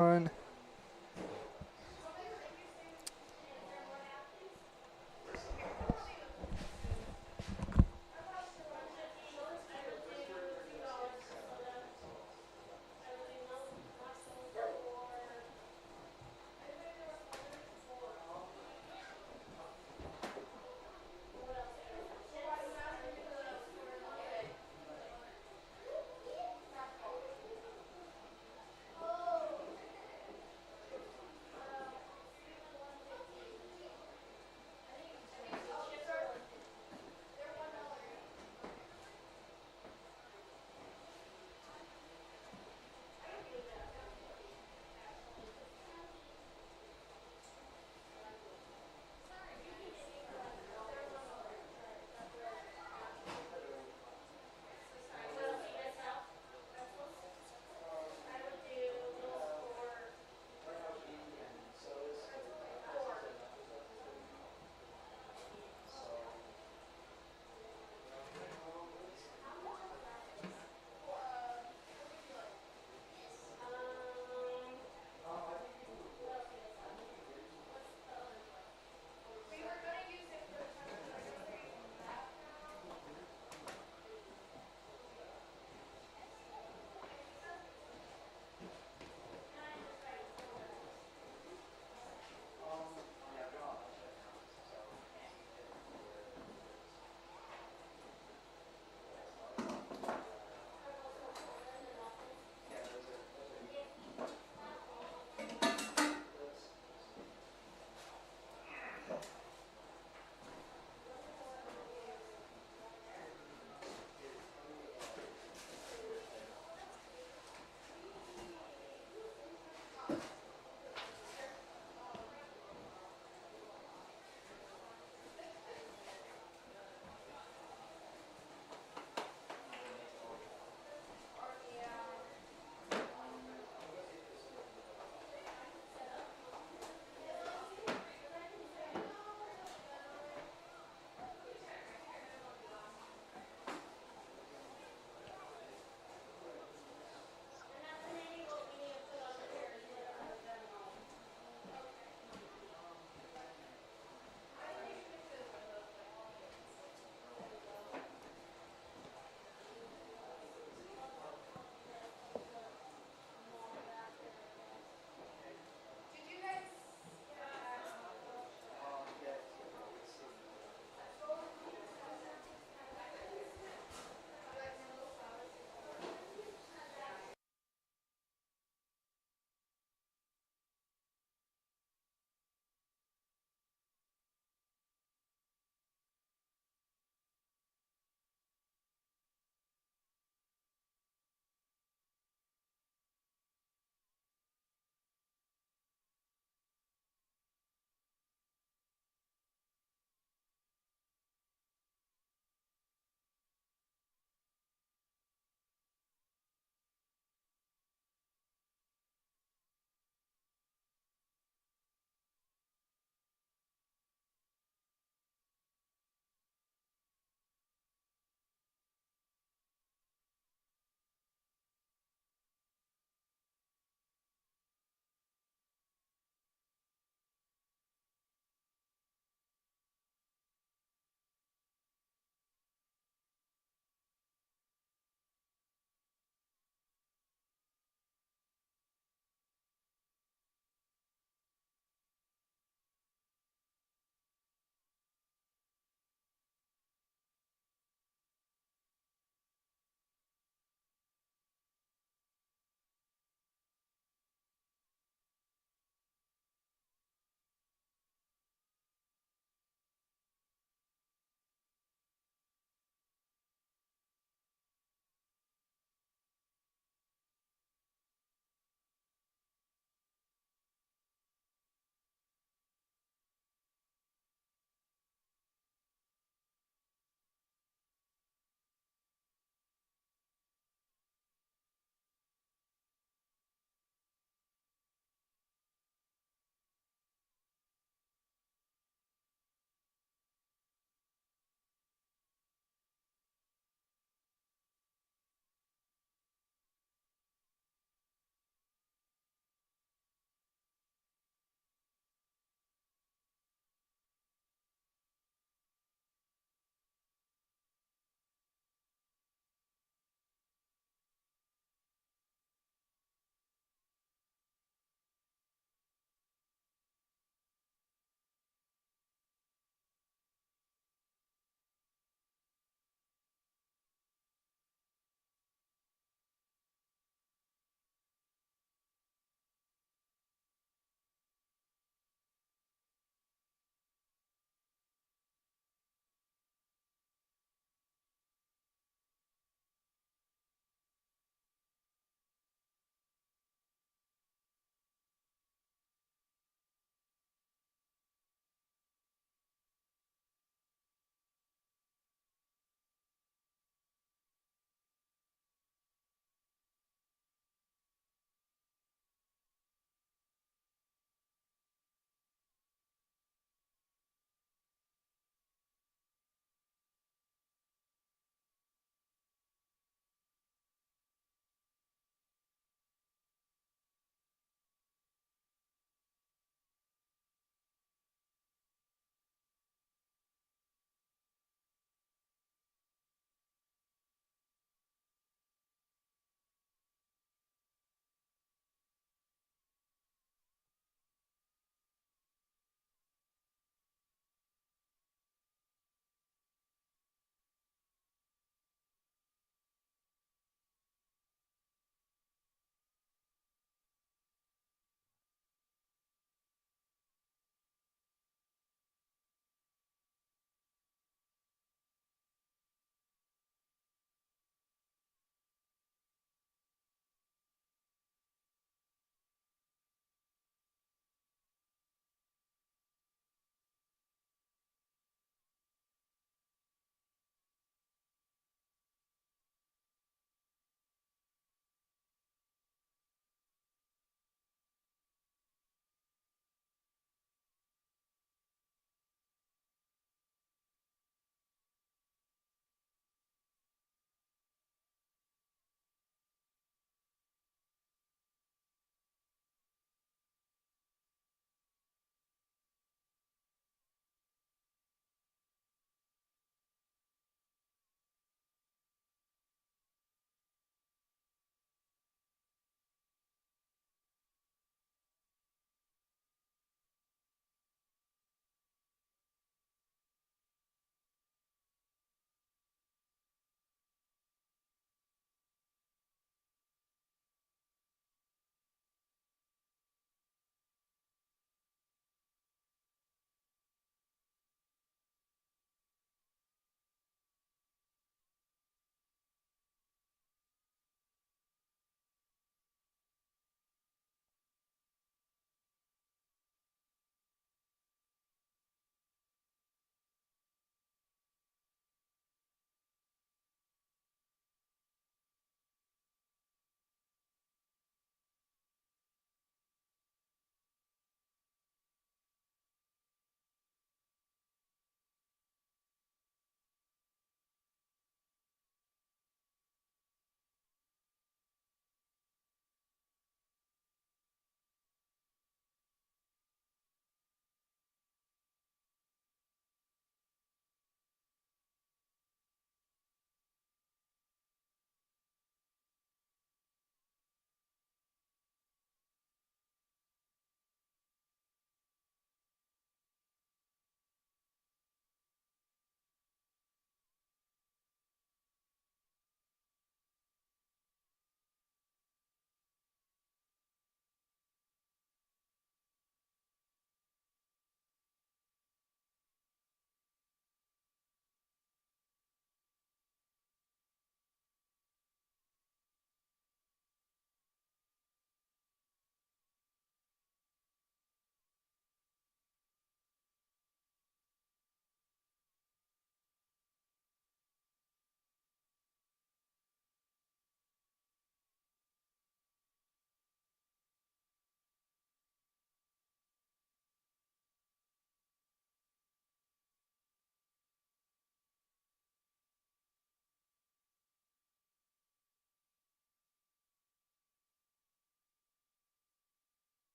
One.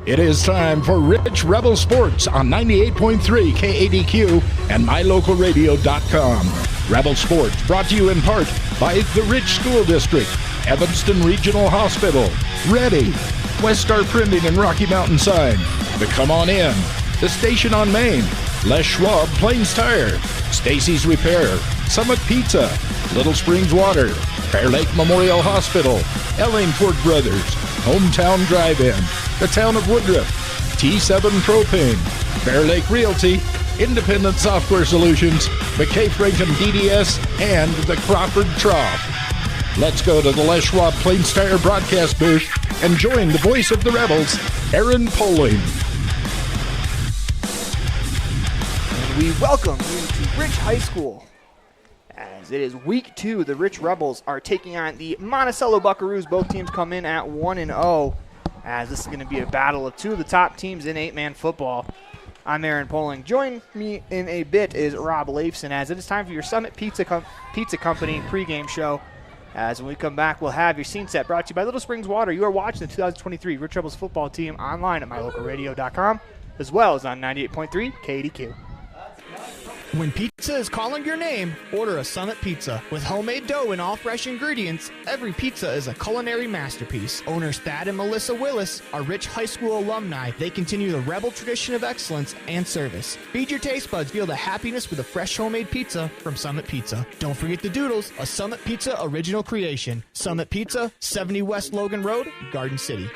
It is time for Rich Rebel Sports on 98.3 KADQ and MyLocalRadio.com. Rebel Sports brought to you in part by the Rich School District, Evanston Regional Hospital, Ready, Westar Printing and Rocky Mountain Sign, the Come On In, the Station on Main, Les Schwab Plains Tire, Stacy's Repair, Summit Pizza, Little Springs Water, Bear Lake Memorial Hospital, Ellingford Brothers, Hometown Drive-In, the Town of Woodruff, T7 Propane, Bear Lake Realty, Independent Software Solutions, McKay Franklin DDS, and the Crawford Trough. Let's go to the Les Schwab Plains Tire broadcast booth and join the voice of the Rebels, Aaron Poling. And we welcome you to Rich High School. As it is week 2, the Rich Rebels are taking on the Monticello Buckaroos. Both teams come in at 1-0, as this is going to be a battle of two of the top teams in 8-man football. I'm Aaron Poling. Join me in a bit is Rob Leifson, as it is time for your Summit Pizza Company pregame show. As when we come back, we'll have your scene set brought to you by Little Springs Water. You are watching the 2023 Rich Rebels football team online at MyLocalRadio.com, as well as on 98.3 KDQ. When pizza is calling your name, order a Summit Pizza. With homemade dough and all fresh ingredients, every pizza is a culinary masterpiece. Owners Thad and Melissa Willis are Rich High School alumni. They continue the Rebel tradition of excellence and service. Feed your taste buds, feel the happiness with a fresh homemade pizza from Summit Pizza. Don't forget the Doodles, a Summit Pizza original creation. Summit Pizza, 70 West Logan Road, Garden City.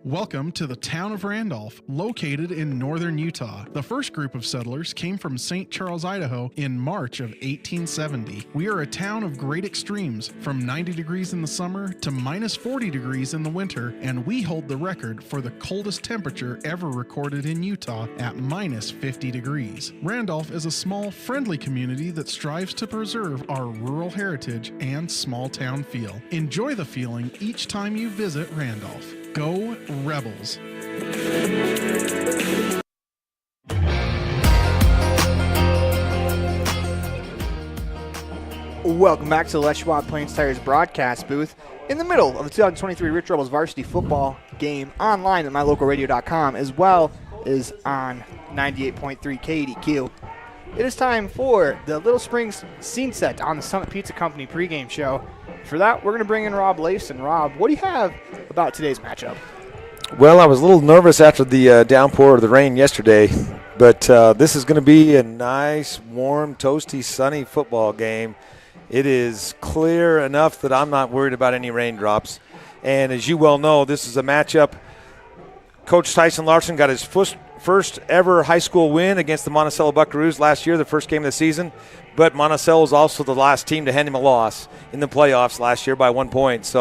Welcome to the town of Randolph, located in northern Utah. The first group of settlers came from St. Charles, Idaho in March of 1870. We are a town of great extremes, from 90 degrees in the summer to minus 40 degrees in the winter, and we hold the record for the coldest temperature ever recorded in Utah at minus 50 degrees. Randolph is a small, friendly community that strives to preserve our rural heritage and small town feel. Enjoy the feeling each time you visit Randolph. Go Rebels! Welcome back to the Les Schwab Plains Tires broadcast booth in the middle of the 2023 Rich Rebels varsity football game, online at MyLocalRadio.com, as well as on 98.3 KDQ. It is time for the Little Springs scene set on the Summit Pizza Company pregame show. For that, we're going to bring in Rob Leifson. Rob, what do you have about today's matchup? Well, I was a little nervous after the downpour of the rain yesterday, but this is going to be a nice, warm, toasty, sunny football game. It is clear enough that I'm not worried about any raindrops. And as you well know, this is a matchup. Coach Tyson Larson got his first ever high school win against the Monticello Buckaroos last year, the first game of the season. But Monticello was also the last team to hand him a loss in the playoffs last year by 1 point.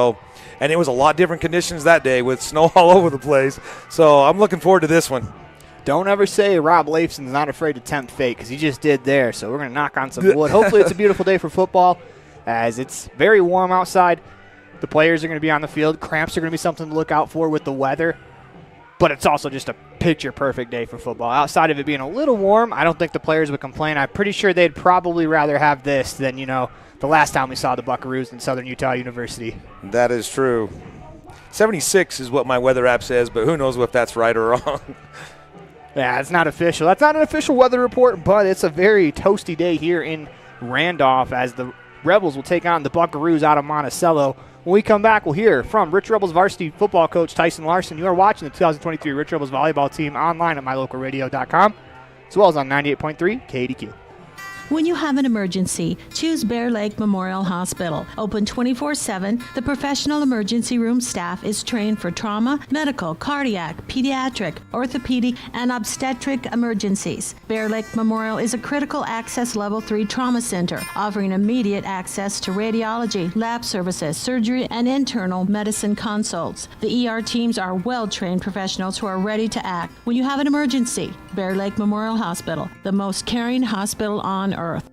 And it was a lot different conditions that day with snow all over the place. So I'm looking forward to this one. Don't ever say Rob Leifson's not afraid to tempt fate, because he just did there. So we're going to knock on some wood. Hopefully it's a beautiful day for football, as it's very warm outside. The players are going to be on the field. Cramps are going to be something to look out for with the weather. But it's also just a picture-perfect day for football. Outside of it being a little warm, I don't think the players would complain. I'm pretty sure they'd probably rather have this than, the last time we saw the Buckaroos in Southern Utah University. That is true. 76 is what my weather app says, but who knows if that's right or wrong. Yeah, it's not official. That's not an official weather report, but it's a very toasty day here in Randolph, as the Rebels will take on the Buckaroos out of Monticello. When we come back, we'll hear from Rich Rebels varsity football coach Tyson Larson. You are watching the 2023 Rich Rebels volleyball team online at MyLocalRadio.com, as well as on 98.3 KDQ. When you have an emergency, choose Bear Lake Memorial Hospital. Open 24/7, the professional emergency room staff is trained for trauma, medical, cardiac, pediatric, orthopedic, and obstetric emergencies. Bear Lake Memorial is a critical access level 3 trauma center, offering immediate access to radiology, lab services, surgery, and internal medicine consults. The ER teams are well-trained professionals who are ready to act when you have an emergency. Bear Lake Memorial Hospital, the most caring hospital on earth.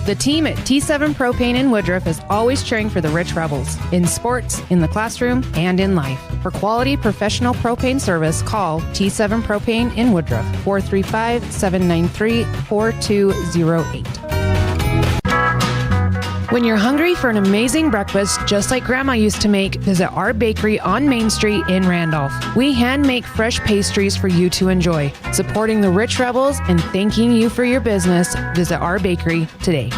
The team at T7 Propane in Woodruff is always cheering for the Rich Rebels, in sports, in the classroom, and in life. For quality professional propane service, call T7 Propane in Woodruff, 435-793-4208. When you're hungry for an amazing breakfast, just like Grandma used to make, visit our bakery on Main Street in Randolph. We hand make fresh pastries for you to enjoy. Supporting the Rich Rebels and thanking you for your business, visit our bakery today.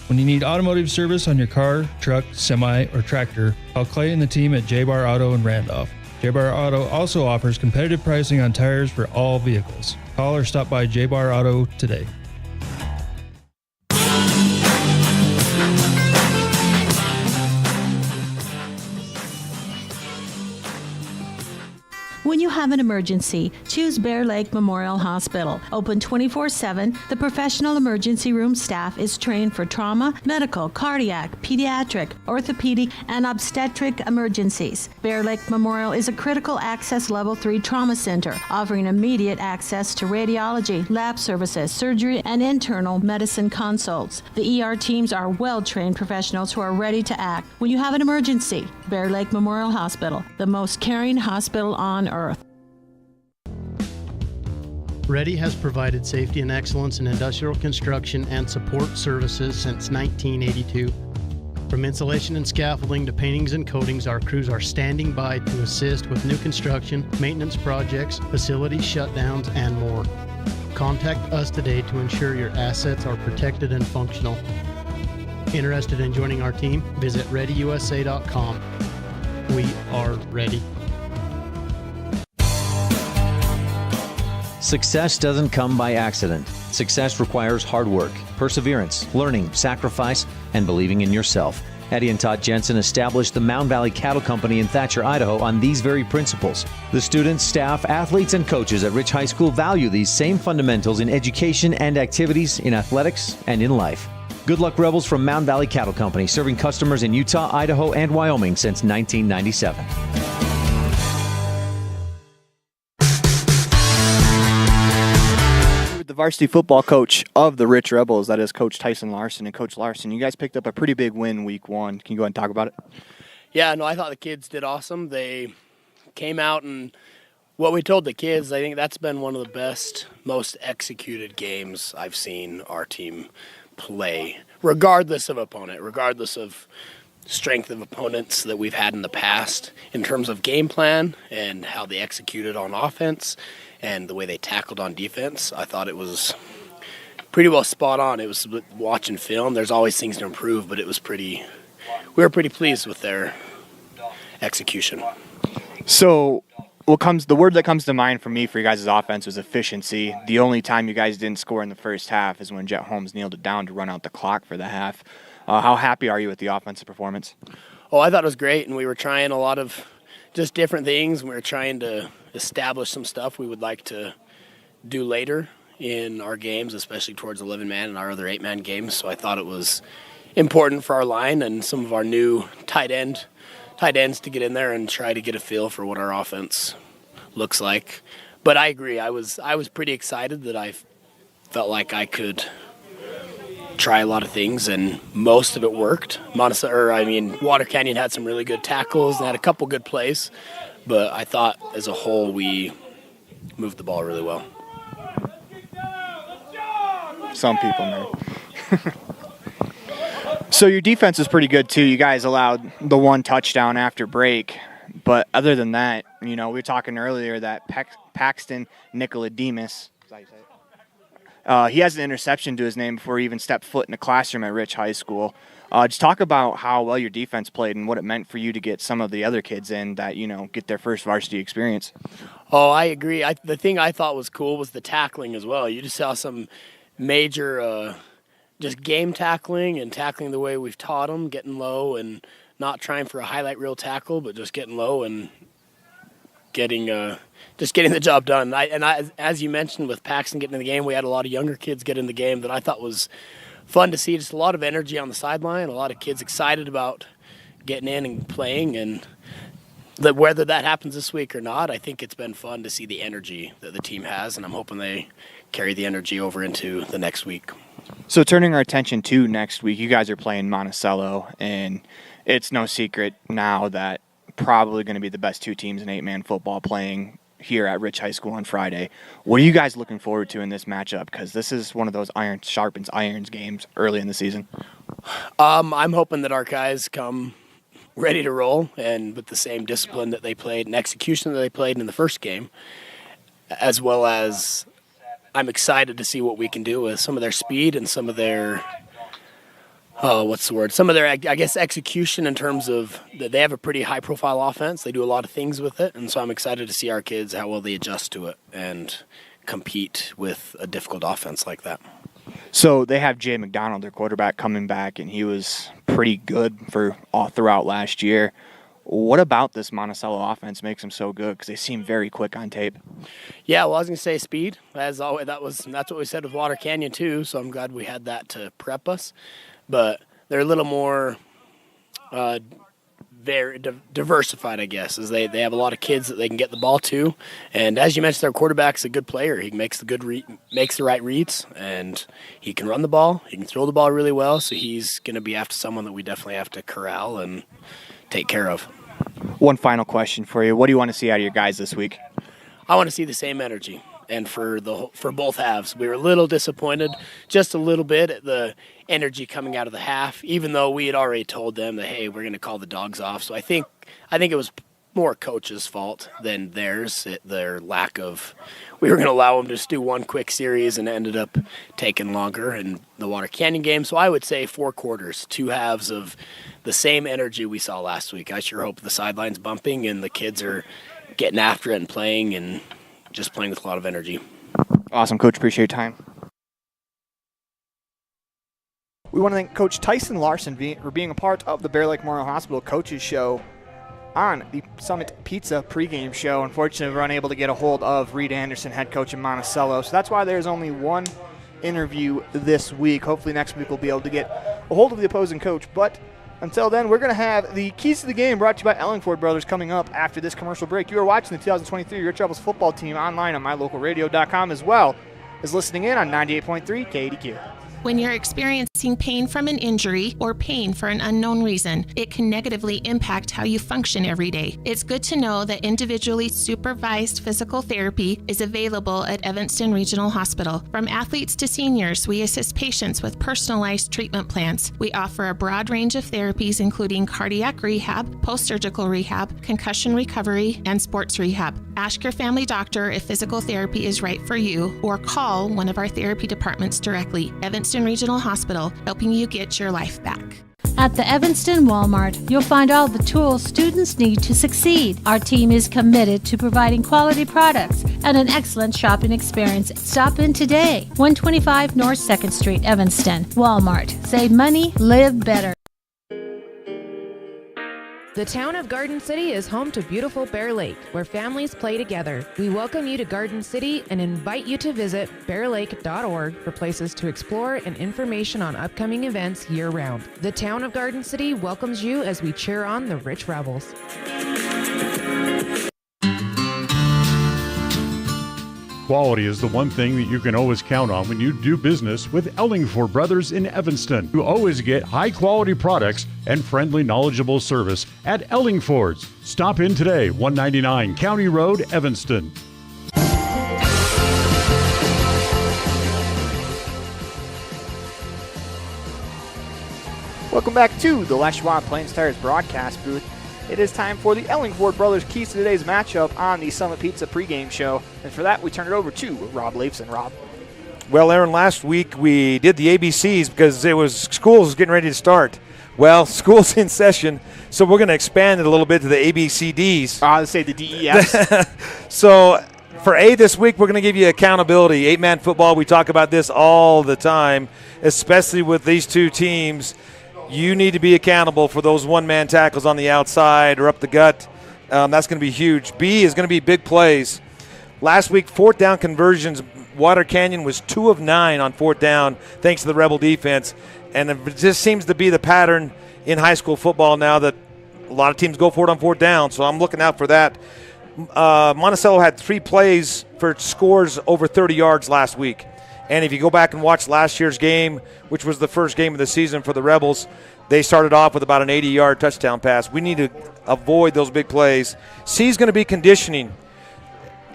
When you need automotive service on your car, truck, semi, or tractor, call Clay and the team at J-Bar Auto in Randolph. J-Bar Auto also offers competitive pricing on tires for all vehicles. Call or stop by J-Bar Auto today. When you have an emergency, choose Bear Lake Memorial Hospital. Open 24/7, the professional emergency room staff is trained for trauma, medical, cardiac, pediatric, orthopedic, and obstetric emergencies. Bear Lake Memorial is a critical access level 3 trauma center, offering immediate access to radiology, lab services, surgery, and internal medicine consults. The ER teams are well-trained professionals who are ready to act. When you have an emergency, Bear Lake Memorial Hospital, the most caring hospital on earth. Ready has provided safety and excellence in industrial construction and support services since 1982. From insulation and scaffolding to paintings and coatings, our crews are standing by to assist with new construction, maintenance projects, facility shutdowns, and more. Contact us today to ensure your assets are protected and functional. Interested in joining our team? Visit ReadyUSA.com. We are ready. Success doesn't come by accident. Success requires hard work, perseverance, learning, sacrifice, and believing in yourself. Eddie and Todd Jensen established the Mound Valley Cattle Company in Thatcher, Idaho on these very principles. The students, staff, athletes, and coaches at Rich High School value these same fundamentals in education and activities, in athletics, and in life. Good luck, Rebels, from Mound Valley Cattle Company, serving customers in Utah, Idaho, and Wyoming since 1997. The varsity football coach of the Rich Rebels, that is Coach Tyson Larson. And Coach Larson, you guys picked up a pretty big win week 1. Can you go ahead and talk about it? Yeah, no, I thought the kids did awesome. They came out, and what we told the kids, I think that's been one of the best, most executed games I've seen our team play, regardless of opponent, regardless of strength of opponents that we've had in the past, in terms of game plan and how they executed on offense and the way they tackled on defense. I thought it was pretty well spot on. It was watching film. There's always things to improve, but we were pretty pleased with their execution. So the word that comes to mind for me for you guys' offense was efficiency. The only time you guys didn't score in the first half is when Jet Holmes kneeled it down to run out the clock for the half. How happy are you with the offensive performance? Oh, I thought it was great, and we were trying a lot of just different things. We were trying to establish some stuff we would like to do later in our games, especially towards 11-man and our other 8-man games. So I thought it was important for our line and some of our new tight ends to get in there and try to get a feel for what our offense looks like. But I agree. I was pretty excited that I felt like I could try a lot of things, and most of it worked. Water Canyon had some really good tackles and had a couple good plays, but I thought as a whole we moved the ball really well. Some people may. So your defense is pretty good too. You guys allowed the 1 touchdown after break, but other than that, we were talking earlier that Paxton Nicolademus, he has an interception to his name before he even stepped foot in a classroom at Rich High School. Just talk about how well your defense played and what it meant for you to get some of the other kids in that, get their first varsity experience. Oh, I agree. The thing I thought was cool was the tackling as well. You just saw some major just game tackling and tackling the way we've taught them, getting low and not trying for a highlight reel tackle, but just getting low and getting the job done. As you mentioned with Paxton getting in the game, we had a lot of younger kids get in the game that I thought was fun to see. Just a lot of energy on the sideline, a lot of kids excited about getting in and playing, and whether that happens this week or not, I think it's been fun to see the energy that the team has, and I'm hoping they carry the energy over into the next week. So turning our attention to next week, you guys are playing Monticello, and it's no secret now that probably going to be the best 2 teams in 8-man football playing here at Rich High School on Friday. What are you guys looking forward to in this matchup? Because this is one of those iron sharpens irons games early in the season. I'm hoping that our guys come ready to roll and with the same discipline that they played and execution that they played in the first game, as well as I'm excited to see what we can do with some of their speed and some of their some of their, I guess, execution in terms of that they have a pretty high-profile offense. They do a lot of things with it, and so I'm excited to see our kids, how well they adjust to it and compete with a difficult offense like that. So they have Jay McDonald, their quarterback, coming back, and he was pretty good for all throughout last year. What about this Monticello offense makes them so good? Because they seem very quick on tape. Yeah, well, I was going to say speed. As always, that's what we said with Water Canyon too. So I'm glad we had that to prep us. But they're a little more very diversified, I guess, as they have a lot of kids that they can get the ball to. And as you mentioned, their quarterback's a good player. He makes the right reads, and he can run the ball. He can throw the ball really well. So he's going to be after someone that we definitely have to corral and take care of. One final question for you. What do you want to see out of your guys this week? I want to see the same energy. And for both halves, we were a little disappointed, just a little bit, at the energy coming out of the half, even though we had already told them that, hey, we're going to call the dogs off. So I think it was more coach's fault than theirs, their lack of – we were going to allow them to just do one quick series and it ended up taking longer in the Water Canyon game. So I would say 4 quarters, 2 halves of the same energy we saw last week. I sure hope the sideline's bumping and the kids are getting after it and playing and – just playing with a lot of energy. Awesome, Coach. Appreciate your time. We want to thank Coach Tyson Larson for being a part of the Bear Lake Memorial Hospital Coaches Show on the Summit Pizza pregame show. Unfortunately, we were unable to get a hold of Reed Anderson, head coach in Monticello, so that's why there's only one interview this week. Hopefully next week we'll be able to get a hold of the opposing coach, but until then, we're going to have the keys to the game brought to you by Ellingford Brothers coming up after this commercial break. You are watching the 2023 Rich Rebels football team online on mylocalradio.com as well as listening in on 98.3 KDQ. When you're experiencing pain from an injury or pain for an unknown reason, it can negatively impact how you function every day. It's good to know that individually supervised physical therapy is available at Evanston Regional Hospital. From athletes to seniors, we assist patients with personalized treatment plans. We offer a broad range of therapies including cardiac rehab, post-surgical rehab, concussion recovery, and sports rehab. Ask your family doctor if physical therapy is right for you or call one of our therapy departments directly. Evanston Regional Hospital, helping you get your life back. At the Evanston Walmart, you'll find all the tools students need to succeed. Our team is committed to providing quality products and an excellent shopping experience. Stop in today. 125 North 2nd Street, Evanston. Walmart. Save money, live better. The town of Garden City is home to beautiful Bear Lake, where families play together. We welcome you to Garden City and invite you to visit bearlake.org for places to explore and information on upcoming events year-round. The town of Garden City welcomes you as we cheer on the Rich Rebels. Quality is the one thing that you can always count on when you do business with Ellingford Brothers in Evanston. You always get high-quality products and friendly, knowledgeable service at Ellingford's. Stop in today, 199 County Road, Evanston. Welcome back to the Les Schwab Plains Tires broadcast booth. It is time for the Ellingford Brothers keys to today's matchup on the Summit Pizza pregame show. And for that, we turn it over to Rob Leifson. Rob. Well, Aaron, last week we did the ABCs because school's getting ready to start. Well, school's in session, so we're going to expand it a little bit to the ABCDs. Let's say the DEFs. So for A this week, we're going to give you accountability. 8-man football, we talk about this all the time, especially with these two teams. You need to be accountable for those one-man tackles on the outside or up the gut. That's going to be huge. B is going to be big plays. Last week, 4th down conversions, Water Canyon was 2 of 9 on 4th down thanks to the Rebel defense. And it just seems to be the pattern in high school football now that a lot of teams go for it on 4th down, so I'm looking out for that. Monticello had 3 plays for scores over 30 yards last week. And if you go back and watch last year's game, which was the first game of the season for the Rebels, they started off with about an 80-yard touchdown pass. We need to avoid those big plays. C is going to be conditioning.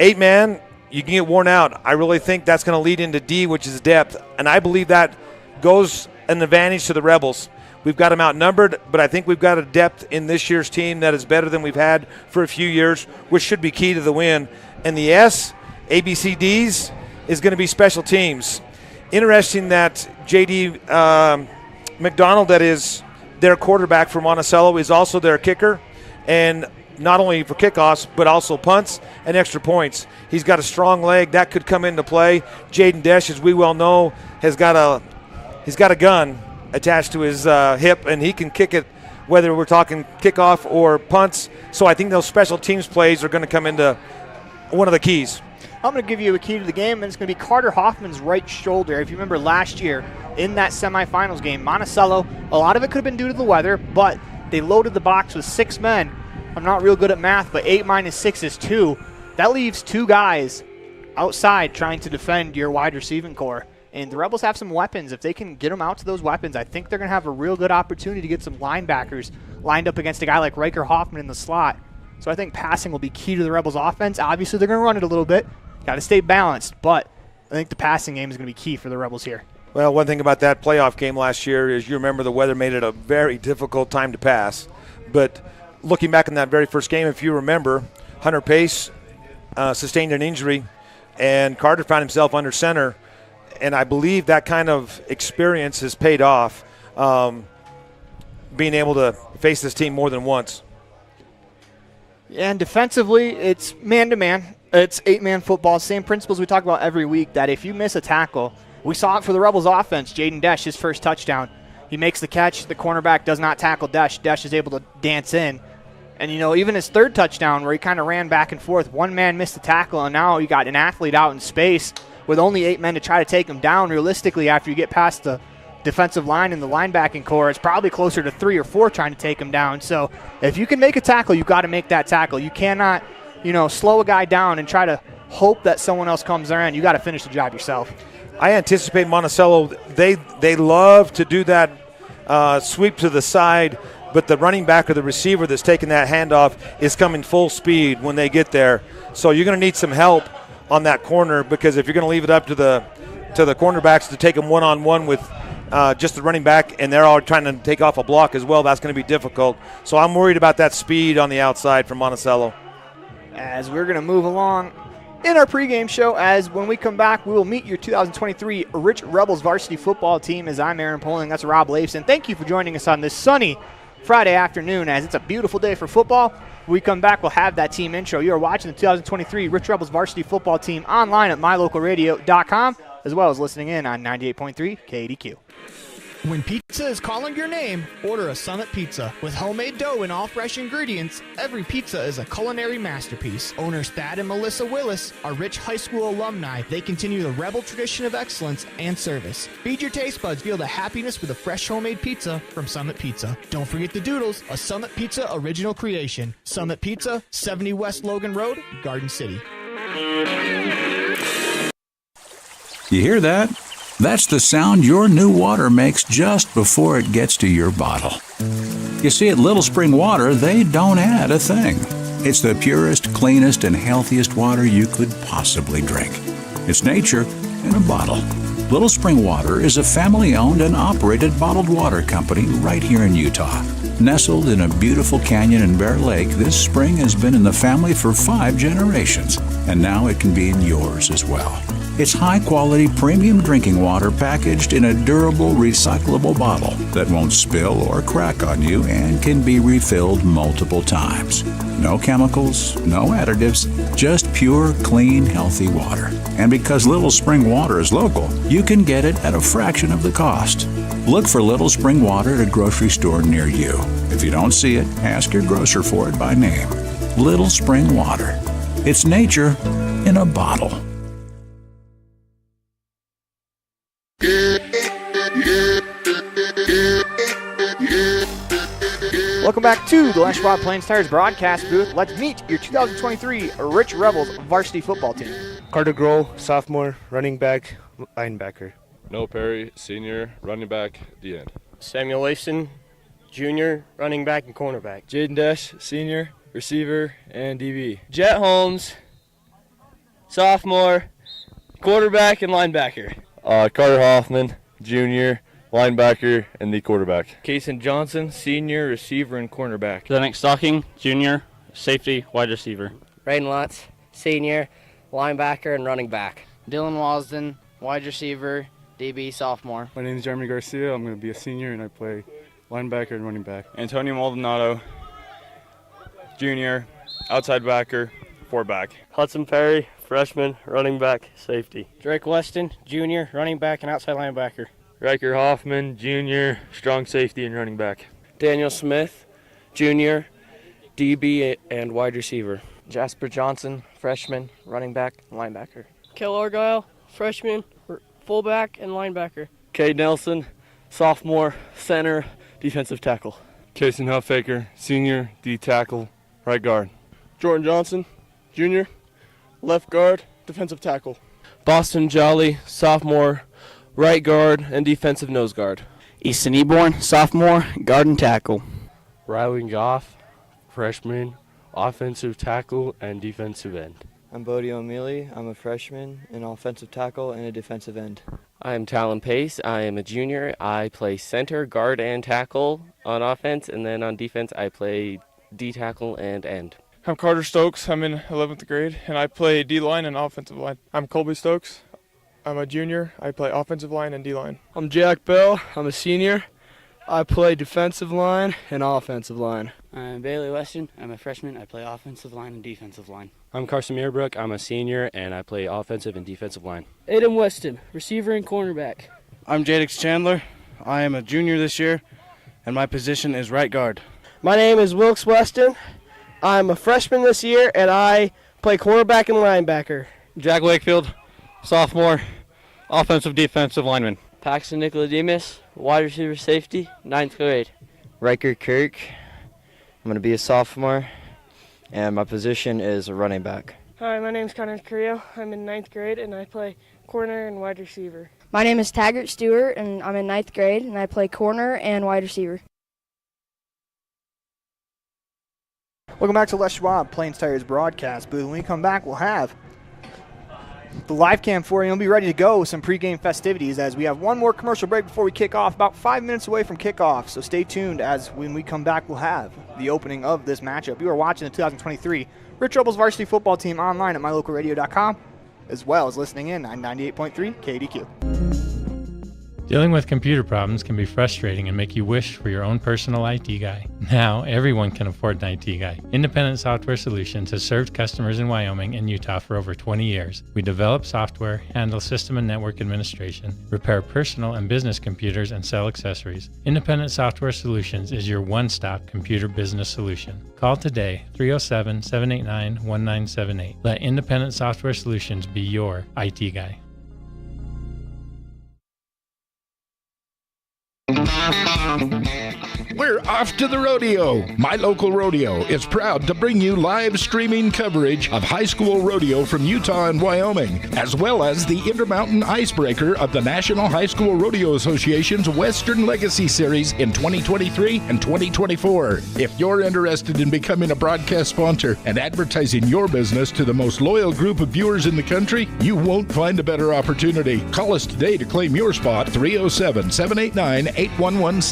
8-man, you can get worn out. I really think that's going to lead into D, which is depth, and I believe that goes an advantage to the Rebels. We've got them outnumbered, but I think we've got a depth in this year's team that is better than we've had for a few years, which should be key to the win. And the S, ABCDs, is going to be special teams. Interesting that J.D. McDonald, that is their quarterback for Monticello, is also their kicker, and not only for kickoffs, but also punts and extra points. He's got a strong leg. That could come into play. Jaden Desch, as we well know, he's got a gun attached to his hip, and he can kick it whether we're talking kickoff or punts. So I think those special teams plays are going to come into one of the keys. I'm going to give you a key to the game, and it's going to be Carter Hoffman's right shoulder. If you remember last year in that semifinals game, Monticello, a lot of it could have been due to the weather, but they loaded the box with 6 men. I'm not real good at math, but 8 minus 6 is 2. That leaves 2 guys outside trying to defend your wide receiving core. And the Rebels have some weapons. If they can get them out to those weapons, I think they're going to have a real good opportunity to get some linebackers lined up against a guy like Riker Hoffman in the slot. So I think passing will be key to the Rebels' offense. Obviously, they're going to run it a little bit. Got to stay balanced, but I think the passing game is going to be key for the Rebels here. Well, one thing about that playoff game last year is you remember the weather made it a very difficult time to pass. But looking back in that very first game, if you remember, Hunter Pace sustained an injury, and Carter found himself under center. And I believe that kind of experience has paid off, being able to face this team more than once. And defensively, it's man-to-man. It's 8-man football. Same principles we talk about every week, that if you miss a tackle, we saw it for the Rebels offense. Jaden Desch, his first touchdown. He makes the catch. The cornerback does not tackle Desch. Desch is able to dance in. And, even his third touchdown where he kind of ran back and forth, one man missed the tackle, and now you got an athlete out in space with only 8 men to try to take him down. Realistically, after you get past the defensive line and the linebacking core, it's probably closer to 3 or 4 trying to take him down. So if you can make a tackle, you've got to make that tackle. You cannot, slow a guy down and try to hope that someone else comes there, and you got to finish the job yourself. I anticipate Monticello, they love to do that sweep to the side, but the running back or the receiver that's taking that handoff is coming full speed when they get there. So you're going to need some help on that corner, because if you're going to leave it up to the cornerbacks to take them one-on-one with just the running back, and they're all trying to take off a block as well, that's going to be difficult. So I'm worried about that speed on the outside from Monticello. As we're going to move along in our pregame show, as when we come back, we will meet your 2023 Rich Rebels varsity football team. As I'm Aaron Poling, that's Rob Leifson. Thank you for joining us on this sunny Friday afternoon, as it's a beautiful day for football. When we come back, we'll have that team intro. You are watching the 2023 Rich Rebels varsity football team online at mylocalradio.com, as well as listening in on 98.3 KDQ. When pizza is calling your name, order a Summit Pizza. With homemade dough and all fresh ingredients, every pizza is a culinary masterpiece. Owners Thad and Melissa Willis are Rich High School alumni. They continue the Rebel tradition of excellence and service. Feed your taste buds, feel the happiness with a fresh homemade pizza from Summit Pizza. Don't forget the Doodles, a Summit Pizza original creation. Summit Pizza, 70 West Logan Road, Garden City. You hear that? That's the sound your new water makes just before it gets to your bottle. You see, at Little Spring Water, they don't add a thing. It's the purest, cleanest, and healthiest water you could possibly drink. It's nature in a bottle. Little Spring Water is a family-owned and operated bottled water company right here in Utah. Nestled in a beautiful canyon in Bear Lake, this spring has been in the family for 5 generations, and now it can be in yours as well. It's high-quality premium drinking water packaged in a durable, recyclable bottle that won't spill or crack on you and can be refilled multiple times. No chemicals, no additives, just pure, clean, healthy water. And because Little Spring Water is local, you can get it at a fraction of the cost. Look for Little Spring Water at a grocery store near you. If you don't see it, ask your grocer for it by name. Little Spring Water. It's nature in a bottle. Welcome back to the Schwab Plains Tires broadcast booth. Let's meet your 2023 Rich Rebels varsity football team. Carter Grohl, sophomore, running back, linebacker. Noah Perry, senior, running back, D-end. Samuel Leifson, junior, running back and cornerback. Jaden Desch, senior, receiver, and DB. Jet Holmes, sophomore, quarterback, and linebacker. Carter Hoffman, junior, linebacker, and the quarterback. Kason Johnson, senior, receiver, and cornerback. Zenick Stocking, junior, safety, wide receiver. Raiden Lutz, senior, linebacker, and running back. Dylan Wasden, wide receiver, DB, sophomore. My name is Jeremy Garcia. I'm going to be a senior, and I play linebacker and running back. Antonio Maldonado, junior, outside backer, back. Hudson Perry, freshman, running back, safety. Drake Weston, junior, running back and outside linebacker. Riker Hoffman, junior, strong safety and running back. Daniel Smith, junior, DB and wide receiver. Jasper Johnson, freshman, running back, and linebacker. Kel Argyle, freshman, fullback, and linebacker. Cade Nelson, sophomore, center, defensive tackle. Kason Huffaker, senior, D tackle, right guard. Jordan Johnson, junior, left guard, defensive tackle. Boston Jolly, sophomore, right guard and defensive nose guard. Easton Eborn, sophomore, guard and tackle. Riley Goff, freshman, offensive tackle and defensive end. I'm Bodie O'Mealy. I'm a freshman, an offensive tackle, and a defensive end. I am Talon Pace. I am a junior. I play center, guard, and tackle on offense, and then on defense I play D tackle and end. I'm Carter Stokes. I'm in 11th grade, and I play D-line and offensive line. I'm Colby Stokes. I'm a junior. I play offensive line and D-line. I'm Jack Bell. I'm a senior. I play defensive line and offensive line. I'm Bailey Weston. I'm a freshman. I play offensive line and defensive line. I'm Carson Meerbrook. I'm a senior, and I play offensive and defensive line. Aiden Weston, receiver and cornerback. I'm Jadix Chandler. I am a junior this year, and my position is right guard. My name is Wilkes Weston. I'm a freshman this year, and I play quarterback and linebacker. Jack Wakefield, sophomore, offensive defensive lineman. Paxton Nicodemus, wide receiver safety, 9th grade. Riker Kirk, I'm going to be a sophomore, and my position is a running back. Hi, my name is Connor Carrillo. I'm in 9th grade, and I play corner and wide receiver. My name is Taggart Stewart, and I'm in 9th grade, and I play corner and wide receiver. Welcome back to Les Schwab Plains Tires broadcast booth. When we come back, we'll have the live cam for you. We'll be ready to go with some pregame festivities as we have one more commercial break before we kick off, about 5 minutes away from kickoff. So stay tuned as when we come back, we'll have the opening of this matchup. You are watching the 2023 Rich Rebels varsity football team online at mylocalradio.com, as well as listening in on 98.3 KDQ. Dealing with computer problems can be frustrating and make you wish for your own personal IT guy. Now, everyone can afford an IT guy. Independent Software Solutions has served customers in Wyoming and Utah for over 20 years. We develop software, handle system and network administration, repair personal and business computers, and sell accessories. Independent Software Solutions is your one-stop computer business solution. Call today, 307-789-1978. Let Independent Software Solutions be your IT guy. We're off to the rodeo. My Local Rodeo is proud to bring you live streaming coverage of high school rodeo from Utah and Wyoming, as well as the Intermountain Icebreaker of the National High School Rodeo Association's Western Legacy Series in 2023 and 2024. If you're interested in becoming a broadcast sponsor and advertising your business to the most loyal group of viewers in the country, you won't find a better opportunity. Call us today to claim your spot, 307-789-8116.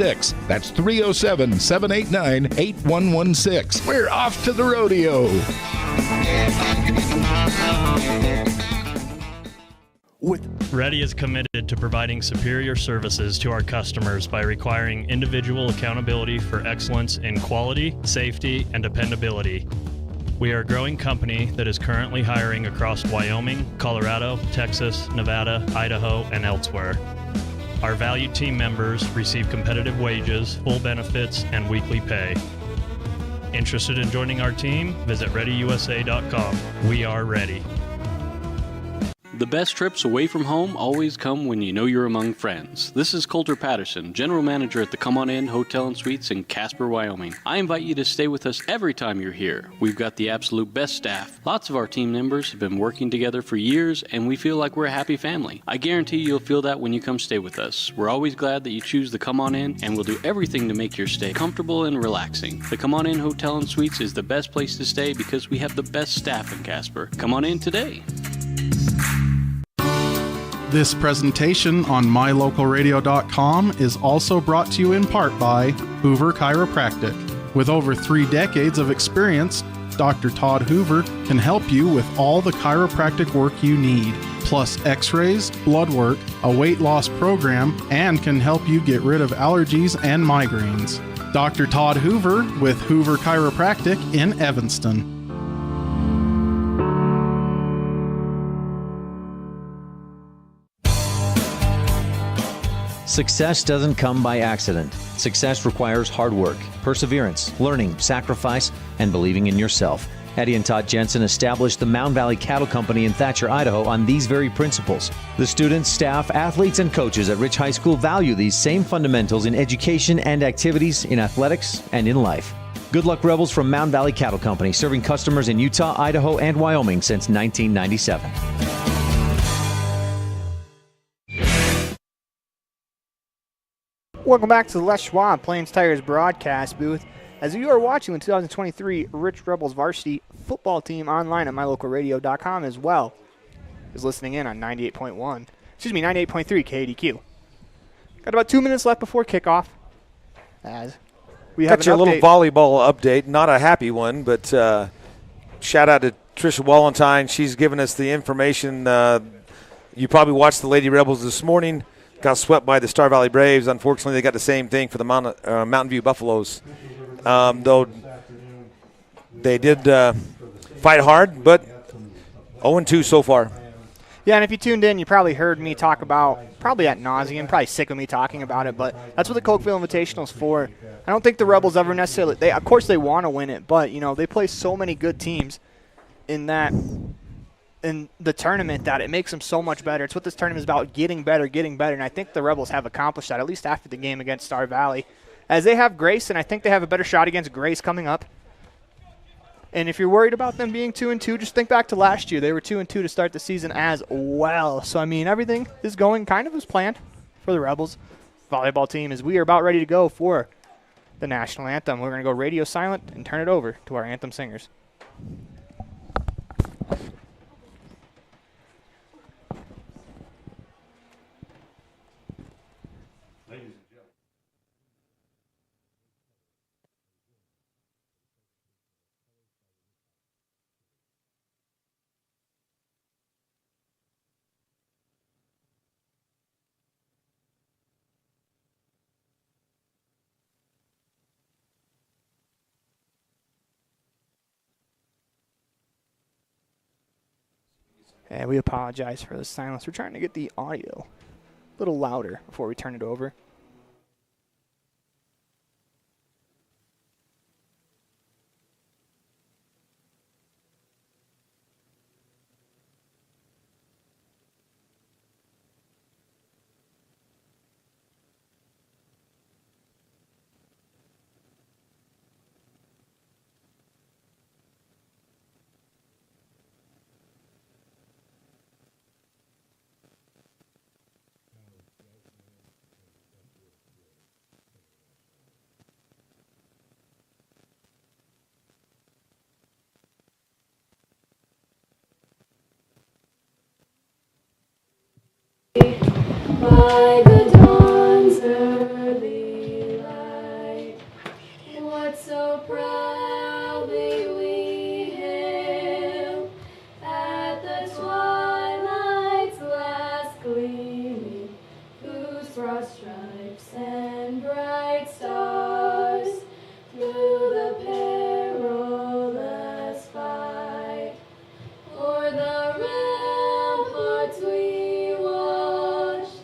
That's 307-789-8116. We're off to the rodeo. Ready is committed to providing superior services to our customers by requiring individual accountability for excellence in quality, safety, and dependability. We are a growing company that is currently hiring across Wyoming, Colorado, Texas, Nevada, Idaho, and elsewhere. Our valued team members receive competitive wages, full benefits, and weekly pay. Interested in joining our team? Visit ReadyUSA.com. We are ready. The best trips away from home always come when you know you're among friends. This is Coulter Patterson, General Manager at the Come On In Hotel and Suites in Casper, Wyoming. I invite you to stay with us every time you're here. We've got the absolute best staff. Lots of our team members have been working together for years, and we feel like we're a happy family. I guarantee you'll feel that when you come stay with us. We're always glad that you choose the Come On In, and we'll do everything to make your stay comfortable and relaxing. The Come On In Hotel and Suites is the best place to stay because we have the best staff in Casper. Come on in today. This presentation on mylocalradio.com is also brought to you in part by Hoover Chiropractic. With over 3 decades of experience, Dr. Todd Hoover can help you with all the chiropractic work you need, plus x-rays, blood work, a weight loss program, and can help you get rid of allergies and migraines. Dr. Todd Hoover with Hoover Chiropractic in Evanston. Success doesn't come by accident. Success requires hard work, perseverance, learning, sacrifice, and believing in yourself. Eddie and Todd Jensen established the Mound Valley Cattle Company in Thatcher, Idaho on these very principles. The students, staff, athletes, and coaches at Rich High School value these same fundamentals in education and activities, in athletics, and in life. Good luck, Rebels, from Mound Valley Cattle Company, serving customers in Utah, Idaho, and Wyoming since 1997. Welcome back to the Les Schwab Plains Tires broadcast booth. As you are watching the 2023 Rich Rebels varsity football team online at mylocalradio.com as well is listening in on 98.3 KDQ. Got about 2 minutes left before kickoff. As we have got your little volleyball update, not a happy one, but shout out to Trisha Wallentine. She's given us the information. You probably watched the Lady Rebels this morning. Got swept by the Star Valley Braves. Unfortunately, they got the same thing for the Mountain View Buffaloes. Though they did fight hard, but 0-2 so far. Yeah, and if you tuned in, you probably heard me talk about, probably ad nauseum, probably sick of me talking about it, but that's what the Cokeville Invitational is for. I don't think the Rebels ever necessarily, of course they want to win it, but, they play so many good teams in the tournament that it makes them so much better. It's what this tournament is about, getting better, and I think the Rebels have accomplished that, at least after the game against Star Valley, as they have Grace, and I think they have a better shot against Grace coming up. And if you're worried about them being 2-2, just think back to last year. They were 2-2 to start the season as well. So, everything is going kind of as planned for the Rebels volleyball team as we are about ready to go for the national anthem. We're going to go radio silent and turn it over to our anthem singers. And we apologize for the silence. We're trying to get the audio a little louder before we turn it over. By the dawn's early light, what so proudly we hail at the twilight's last gleaming, whose broad stripes and bright stars through the perilous fight o'er the ramparts we watched.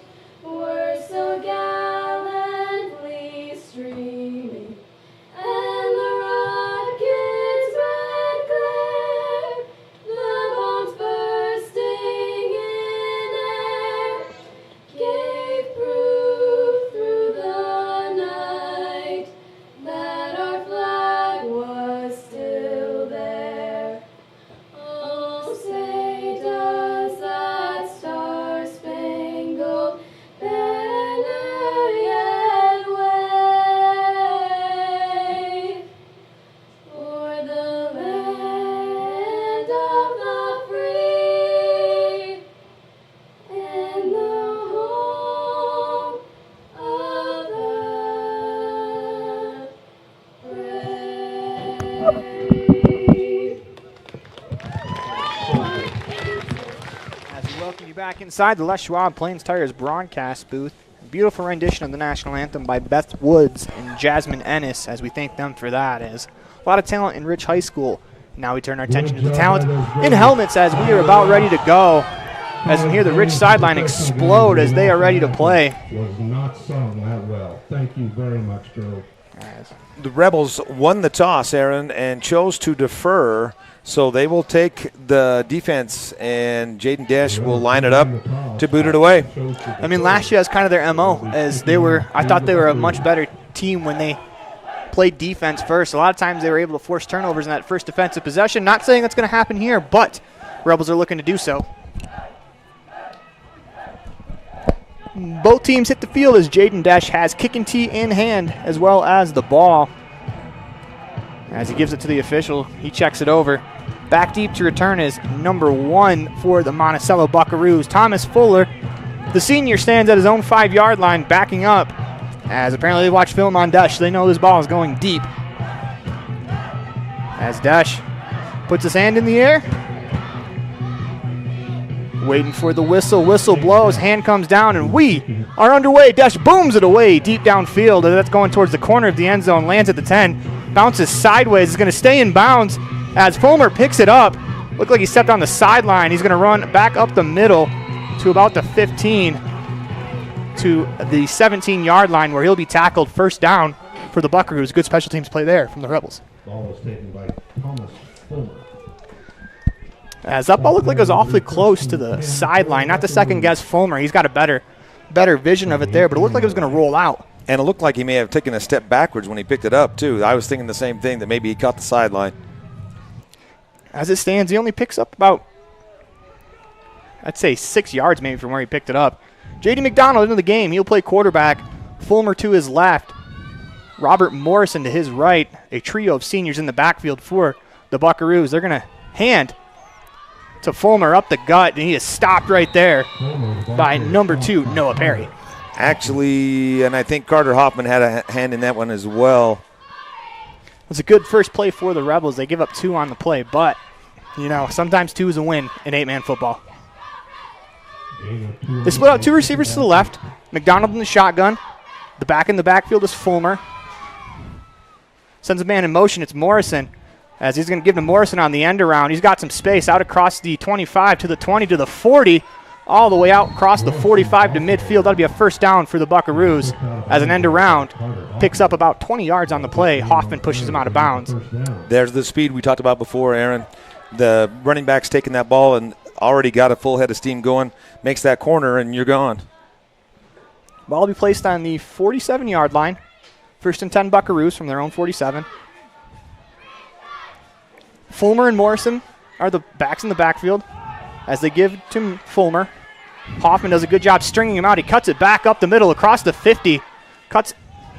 Welcome you back inside the Les Schwab Plains Tires broadcast booth. Beautiful rendition of the national anthem by Beth Woods and Jasmine Ennis, as we thank them for that. As a lot of talent in Rich High School. Now we turn our attention to the talent in helmets as we are about ready to go. As we hear the Rich sideline explode as they are ready to play. Was not sung that well. Thank you very much, girl. The Rebels won the toss, Aaron, and chose to defer, so they will take the defense, and Jaden Dash will line it up to boot it away. I mean, last year was kind of their MO, as I thought they were a much better team when they played defense first. A lot of times they were able to force turnovers in that first defensive possession. Not saying that's going to happen here, but Rebels are looking to do so. Both teams hit the field as Jaden Dash has kicking tee in hand as well as the ball. As he gives it to the official, he checks it over. Back deep to return is number 1 for the Monticello Buckaroos, Thomas Fuller. The senior stands at his own 5-yard line backing up, as apparently they watch film on Dash, so they know this ball is going deep. As Dash puts his hand in the air, waiting for the whistle. Whistle blows, hand comes down, and we are underway. Dash booms it away deep downfield. That's going towards the corner of the end zone, lands at the 10, bounces sideways. It's going to stay in bounds as Fulmer picks it up. Looked like he stepped on the sideline. He's going to run back up the middle to about the 15 to the 17-yard line where he'll be tackled. First down for the Buckaroos. Good special teams play there from the Rebels. Ball was taken by Thomas Fulmer. As that ball looked like it was awfully close to the sideline. Not to second guess Fulmer. He's got a better vision of it there, but it looked like it was going to roll out. And it looked like he may have taken a step backwards when he picked it up, too. I was thinking the same thing, that maybe he caught the sideline. As it stands, he only picks up about, I'd say 6 yards maybe from where he picked it up. J.D. McDonald into the game. He'll play quarterback. Fulmer to his left. Robert Morrison to his right. A trio of seniors in the backfield for the Buckaroos. They're going to hand to Fulmer up the gut, and he is stopped right there by number 2, Noah Perry. Actually, and I think Carter Hoffman had a hand in that one as well. It was a good first play for the Rebels. They give up 2 on the play, but, you know, sometimes 2 is a win in 8-man football. They split out 2 receivers to the left. McDonald in the shotgun. The back in the backfield is Fulmer. Sends a man in motion. It's Morrison, as he's going to give to Morrison on the end around. He's got some space out across the 25 to the 20 to the 40, all the way out across the 45 to midfield. That'll be a first down for the Buckaroos as an end around. Picks up about 20 yards on the play. Hoffman pushes him out of bounds. There's the speed we talked about before, Aaron. The running back's taking that ball and already got a full head of steam going. Makes that corner, and you're gone. Ball will be placed on the 47-yard line. First and 10 Buckaroos from their own 47. Fulmer and Morrison are the backs in the backfield as they give to Fulmer. Hoffman does a good job stringing him out. He cuts it back up the middle across the 50. Cuts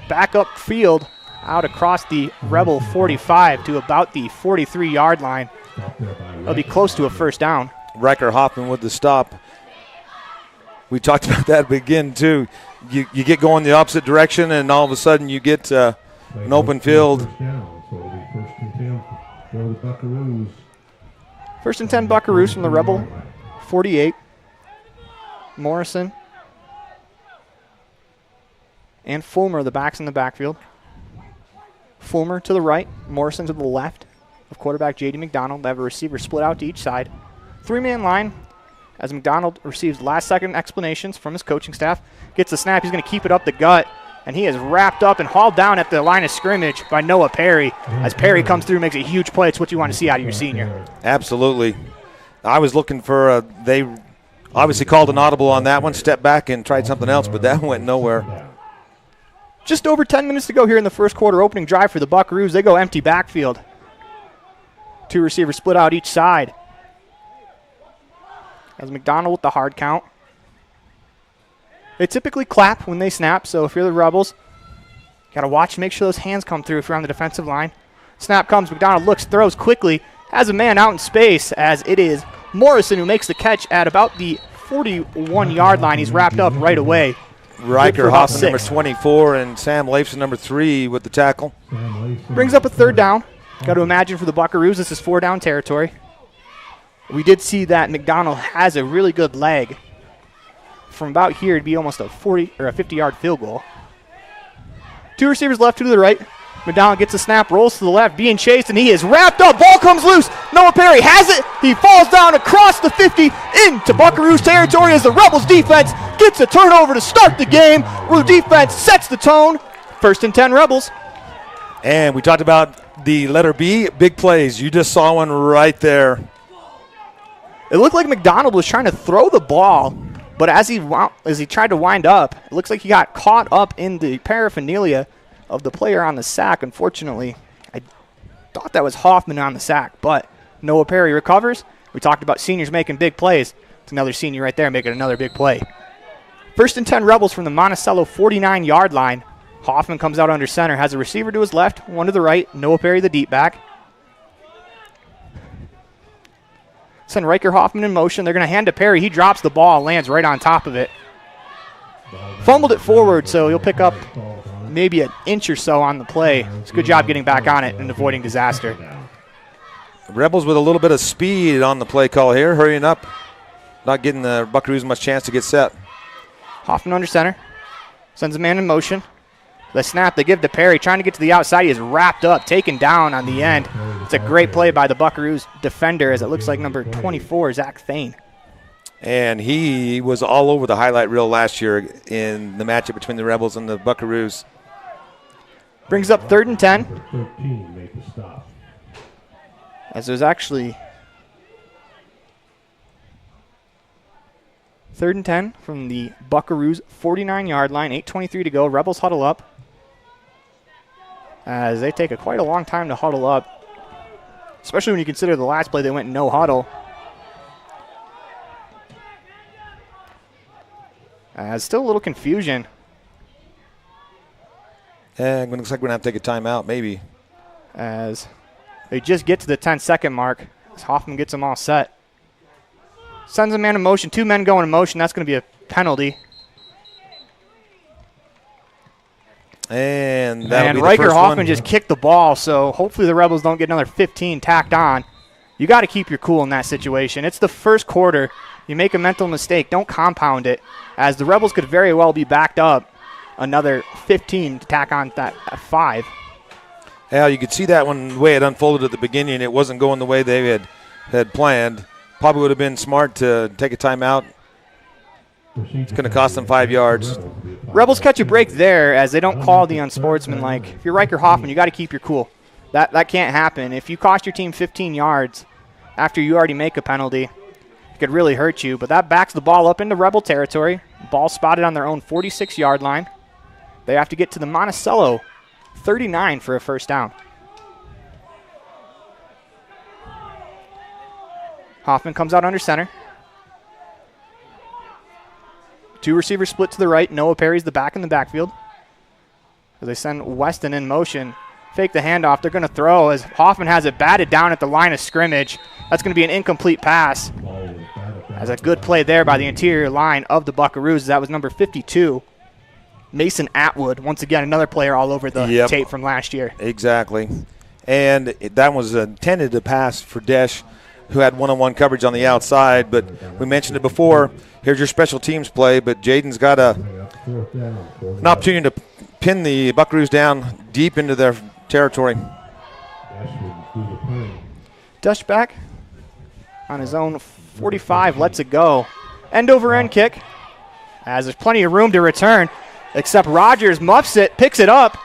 back up field out across the Rebel 45 to about the 43-yard line. It'll be close to a first down. Riker Hoffman with the stop. We talked about that again, too. You get going the opposite direction, and all of a sudden you get an open field. First and 10 Buckaroos from the Rebel 48. Morrison and Fulmer, the backs in the backfield. Fulmer to the right, Morrison to the left of quarterback J.D. McDonald. They have a receiver split out to each side. 3-man line as McDonald receives last-second explanations from his coaching staff. Gets the snap. He's going to keep it up the gut, and he is wrapped up and hauled down at the line of scrimmage by Noah Perry. As Perry comes through and makes a huge play. It's what you want to see out of your senior. Absolutely. I was looking for they obviously called an audible on that one, stepped back and tried something else, but that went nowhere. Just over 10 minutes to go here in the first quarter. Opening drive for the Buckaroos. They go empty backfield. 2 receivers split out each side. As McDonald with the hard count. They typically clap when they snap, so if you're the Rebels, got to watch and make sure those hands come through if you're on the defensive line. Snap comes, McDonald looks, throws quickly, has a man out in space as it is Morrison who makes the catch at about the 41-yard line. He's wrapped up right away. Riker Hoffman, number 24, and Sam Leifson, number 3, with the tackle. Brings up a third down. Got to imagine for the Buckaroos, this is 4-down territory. We did see that McDonald has a really good leg. From about here, it'd be almost a 40 or a 50-yard field goal. 2 receivers left, 2 to the right. McDonald gets a snap, rolls to the left, being chased, and he is wrapped up. Ball comes loose. Noah Perry has it. He falls down across the 50 into Buckaroos territory as the Rebels defense gets a turnover to start the game. The defense sets the tone. 1st and 10 Rebels. And we talked about the letter B, big plays. You just saw one right there. It looked like McDonald was trying to throw the ball, but as he tried to wind up, it looks like he got caught up in the paraphernalia of the player on the sack. Unfortunately, I thought that was Hoffman on the sack, but Noah Perry recovers. We talked about seniors making big plays. It's another senior right there making another big play. 1st and 10 Rebels from the Monticello 49-yard line. Hoffman comes out under center, has a receiver to his left, 1 to the right. Noah Perry, the deep back. Send Riker Hoffman in motion. They're going to hand to Perry. He drops the ball, lands right on top of it. Fumbled it forward, so he'll pick up maybe an inch or so on the play. It's a good job getting back on it and avoiding disaster. Rebels with a little bit of speed on the play call here, hurrying up, not getting the Buckaroos much chance to get set. Hoffman under center, sends a man in motion. The snap they give to Perry, trying to get to the outside. He is wrapped up, taken down on the end. It's a great play by the Buckaroos defender, as it looks like number 24, Zach Thane. And he was all over the highlight reel last year in the matchup between the Rebels and the Buckaroos. Brings up 3rd and 10. 13 make the stop. As there's actually 3rd and 10 from the Buckaroos 49-yard line, 8:23 to go. Rebels huddle up as they take quite a long time to huddle up, especially when you consider the last play they went no huddle. Still a little confusion. And it looks like we're going to have to take a timeout, maybe. As they just get to the 10-second mark, as Hoffman gets them all set. Sends a man in motion. 2 men going in motion. That's going to be a penalty. And Riker Hoffman just kicked the ball, so hopefully the Rebels don't get another 15 tacked on. You got to keep your cool in that situation. It's the first quarter. You make a mental mistake, don't compound it, as the Rebels could very well be backed up another 15 to tack on that 5. Yeah, you could see that one the way it unfolded at the beginning. It wasn't going the way they had planned. Probably would have been smart to take a timeout. It's going to cost them 5 yards. Rebels catch a break there as they don't call the unsportsmanlike. If you're Riker Hoffman, you got to keep your cool. That can't happen. If you cost your team 15 yards after you already make a penalty, it could really hurt you. But that backs the ball up into Rebel territory. Ball spotted on their own 46-yard line. They have to get to the Monticello 39 for a first down. Hoffman comes out under center. 2 receivers split to the right. Noah Perry's the back in the backfield. As they send Weston in motion. Fake the handoff. They're going to throw as Hoffman has it batted down at the line of scrimmage. That's going to be an incomplete pass. As a good play there by the interior line of the Buckaroos. That was number 52, Mason Atwood. Once again, another player all over the tape from last year. Exactly. And that was intended to pass for Desch, who had one-on-one coverage on the outside. But we mentioned it before. Here's your special teams play, but Jaden's got an opportunity to pin the Buckaroos down deep into their territory. Desch back on his own 45, lets it go. End-over-end kick, as there's plenty of room to return, except Rogers muffs it, picks it up,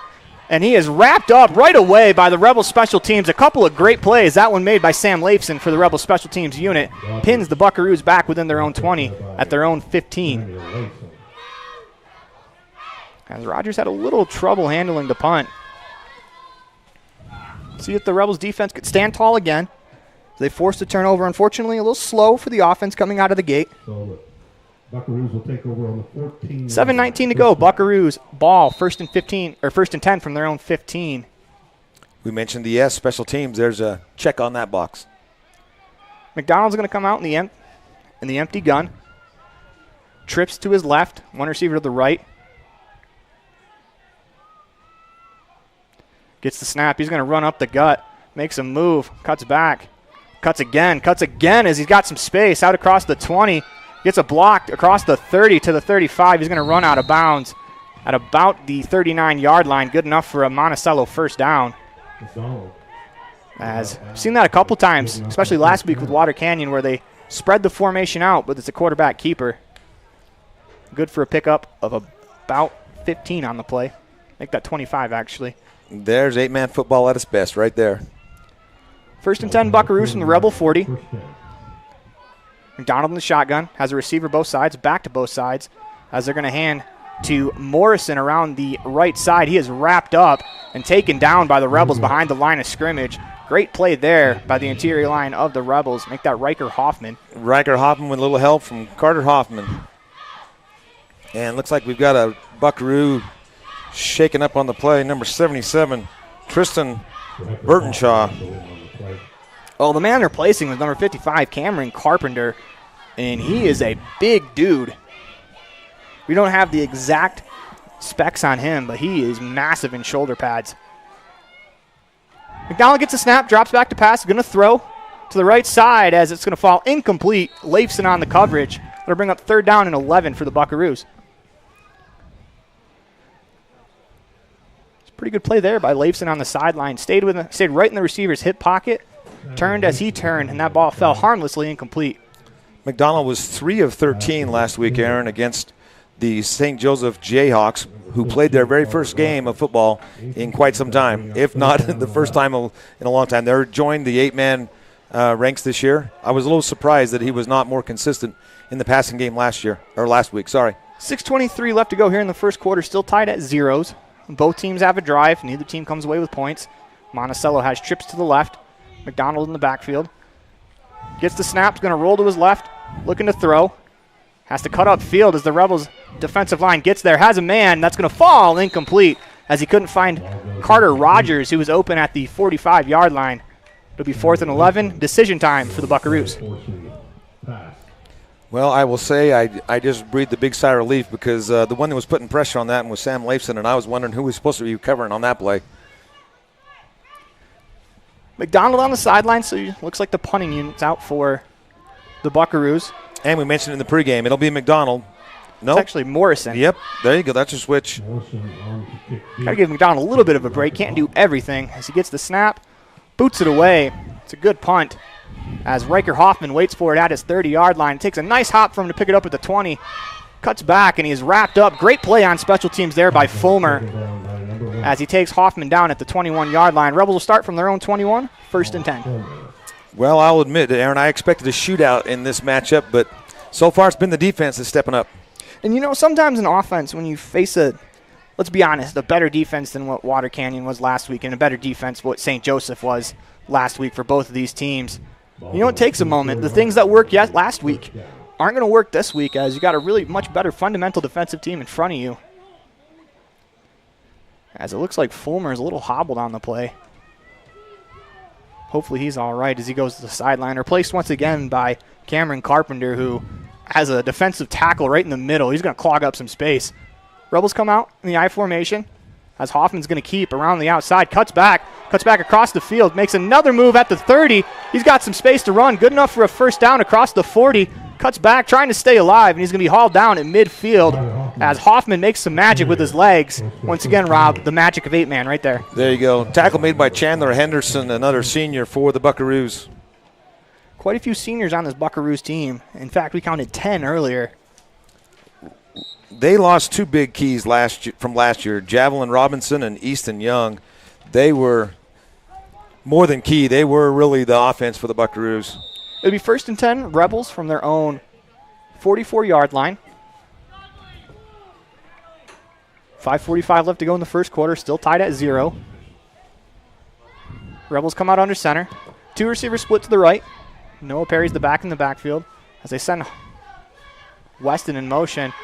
and he is wrapped up right away by the Rebel special teams. A couple of great plays. That one made by Sam Leifson for the Rebel special teams unit. Pins the Buckaroos back within their own 20 at their own 15. As Rogers had a little trouble handling the punt. See if the Rebels defense could stand tall again. They forced a turnover. Unfortunately, a little slow for the offense coming out of the gate. So Buckaroos will take over on the 14. 7:19 to go. Buckaroos ball, 1st and 15 or 1st and 10 from their own 15. We mentioned the special teams. There's a check on that box. McDonald's going to come out in the empty gun. Trips to his left, 1 receiver to the right. Gets the snap. He's going to run up the gut, makes a move, cuts back. Cuts again as he's got some space out across the 20. Gets a block across the 30 to the 35. He's going to run out of bounds at about the 39-yard line. Good enough for a Monticello first down. As I've seen that a couple times, especially last week with Water Canyon, where they spread the formation out, but it's a quarterback keeper. Good for a pickup of about 15 on the play. Make that 25, actually. There's 8-man football at its best right there. 1st and 10 Buckaroos from the Rebel 40. McDonald in the shotgun. Has a receiver both sides, back to both sides, as they're going to hand to Morrison around the right side. He is wrapped up and taken down by the Rebels behind the line of scrimmage. Great play there by the interior line of the Rebels. Make that Riker Hoffman. Riker Hoffman with a little help from Carter Hoffman. And looks like we've got a Buckaroo shaken up on the play. Number 77, Tristan Burtonshaw. Oh, the man they're placing was number 55, Cameron Carpenter, and he is a big dude. We don't have the exact specs on him, but he is massive in shoulder pads. McDonald gets a snap, drops back to pass, going to throw to the right side as it's going to fall incomplete. Leifson on the coverage. That'll bring up 3rd down and 11 for the Buckaroos. It's a pretty good play there by Leifson on the sideline. Stayed right in the receiver's hip pocket. Turned as he turned, and that ball fell harmlessly incomplete. McDonald was 3 of 13 last week, Aaron, against the St. Joseph Jayhawks, who played their very first game of football in quite some time, if not the first time in a long time. They're joined the 8-man ranks this year. I was a little surprised that he was not more consistent in the passing game last week. 6:23 left to go here in the first quarter, still tied at 0s. Both teams have a drive. Neither team comes away with points. Monticello has trips to the left. McDonald in the backfield. Gets the snap, going to roll to his left, looking to throw. Has to cut up field as the Rebels defensive line gets there. Has a man, that's going to fall incomplete as he couldn't find Carter Rogers, who was open at the 45-yard line. It'll be 4th and 11. Decision time for the Buckaroos. Well, I will say I just breathed a big sigh of relief because the one that was putting pressure on that one was Sam Leifson, and I was wondering who was supposed to be covering on that play. McDonald on the sideline, so it looks like the punting unit's out for the Buckaroos. And we mentioned in the pregame, it'll be McDonald. No, it's actually Morrison. Yep, there you go. That's a switch. Got to give McDonald a little bit of a break. Can't do everything. As he gets the snap, boots it away. It's a good punt. As Riker Hoffman waits for it at his 30-yard line. It takes a nice hop for him to pick it up at the 20. Cuts back, and he is wrapped up. Great play on special teams there by Fulmer as he takes Hoffman down at the 21-yard line. Rebels will start from their own 21, 1st and 10. Well, I'll admit, Aaron, I expected a shootout in this matchup, but so far it's been the defense that's stepping up. And, you know, sometimes in offense, when you face let's be honest, a better defense than what Water Canyon was last week and a better defense what St. Joseph was last week for both of these teams, you know, it takes a moment. The things that worked last week aren't going to work this week as you got a really much better fundamental defensive team in front of you. As it looks like Fulmer is a little hobbled on the play. Hopefully he's all right as he goes to the sideline. Replaced once again by Cameron Carpenter, who has a defensive tackle right in the middle. He's going to clog up some space. Rebels come out in the I formation as Hoffman's going to keep around the outside. Cuts back across the field. Makes another move at the 30. He's got some space to run. Good enough for a first down across the 40. Cuts back, trying to stay alive, and he's going to be hauled down at midfield as Hoffman makes some magic with his legs. Once again, Rob, the magic of 8-man right there. There you go. Tackle made by Chandler Henderson, another senior for the Buckaroos. Quite a few seniors on this Buckaroos team. In fact, we counted 10 earlier. They lost 2 big keys from last year, Javelin Robinson and Easton Young. They were more than key. They were really the offense for the Buckaroos. It'll be 1st and 10, Rebels from their own 44-yard line. 5:45 left to go in the first quarter, still tied at 0. Rebels come out under center. 2 receivers split to the right. Noah Perry's the back in the backfield as they send Weston in motion.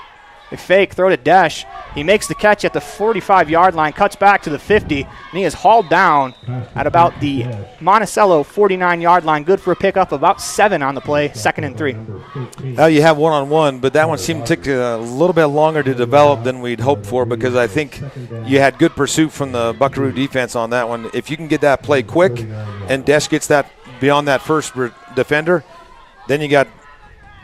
They fake, throw to Desch. He makes the catch at the 45-yard line, cuts back to the 50, and he is hauled down at about the Monticello 49-yard line. Good for a pickup, about 7 on the play, 2nd and 3. Well, you have one-on-one, but that one seemed to take a little bit longer to develop than we'd hoped for because I think you had good pursuit from the Buckaroo defense on that one. If you can get that play quick and Desch gets that beyond that first defender, then you got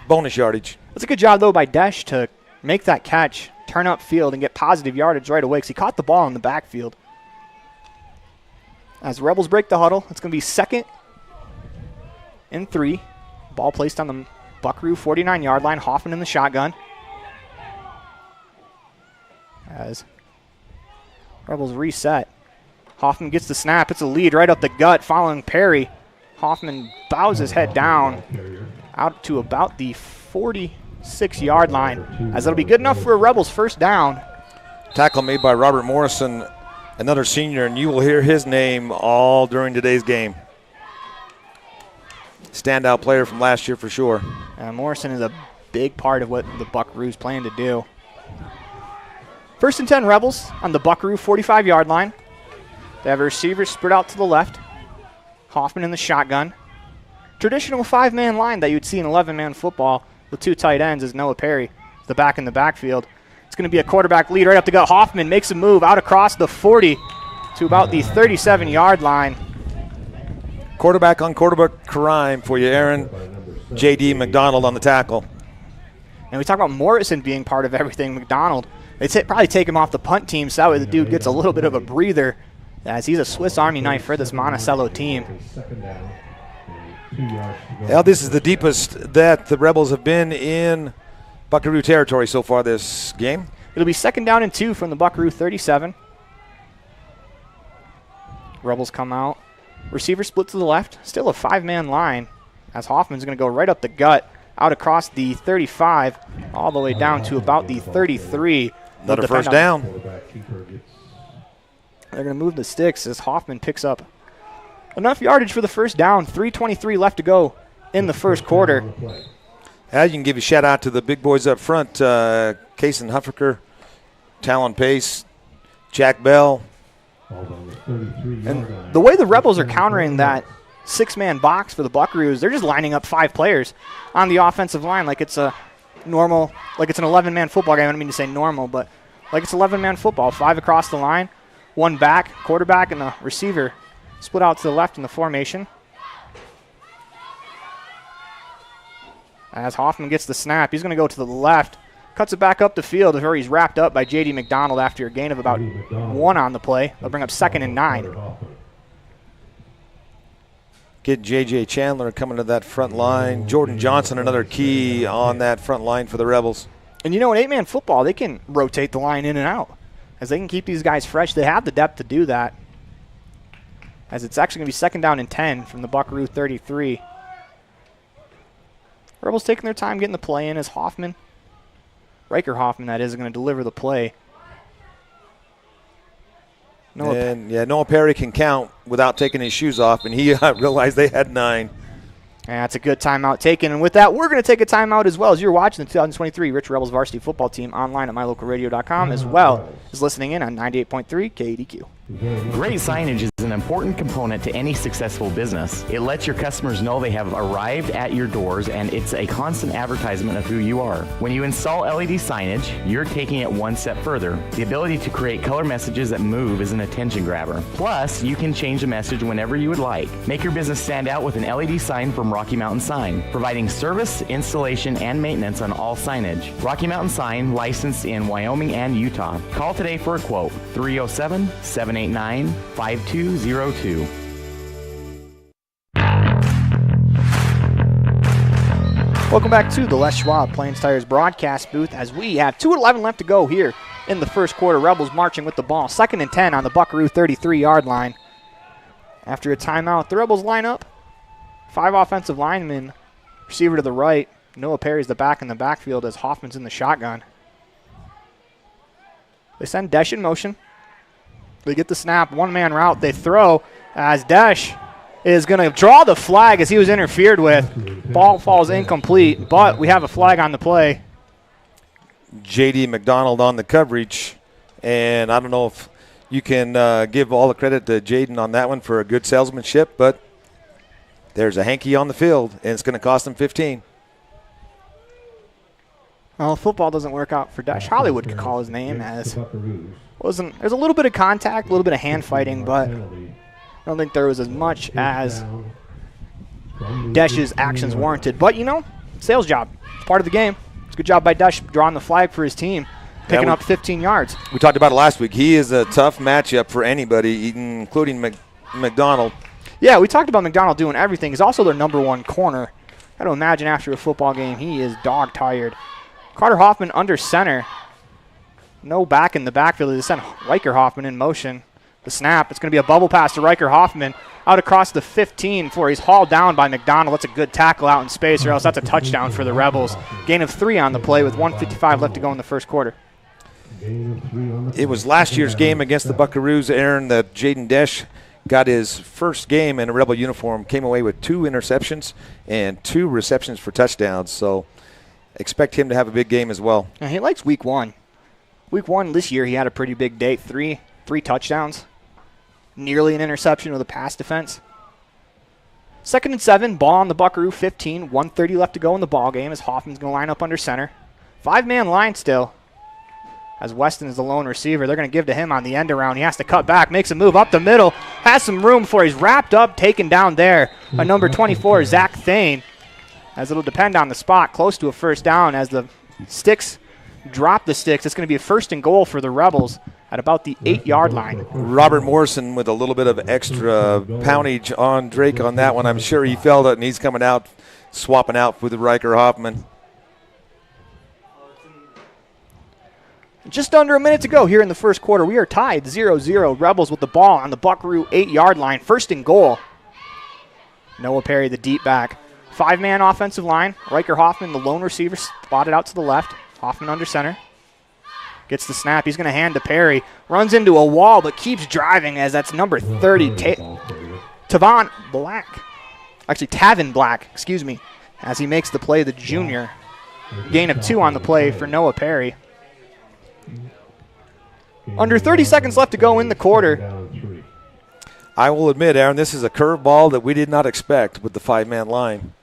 bonus yardage. That's a good job, though, by Desch to make that catch, turn up field, and get positive yardage right away because he caught the ball in the backfield. As Rebels break the huddle, it's going to be 2nd and 3. Ball placed on the Buckaroo 49-yard line. Hoffman in the shotgun. As Rebels reset. Hoffman gets the snap. It's a lead right up the gut following Perry. Hoffman bows his head down out to about the 46-yard line, as it'll be good enough for a Rebels first down. Tackle made by Robert Morrison, another senior, and you will hear his name all during today's game. Standout player from last year for sure. Morrison is a big part of what the Buckaroos plan to do. 1st and 10 Rebels on the Buckaroo 45-yard line. They have a receiver spread out to the left. Hoffman in the shotgun. Traditional 5-man line that you'd see in 11-man football with 2 tight ends is Noah Perry, the back in the backfield. It's going to be a quarterback lead right up the gut. Hoffman makes a move out across the 40 to about the 37-yard line. Quarterback on quarterback crime for you, Aaron. J.D. McDonald on the tackle. And we talk about Morrison being part of everything. McDonald, they probably take him off the punt team so that way the dude gets a little bit of a breather, as he's a Swiss Army knife for this Monticello team. Well, this is the deepest that the Rebels have been in Buckaroo territory so far this game. It'll be 2nd down and 2 from the Buckaroo 37. Rebels come out. Receiver split to the left. Still a 5-man line, as Hoffman's going to go right up the gut, out across the 35, all the way down to about the 33. Another first down. They're going to move the sticks as Hoffman picks up enough yardage for the first down. 3:23 left to go in the first quarter. You can give a shout out to the big boys up front, Kason Huffaker, Talon Pace, Jack Bell. And the way the Rebels are countering that 6-man box for the Buckaroos, they're just lining up 5 players on the offensive line like it's a normal, like it's an 11-man football game. I don't mean to say normal, but like it's 11-man football. 5 across the line, 1 back, quarterback, and the receiver split out to the left in the formation. As Hoffman gets the snap, he's going to go to the left, cuts it back up the field where he's wrapped up by J.D. McDonald after a gain of about 1 on the play. They'll bring up 2nd and 9. Get J.J. Chandler coming to that front line. Jordan Johnson, another key on that front line for the Rebels. And you know, in 8-man football, they can rotate the line in and out, as they can keep these guys fresh. They have the depth to do that, as it's actually going to be 2nd down and 10 from the Buckaroo 33. Rebels taking their time getting the play in as Hoffman, Riker Hoffman that is, going to deliver the play. Noah Perry can count without taking his shoes off, and he realized they had 9. And that's a good timeout taken. And with that, we're going to take a timeout as well, as you're watching the 2023 Rich Rebels varsity football team online at mylocalradio.com, as well as listening in on 98.3 KDQ. Great signage is an important component to any successful business. It lets your customers know they have arrived at your doors, and it's a constant advertisement of who you are. When you install LED signage, you're taking it one step further. The ability to create color messages that move is an attention grabber. Plus, you can change the message whenever you would like. Make your business stand out with an LED sign from Rocky Mountain Sign, providing service, installation, and maintenance on all signage. Rocky Mountain Sign, licensed in Wyoming and Utah. Call today for a quote, 307-789-5202. Welcome back to the Les Schwab Plains Tires broadcast booth, as we have 2:11 left to go here in the first quarter. Rebels marching with the ball. 2nd and 10 on the Buckaroo 33-yard line. After a timeout, the Rebels line up. 5 offensive linemen. Receiver to the right. Noah Perry's the back in the backfield as Hoffman's in the shotgun. They send Desch in motion. They get the snap. 1-man route. They throw as Desch is going to draw the flag as he was interfered with. Ball falls incomplete, but we have a flag on the play. J.D. McDonald on the coverage, and I don't know if you can give all the credit to Jaden on that one for a good salesmanship, but there's a hanky on the field, and it's going to cost him 15. Well, football doesn't work out for Desch. Hollywood could call his name, as there's a little bit of contact, a little bit of hand fighting, but I don't think there was as much as Desch's actions warranted. But, sales job. It's part of the game. It's a good job by Desch drawing the flag for his team, picking up 15 yards. We talked about it last week. He is a tough matchup for anybody, including McDonald. Yeah, we talked about McDonald doing everything. He's also their number one corner. I don't imagine after a football game he is dog-tired. Carter Hoffman under center. No back in the backfield. They send Riker Hoffman in motion. The snap, it's going to be a bubble pass to Riker Hoffman out across the 15 before he's hauled down by McDonald. That's a good tackle out in space, or else that's a touchdown for the Rebels. Gain of 3 on the play with 1:55 left to go in the first quarter. It was last year's game against the Buckaroos, Aaron, that Jaden Desch got his first game in a Rebel uniform, came away with 2 interceptions and 2 receptions for touchdowns. So expect him to have a big game as well. And he likes week 1. Week 1 this year, he had a pretty big day. Three touchdowns. Nearly an interception with a pass defense. 2nd and 7, ball on the Buckaroo 15. 1:30 left to go in the ball game as Hoffman's going to line up under center. 5-man line still. As Weston is the lone receiver, they're going to give to him on the end around. He has to cut back, makes a move up the middle, has some room before he's wrapped up, taken down there by number 24, Zach Thane. As it'll depend on the spot, close to a first down as the sticks drop the sticks. It's going to be a 1st and goal for the Rebels at about the 8-yard line. Robert Morrison with a little bit of extra poundage on Drake on that one. I'm sure he felt it, and he's coming out, swapping out with Riker Hoffman. Just under a minute to go here in the first quarter. We are tied 0-0. Rebels with the ball on the Buckaroo 8-yard line. 1st and goal. Noah Perry, the deep back. 5-man offensive line. Riker Hoffman, the lone receiver, spotted out to the left. Hoffman under center. Gets the snap. He's going to hand to Perry. Runs into a wall, but keeps driving as that's number 30, Tavon Black. Actually, Tavin Black, excuse me, as he makes the play, the junior. Gain of 2 on the play for Noah Perry. Under 30 seconds left to go in the quarter. I will admit, Aaron, this is a curveball that we did not expect with the 5-man line.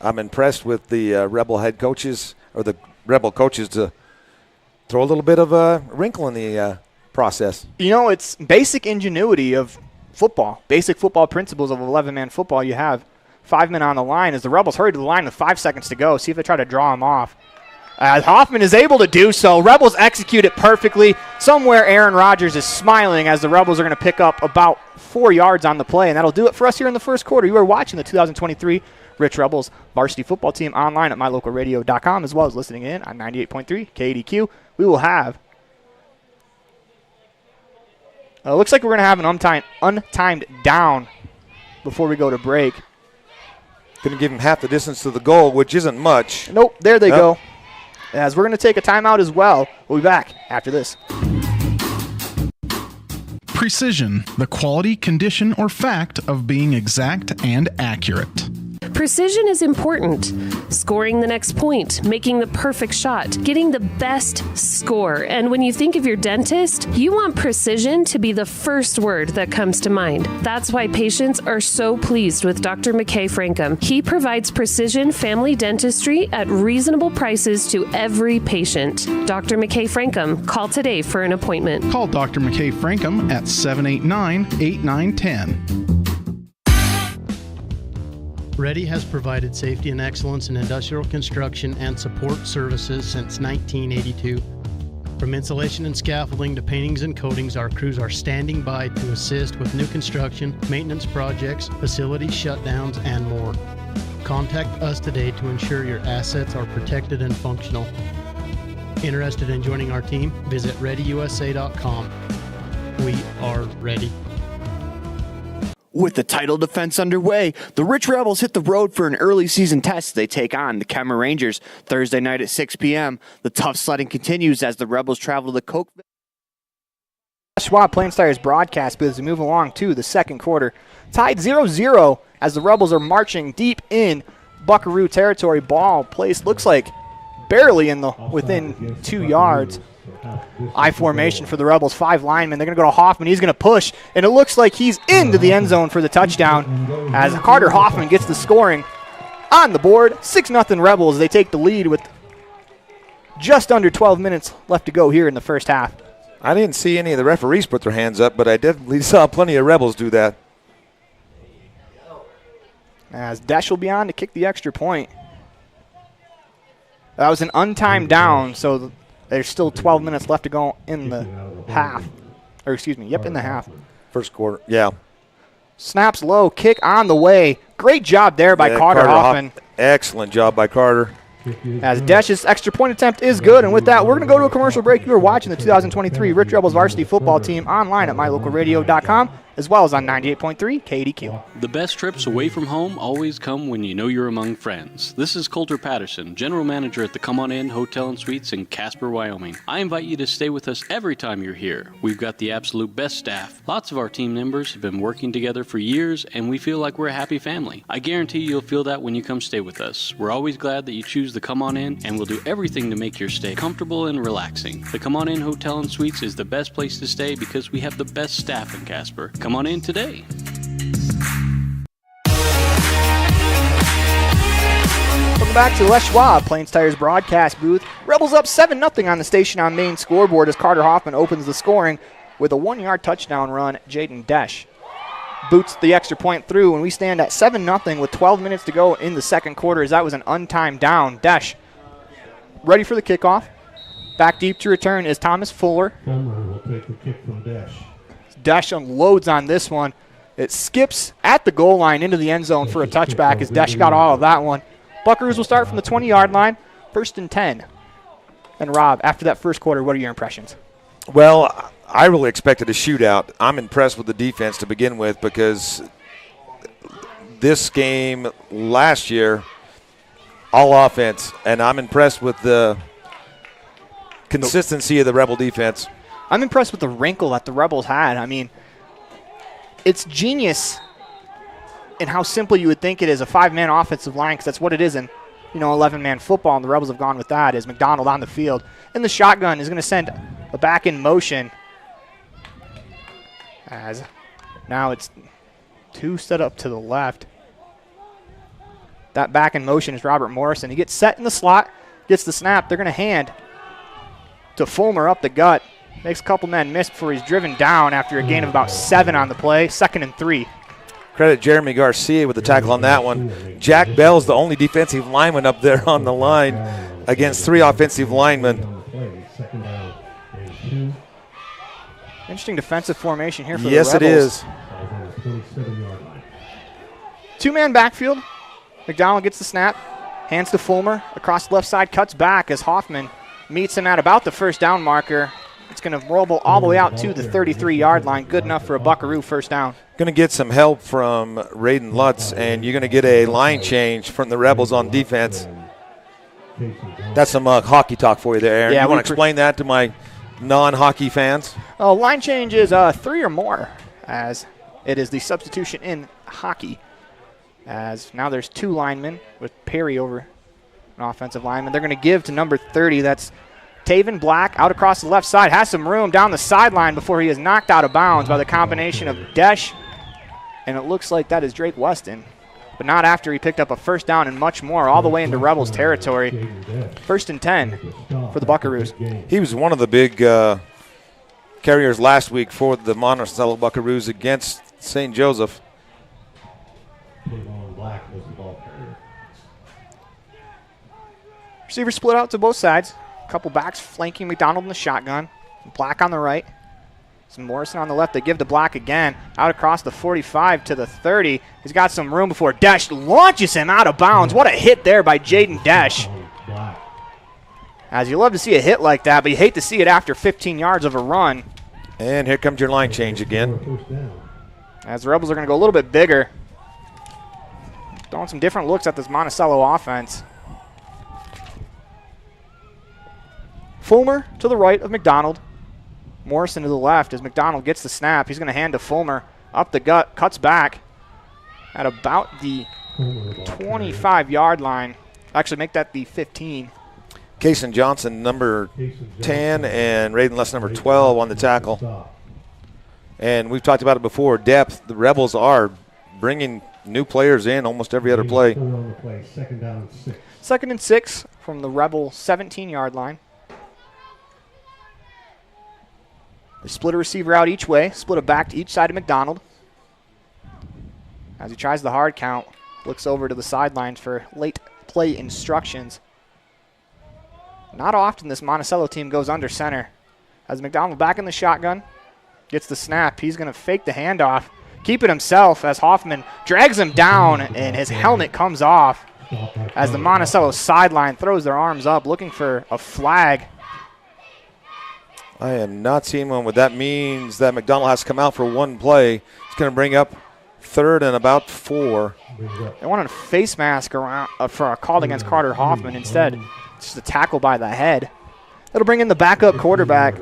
I'm impressed with the Rebel head coaches, or the Rebel coaches, to throw a little bit of a wrinkle in the process. It's basic ingenuity of football, basic football principles of 11-man football. You have 5 men on the line as the Rebels hurry to the line with 5 seconds to go. See if they try to draw him off. Hoffman is able to do so. Rebels execute it perfectly. Somewhere Aaron Rodgers is smiling as the Rebels are going to pick up about 4 yards on the play, and that'll do it for us here in the first quarter. You are watching the 2023 Rich Rebels varsity football team online at mylocalradio.com, as well as listening in on 98.3 KDQ. We will have, looks like we're going to have an untimed down before we go to break. Going to give him half the distance to the goal, which isn't much. Nope, there they go. As we're going to take a timeout as well. We'll be back after this. Precision, the quality, condition, or fact of being exact and accurate. Precision is important. Scoring the next point, making the perfect shot, getting the best score. And when you think of your dentist, you want precision to be the first word that comes to mind. That's why patients are so pleased with Dr. McKay Frankum. He provides precision family dentistry at reasonable prices to every patient. Dr. McKay Frankum, call today for an appointment. Call Dr. McKay Frankum at 789-8910. Ready has provided safety and excellence in industrial construction and support services since 1982. From insulation and scaffolding to paintings and coatings, our crews are standing by to assist with new construction, maintenance projects, facility shutdowns, and more. Contact us today to ensure your assets are protected and functional. Interested in joining our team? Visit ReadyUSA.com. We are ready. With the title defense underway, the Rich Rebels hit the road for an early season test. They take on the Kemmer Rangers Thursday night at 6 p.m. The tough sledding continues as the Rebels travel to the Cokeville. Schwab Plain Stars broadcast as we move along to the second quarter. Tied 0-0 as the Rebels are marching deep in Buckaroo territory. Ball placed, looks like, barely within 2 yards. I formation for the Rebels, 5 linemen. They're going to go to Hoffman. He's going to push, and it looks like he's into the end zone for the touchdown as Carter Hoffman gets the scoring on the board. 6-0 Rebels. They take the lead with just under 12 minutes left to go here in the first half. I didn't see any of the referees put their hands up, but I definitely saw plenty of Rebels do that. As Desch will be on to kick the extra point. That was an untimed down, so there's still 12 minutes left to go in the half. Or excuse me, in the half. First quarter, yeah. Snaps low, kick on the way. Great job there by Carter Hoffman. Excellent job by Carter. As Desch's extra point attempt is good. And with that, we're going to go to a commercial break. You are watching the 2023 Rich Rebels varsity football team online at mylocalradio.com, as well as on 98.3 KDQ. The best trips away from home always come when you know you're among friends. This is Coulter Patterson, General Manager at the Come On In Hotel and Suites in Casper, Wyoming. I invite you to stay with us every time you're here. We've got the absolute best staff. Lots of our team members have been working together for years, and we feel like we're a happy family. I guarantee you'll feel that when you come stay with us. We're always glad that you choose the Come On In, and we'll do everything to make your stay comfortable and relaxing. The Come On In Hotel and Suites is the best place to stay because we have the best staff in Casper. Come on in today. Welcome back to Les Schwab, Plains Tires broadcast booth. Rebels up 7-0 on the Station on Main scoreboard as Carter Hoffman opens the scoring with a 1-yard touchdown run. Jaden Desch boots the extra point through, and we stand at 7-0 with 12 minutes to go in the second quarter as that was an untimed down. Desch ready for the kickoff. Back deep to return is Thomas Fuller. Will take the kick from Desch. Desch unloads on this one. It skips at the goal line into the end zone for a touchback as Desch got all of that one. Buckaroos will start from the 20-yard line, 1st and 10. And Rob, after that first quarter, what are your impressions? Well, I really expected a shootout. I'm impressed with the defense to begin with because this game last year, all offense, and I'm impressed with the consistency of the Rebel defense. I'm impressed with the wrinkle that the Rebels had. I mean, it's genius in how simple you would think it is, a 5-man offensive line, because that's what it is in 11-man football, and the Rebels have gone with that, is McDonald on the field. And the shotgun is going to send a back in motion. As now it's 2 set up to the left. That back in motion is Robert Morrison. He gets set in the slot, gets the snap. They're going to hand to Fulmer up the gut. Makes a couple men miss before he's driven down after a gain of about 7 on the play. 2nd and 3. Credit Jeremy Garcia with the tackle on that one. Jack Bell's the only defensive lineman up there on the line against 3 offensive linemen. Interesting defensive formation here for the Rebels. Yes, it is. 2-man backfield. McDonald gets the snap, hands to Fulmer, across the left side, cuts back as Hoffman meets him at about the first down marker. It's going to roll all the way out to the 33-yard line. Good enough for a Buckaroo first down. Going to get some help from Raiden Lutz, and you're going to get a line change from the Rebels on defense. That's some hockey talk for you there, Aaron. Yeah, you want to explain that to my non-hockey fans? Line change is 3 or more, as it is the substitution in hockey. As now there's 2 linemen with Perry over an offensive lineman. They're going to give to number 30. That's Taven Black out across the left side. Has some room down the sideline before he is knocked out of bounds by the combination of Desch. And it looks like that is Drake Weston. But not after he picked up a first down and much more all the way into Rebels territory. 1st and 10 for the Buckaroos. He was one of the big carriers last week for the Monticello Buckaroos against St. Joseph. Receivers split out to both sides. A couple backs flanking McDonald in the shotgun. Black on the right. Some Morrison on the left. They give to Black again. Out across the 45 to the 30. He's got some room before Desch launches him out of bounds. What a hit there by Jaden Desch. As you love to see a hit like that, but you hate to see it after 15 yards of a run. And here comes your line change again. As the Rebels are going to go a little bit bigger. Throwing some different looks at this Monticello offense. Fulmer to the right of McDonald. Morrison to the left as McDonald gets the snap. He's going to hand to Fulmer. Up the gut, cuts back at about the 25-yard line. Actually, make that the 15. Kason Johnson, number 10, and Raiden Less, number 12 on the tackle. And we've talked about it before, depth. The Rebels are bringing new players in almost every other play. 2nd and 6 from the Rebel 17-yard line. They split a receiver out each way, split a back to each side of McDonald. As he tries the hard count, looks over to the sidelines for late play instructions. Not often this Monticello team goes under center. As McDonald back in the shotgun, gets the snap. He's going to fake the handoff, keep it himself as Hoffman drags him down, and his helmet comes off as the Monticello sideline throws their arms up looking for a flag. I am not seeing one. What that means that McDonald has to come out for one play. It's going to bring up 3rd and about 4. They wanted a face mask around for a call against Carter Hoffman. Instead, just a tackle by the head. That'll bring in the backup quarterback,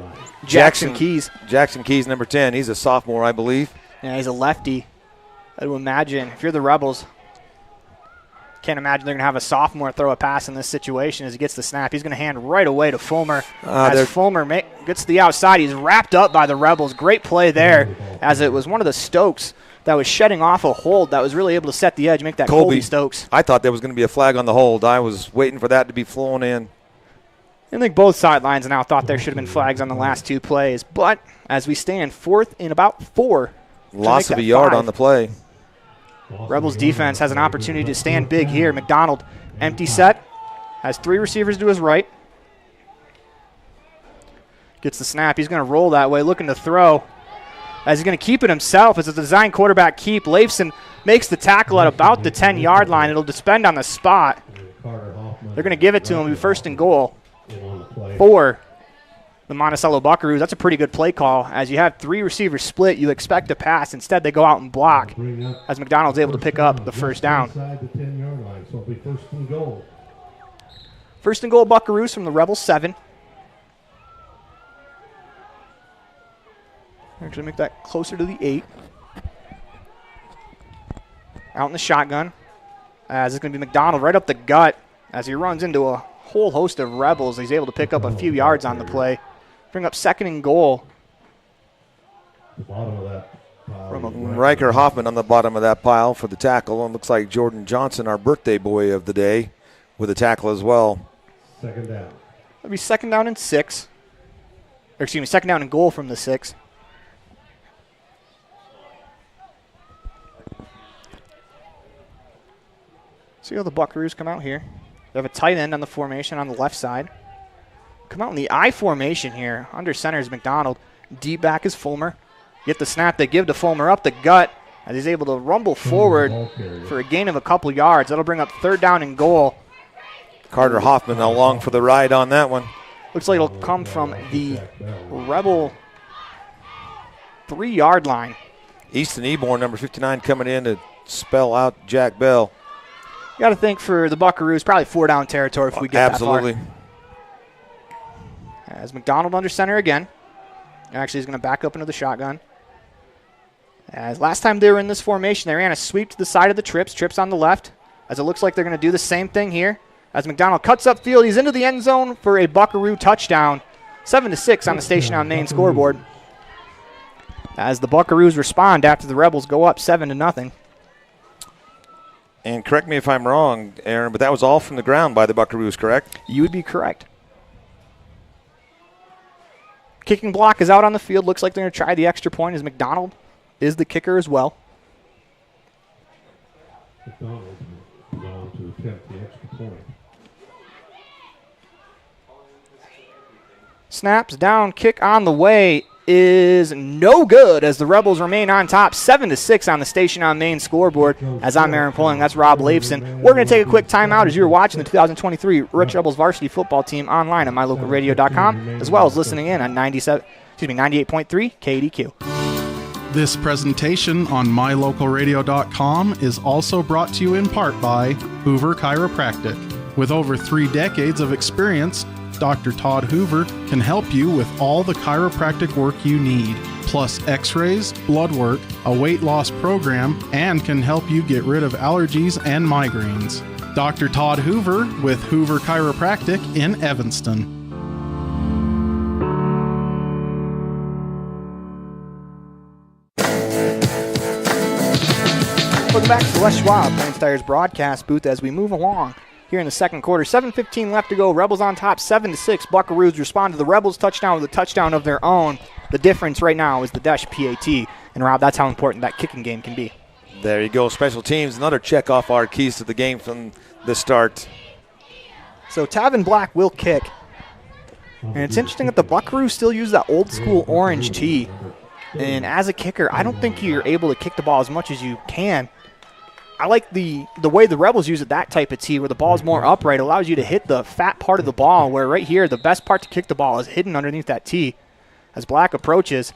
Jackson Keys. Jackson Keys, number 10. He's a sophomore, I believe. Yeah, he's a lefty. I would imagine if you're the Rebels, can't imagine they're going to have a sophomore throw a pass in this situation as he gets the snap. He's going to hand right away to Fulmer. As Fulmer gets to the outside, he's wrapped up by the Rebels. Great play there, as it was one of the Stokes that was shedding off a hold that was really able to set the edge, make that Colby Stokes. I thought there was going to be a flag on the hold. I was waiting for that to be flown in. I think both sidelines now thought there should have been flags on the last 2 plays. But as we stand 4th and about 4. Loss of a yard on the play. Rebels defense has an opportunity to stand big here. McDonald, empty set, has 3 receivers to his right. Gets the snap. He's going to roll that way, looking to throw. As he's going to keep it himself as a design quarterback keep. Leifson makes the tackle at about the 10-yard line. It'll suspend on the spot. They're going to give it to him. It'll be 1st and goal for the Monticello Buckaroos. That's a pretty good play call. As you have 3 receivers split, you expect a pass. Instead, they go out and block as McDonald's able to pick up the 1st down. 1st and goal Buckaroos from the Rebels 7. Actually make that closer to the 8. Out in the shotgun. As it's going to be McDonald right up the gut as he runs into a whole host of Rebels. He's able to pick up a few yards on the play. Bring up 2nd and goal. Riker Hoffman on the bottom of that pile for the tackle. And looks like Jordan Johnson, our birthday boy of the day, with a tackle as well. 2nd down. That'll be 2nd down and 6. Or excuse me, 2nd down and goal from the 6. See how the Buckaroos come out here. They have a tight end on the formation on the left side. Come out in the I formation here. Under center is McDonald. Deep back is Fulmer. Get the snap they give to Fulmer up the gut as he's able to rumble forward for a gain of a couple yards. That'll bring up 3rd down and goal. Carter Hoffman along for the ride on that one. Looks like it'll come from the Rebel 3-yard line. Easton Eborn, number 59, coming in to spell out Jack Bell. You got to think for the Buckaroos, probably 4-down territory if we get Absolutely. that far. As McDonald under center again. Actually, he's going to back up into the shotgun. As last time they were in this formation, they ran a sweep to the side of the trips. Trips on the left. As it looks like they're going to do the same thing here. As McDonald cuts upfield, he's into the end zone for a Buckaroo touchdown. 7-6 on the Station on Main scoreboard. As the Buckaroos respond after the Rebels go up 7-0. And correct me if I'm wrong, Aaron, but that was all from the ground by the Buckaroos, correct? You would be correct. Kicking block is out on the field. Looks like they're going to try the extra point as McDonald is the kicker as well. McDonald is on to attempt the extra point. Snaps down, kick on the way is no good as the Rebels remain on top 7-6 on the Station on Main scoreboard. As I'm Aaron Pulling, that's Rob Leifson. We're going to take a quick timeout as you're watching the 2023 Rich Rebels varsity football team online at mylocalradio.com, as well as listening in on 98.3 KDQ. This presentation on mylocalradio.com is also brought to you in part by Hoover Chiropractic. With over 3 decades of experience, Dr. Todd Hoover can help you with all the chiropractic work you need, plus x-rays, blood work, a weight loss program, and can help you get rid of allergies and migraines. Dr. Todd Hoover with Hoover Chiropractic in Evanston. Welcome back to the Les Schwab Plains Tires broadcast booth as we move along here in the second quarter. 7:15 left to go. Rebels on top 7-6. Buckaroos respond to the Rebels touchdown with a touchdown of their own. The difference right now is the dash PAT. And Rob, that's how important that kicking game can be. There you go, special teams. Another check off our keys to the game from the start. So Tavin Black will kick. And it's interesting that the Buckaroos still use that old school orange tee. And as a kicker, I don't think you're able to kick the ball as much as you can. I like the way the Rebels use it, that type of tee where the ball is more upright, allows you to hit the fat part of the ball, where right here the best part to kick the ball is hidden underneath that tee. As Black approaches,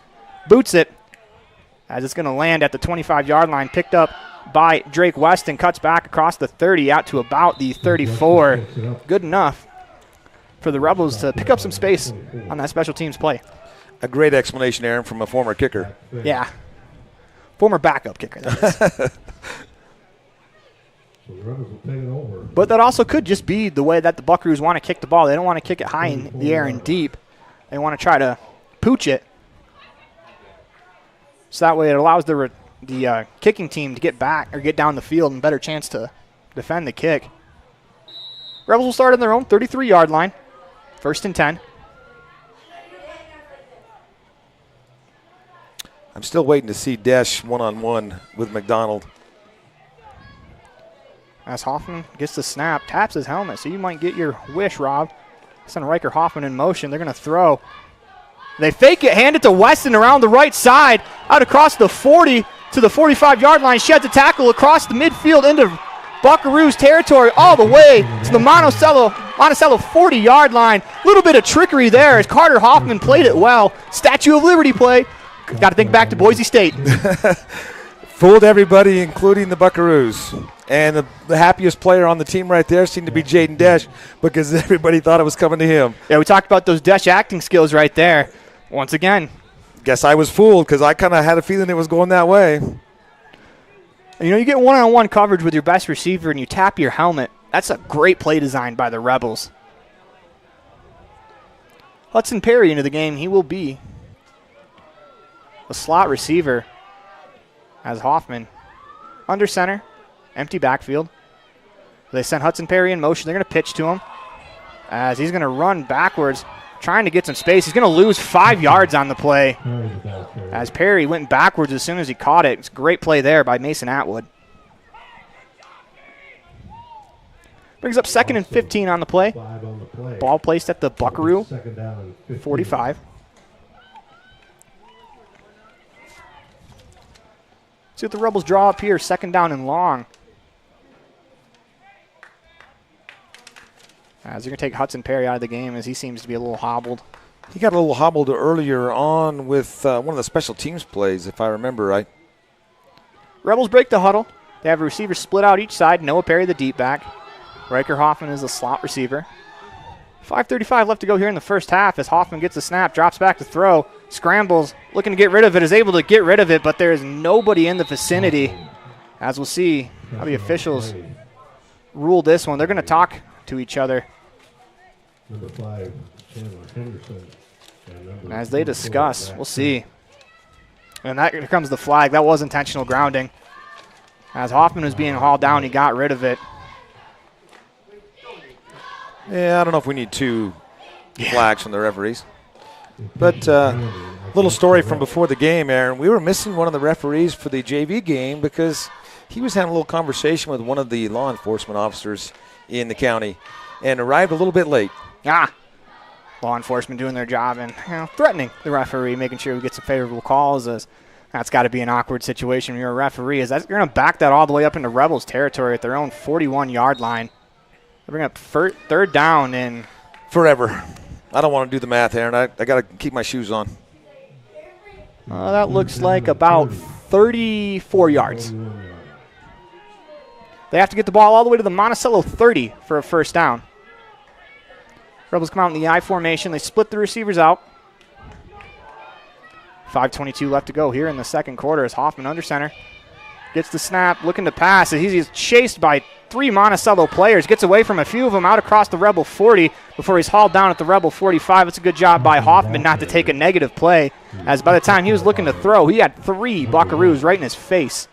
boots it, as it's going to land at the 25-yard line, picked up by Drake Weston, cuts back across the 30 out to about the 34. Good enough for the Rebels to pick up some space on that special teams play. A great explanation, Aaron, from a former kicker. Yeah. Former backup kicker, that is. But that also could just be the way that the Buckaroos want to kick the ball. They don't want to kick it high in the air and deep. They want to try to pooch it. So that way it allows the kicking team to get back or get down the field and better chance to defend the kick. Rebels will start on their own 33-yard line. 1st and 10. I'm still waiting to see Desch one-on-one with McDonald. As Hoffman gets the snap, taps his helmet, so you might get your wish, Rob. Send Riker Hoffman in motion. They're going to throw. They fake it, hand it to Weston around the right side, out across the 40 to the 45-yard line. Sheds a tackle across the midfield into Buckaroos territory all the way to the Monticello 40-yard line. A little bit of trickery there as Carter Hoffman played it well. Statue of Liberty play. Got to think back to Boise State. Fooled everybody, including the Buckaroos. And the happiest player on the team right there seemed to be Jaden Desch because everybody thought it was coming to him. Yeah, we talked about those Desch acting skills right there. Once again. Guess I was fooled because I kind of had a feeling it was going that way. You know, you get one-on-one coverage with your best receiver and you tap your helmet. That's a great play design by the Rebels. Hudson Perry into the game. He will be a slot receiver as Hoffman under center. Empty backfield. They send Hudson Perry in motion. They're going to pitch to him as he's going to run backwards, trying to get some space. He's going to lose 5 yards on the play as Perry went backwards as soon as he caught it. It's a great play there by Mason Atwood. Brings up 2nd and 15 on the play. Ball placed at the Buckaroo 45. See what the Rebels draw up here. 2nd down and long. As they're going to take Hudson Perry out of the game as he seems to be a little hobbled. He got a little hobbled earlier on with one of the special teams plays, if I remember right. Rebels break the huddle. They have a receiver split out each side. Noah Perry, the deep back. Riker Hoffman is the slot receiver. 5:35 left to go here in the first half as Hoffman gets the snap, drops back to throw, scrambles, looking to get rid of it, is able to get rid of it, but there is nobody in the vicinity. As we'll see how the officials rule this one. They're going to talk to each other. Number 5, Chandler Henderson. And as they discuss, we'll see. And here comes the flag. That was intentional grounding. As Hoffman was being hauled down, he got rid of it. Yeah, I don't know if we need 2 flags from the referees. But little story from before the game, Aaron. We were missing one of the referees for the JV game because he was having a little conversation with one of the law enforcement officers in the county and arrived a little bit late. Law enforcement doing their job and threatening the referee, making sure we get some favorable calls. As that's got to be an awkward situation when you're a referee. As you're going to back that all the way up into Rebels territory at their own 41-yard line. They bring up 3rd down in forever. I don't want to do the math, Aaron. I got to keep my shoes on. That looks like about 34 yards. They have to get the ball all the way to the Monticello 30 for a 1st down. Rebels come out in the I formation. They split the receivers out. 5:22 left to go here in the 2nd quarter as Hoffman under center. Gets the snap, looking to pass. He's chased by 3 Monticello players. Gets away from a few of them out across the Rebel 40 before he's hauled down at the Rebel 45. It's a good job by Hoffman not to take a negative play, as by the time he was looking to throw, he had 3 Buckaroos right in his face.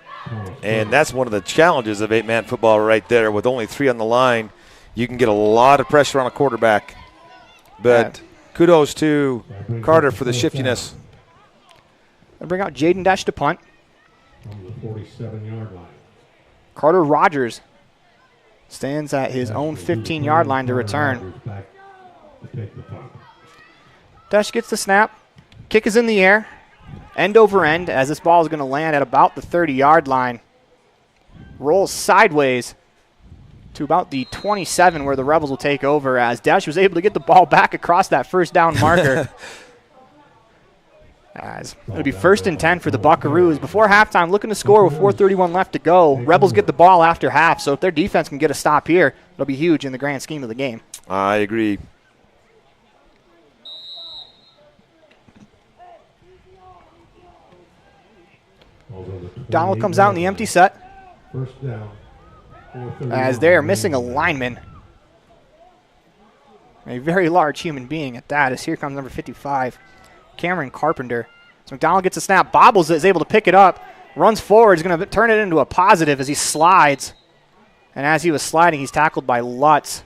And that's one of the challenges of 8-man football right there. With only 3 on the line, you can get a lot of pressure on a quarterback. But kudos to Carter for the shiftiness. They bring out Jaden Desch to punt. From the 47-yard line. Carter Rogers stands at his own 15-yard line to return. Back to take the punt. Dash gets the snap. Kick is in the air. End over end as this ball is going to land at about the 30-yard line. Rolls sideways to about the 27 where the Rebels will take over as Dash was able to get the ball back across that first down marker. As it'll be 1st and 10 for the Buckaroos. Before halftime, looking to score with 4:31 left to go. Rebels get the ball after half, so if their defense can get a stop here, it'll be huge in the grand scheme of the game. I agree. Donald comes out in the empty set. First down. As they're missing a lineman. A very large human being at that, as here comes number 55, Cameron Carpenter. So McDonald gets a snap, bobbles it, is able to pick it up, runs forward, is going to turn it into a positive as he slides. And as he was sliding, he's tackled by Lutz.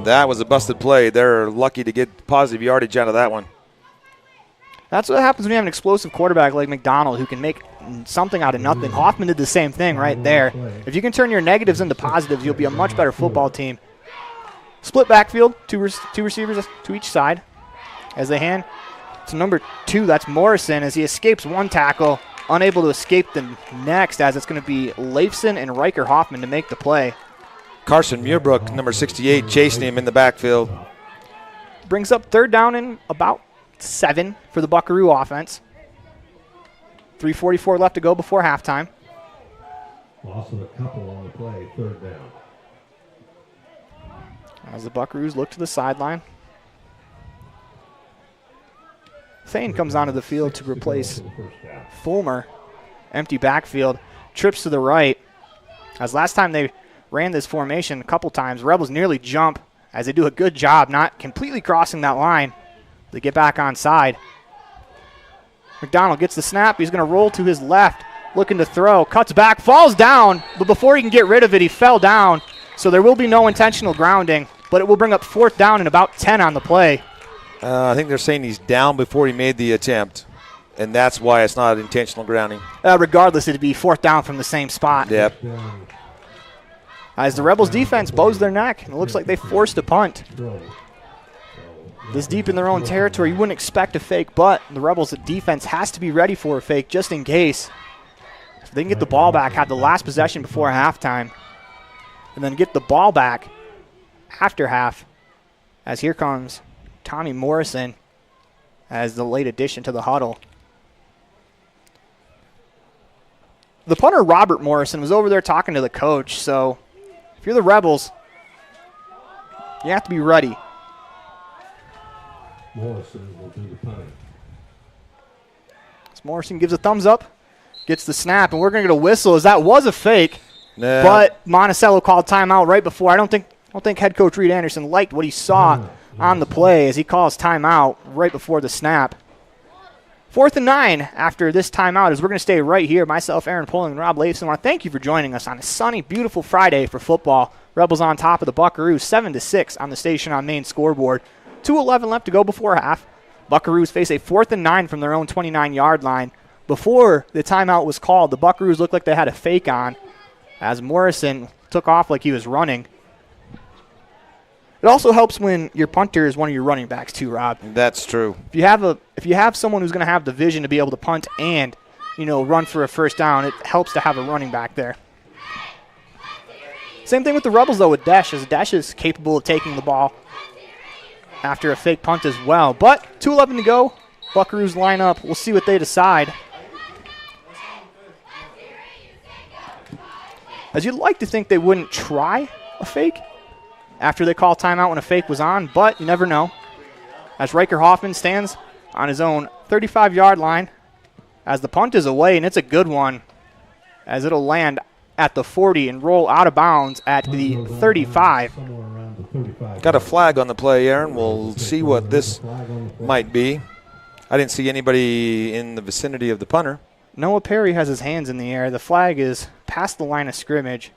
That was a busted play. They're lucky to get positive yardage out of that one. That's what happens when you have an explosive quarterback like McDonald who can make something out of nothing. Hoffman did the same thing right there. If you can turn your negatives into positives, you'll be a much better football team. Split backfield, two receivers to each side. As they hand to number 2, that's Morrison, as he escapes one tackle, unable to escape the next, as it's going to be Leifson and Riker Hoffman to make the play. Carson Muirbrook, number 68, chasing him in the backfield. Brings up 3rd down and about 7 for the Buckaroo offense. 3:44 left to go before halftime. Loss of a couple on the play, 3rd down. As the Buckaroos look to the sideline. Thane comes onto the field to replace Fulmer. Empty backfield. Trips to the right. As last time they ran this formation a couple times, Rebels nearly jump as they do a good job not completely crossing that line. They get back on side. McDonald gets the snap. He's going to roll to his left, looking to throw. Cuts back, falls down, but before he can get rid of it, he fell down. So there will be no intentional grounding, but it will bring up 4th down and about 10 on the play. I think they're saying he's down before he made the attempt, and that's why it's not intentional grounding. Regardless, it'd be 4th down from the same spot. Yep. As the Rebels defense bows their neck, and it looks like they forced a punt. This deep in their own territory, you wouldn't expect a fake, but the Rebels' defense has to be ready for a fake just in case. If they can get the ball back, have the last possession before halftime, and then get the ball back after half, as here comes Tommy Morrison as the late addition to the huddle. The punter, Robert Morrison, was over there talking to the coach, so if you're the Rebels, you have to be ready. Morrison will do the punting. As Morrison gives a thumbs up, gets the snap, and we're going to get a whistle as that was a fake. Nah. But Monticello called timeout right before. I don't think head coach Reed Anderson liked what he saw on the play as he calls timeout right before the snap. 4th and 9 after this timeout as we're going to stay right here. Myself, Aaron Poling, and Rob Leifson. I want to thank you for joining us on a sunny, beautiful Friday for football. Rebels on top of the Buckaroos, 7-6 on the Station on Main scoreboard. 2:11 left to go before half. Buckaroos face a 4th and 9 from their own 29-yard line. Before the timeout was called, the Buckaroos looked like they had a fake on as Morrison took off like he was running. It also helps when your punter is one of your running backs too, Rob. That's true. If you have someone who's going to have the vision to be able to punt and, run for a 1st down, it helps to have a running back there. Same thing with the Rebels, though, with Desch, as Desch is capable of taking the ball after a fake punt as well. But 2:11 to go. Buckaroos line up. We'll see what they decide. As you'd like to think they wouldn't try a fake after they call timeout when a fake was on, but you never know. As Riker Hoffman stands on his own 35-yard line as the punt is away, and it's a good one as it'll land at the 40 and roll out of bounds at the 35. Got a flag on the play, Aaron. We'll see what this might be. I didn't see anybody in the vicinity of the punter. Noah Perry has his hands in the air. The flag is past the line of scrimmage.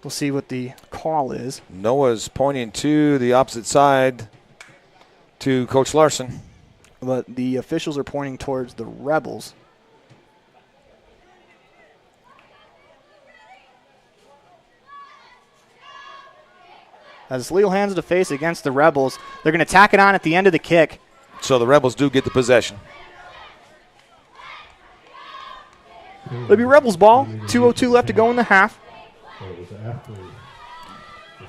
We'll see what the call is. Noah's pointing to the opposite side to Coach Larson. but the officials are pointing towards the Rebels. As legal hands to face against the Rebels, they're going to tack it on at the end of the kick. So the Rebels do get the possession. It'll be Rebels ball. 2:02 left to go in the half.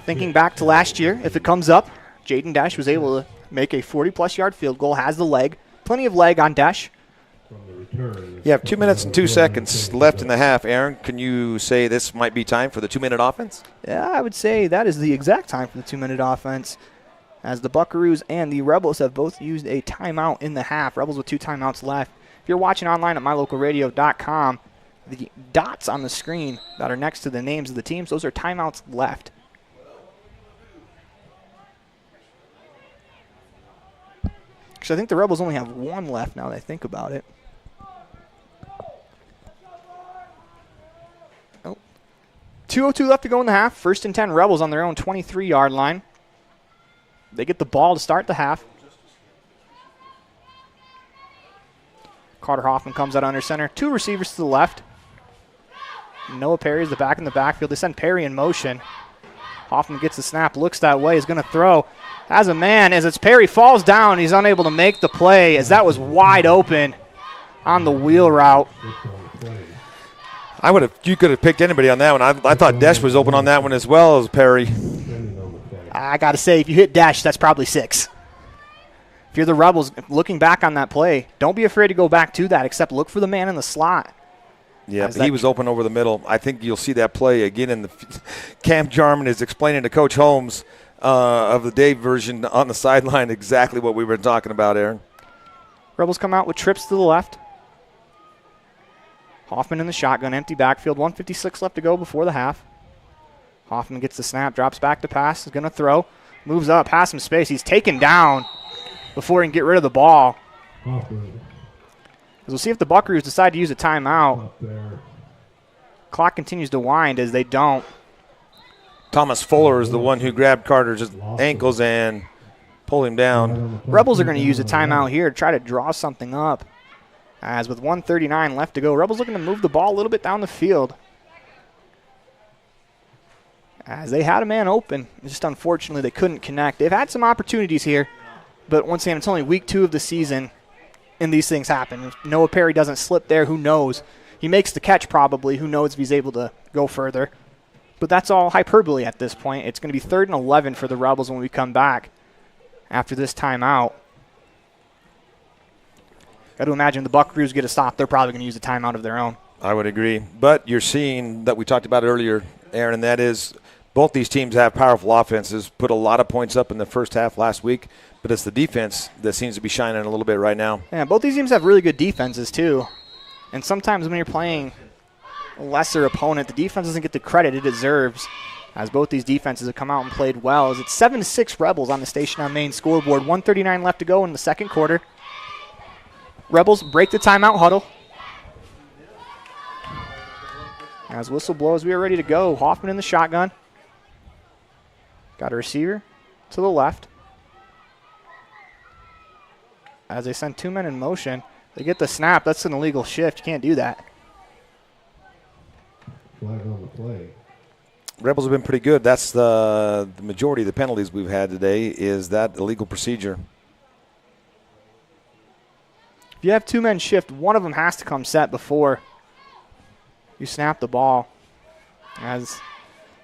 Thinking back to last year, if it comes up, Jaden Dash was able to make a 40-plus yard field goal, has the leg. Plenty of leg on Dash. You have 2 minutes and 2 seconds left in the half. Aaron, can you say this might be time for the 2-minute offense? Yeah, I would say that is the exact time for the 2-minute offense, as the Buckaroos and the Rebels have both used a timeout in the half. Rebels with 2 timeouts left. If you're watching online at mylocalradio.com, the dots on the screen that are next to the names of the teams, those are timeouts left. Actually, I think the Rebels only have 1 left now that I think about it. 2:02 left to go in the half. 1st and 10 Rebels on their own 23-yard line. They get the ball to start the half. Carter Hoffman comes out under center. 2 receivers to the left. Noah Perry is the back in the backfield. They send Perry in motion. Hoffman gets the snap, looks that way, is going to throw. Has a man as it's Perry falls down. He's unable to make the play as that was wide open on the wheel route. You could have picked anybody on that one. I thought Dash was open on that one as well as Perry. I got to say, if you hit Dash, that's probably 6. If you're the Rebels, looking back on that play, don't be afraid to go back to that, except look for the man in the slot. Yeah, he was open over the middle. I think you'll see that play again in the Cam Jarman is explaining to Coach Holmes of the day version on the sideline exactly what we were talking about, Aaron. Rebels come out with trips to the left. Hoffman in the shotgun, empty backfield, 1:56 left to go before the half. Hoffman gets the snap, drops back to pass, is going to throw, moves up, has some space. He's taken down before he can get rid of the ball. We'll see if the Buckaroos decide to use a timeout. Clock continues to wind as they don't. Thomas Fuller is the one who grabbed Carter's ankles and pulled him down. Rebels are going to use a timeout here to try to draw something up. As with 1:39 left to go, Rebels looking to move the ball a little bit down the field. As they had a man open, just unfortunately they couldn't connect. They've had some opportunities here, but once again, it's only week 2 of the season, and these things happen. If Noah Perry doesn't slip there, who knows? He makes the catch probably. Who knows if he's able to go further? But that's all hyperbole at this point. It's going to be 3rd and 11 for the Rebels when we come back after this timeout. Got to imagine the Buckaroos get a stop. They're probably going to use a timeout of their own. I would agree. But you're seeing that we talked about earlier, Aaron, and that is both these teams have powerful offenses, put a lot of points up in the first half last week, but it's the defense that seems to be shining a little bit right now. Yeah, both these teams have really good defenses too. And sometimes when you're playing a lesser opponent, the defense doesn't get the credit it deserves, as both these defenses have come out and played well. As it's 7-6 Rebels on the Station on Main scoreboard. 1:39 left to go in the second quarter. Rebels break the timeout huddle. As whistle blows, we are ready to go. Hoffman in the shotgun. Got a receiver to the left. As they send 2 men in motion, they get the snap. That's an illegal shift. You can't do that. Flag on the play. Rebels have been pretty good. That's the majority of the penalties we've had today is that illegal procedure. If you have 2 men shift, one of them has to come set before you snap the ball. As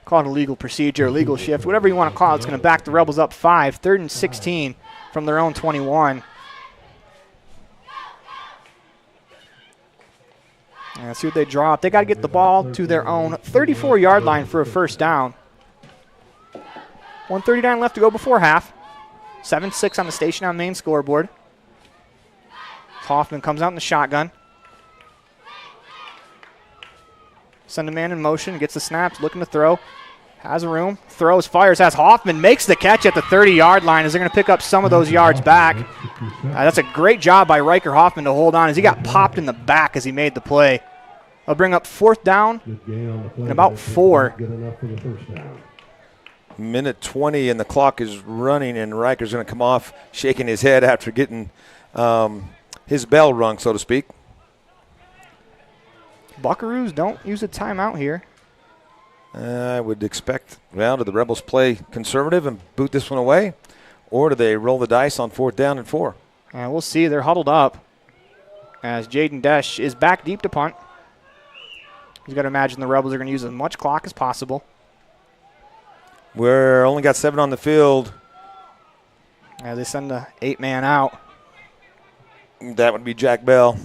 called a legal procedure, legal shift, whatever you want to call it, it's going to back the Rebels up 5. 3rd and 16 from their own 21. And let's see what they draw up. They got to get the ball to their own 34-yard line for a first down. 1:39 left to go before half. 7-6 on the Station on Main scoreboard. Hoffman comes out in the shotgun. Send a man in motion, gets the snaps, looking to throw. Has a room, throws, fires, has Hoffman, makes the catch at the 30-yard line as they're going to pick up some of those yards back. That's a great job by Riker Hoffman to hold on as he got popped in the back as he made the play. They'll bring up 4th down and about 4. Minute 20 and the clock is running, and Riker's going to come off shaking his head after getting his bell rung, so to speak. Buckaroos don't use a timeout here. I would expect, well, do the Rebels play conservative and boot this one away? Or do they roll the dice on 4th down and 4? We'll see. They're huddled up as Jaden Desch is back deep to punt. He's got to imagine the Rebels are going to use as much clock as possible. We're only got 7 on the field. As they send the 8-man out. That would be Jack Bell.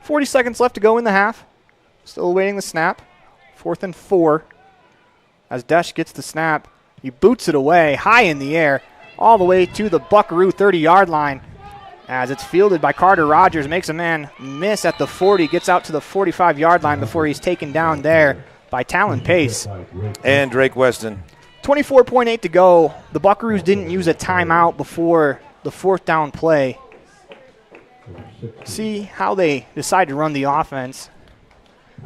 40 seconds left to go in the half. Still awaiting the snap. 4th and 4. As Desch gets the snap, he boots it away high in the air, all the way to the Buckaroo 30-yard line. As it's fielded by Carter Rogers, makes a man miss at the 40, gets out to the 45-yard line before he's taken down there by Talon Pace. And Drake Weston. 24.8 to go. The Buckaroos didn't use a timeout before the 4th down play. See how they decide to run the offense.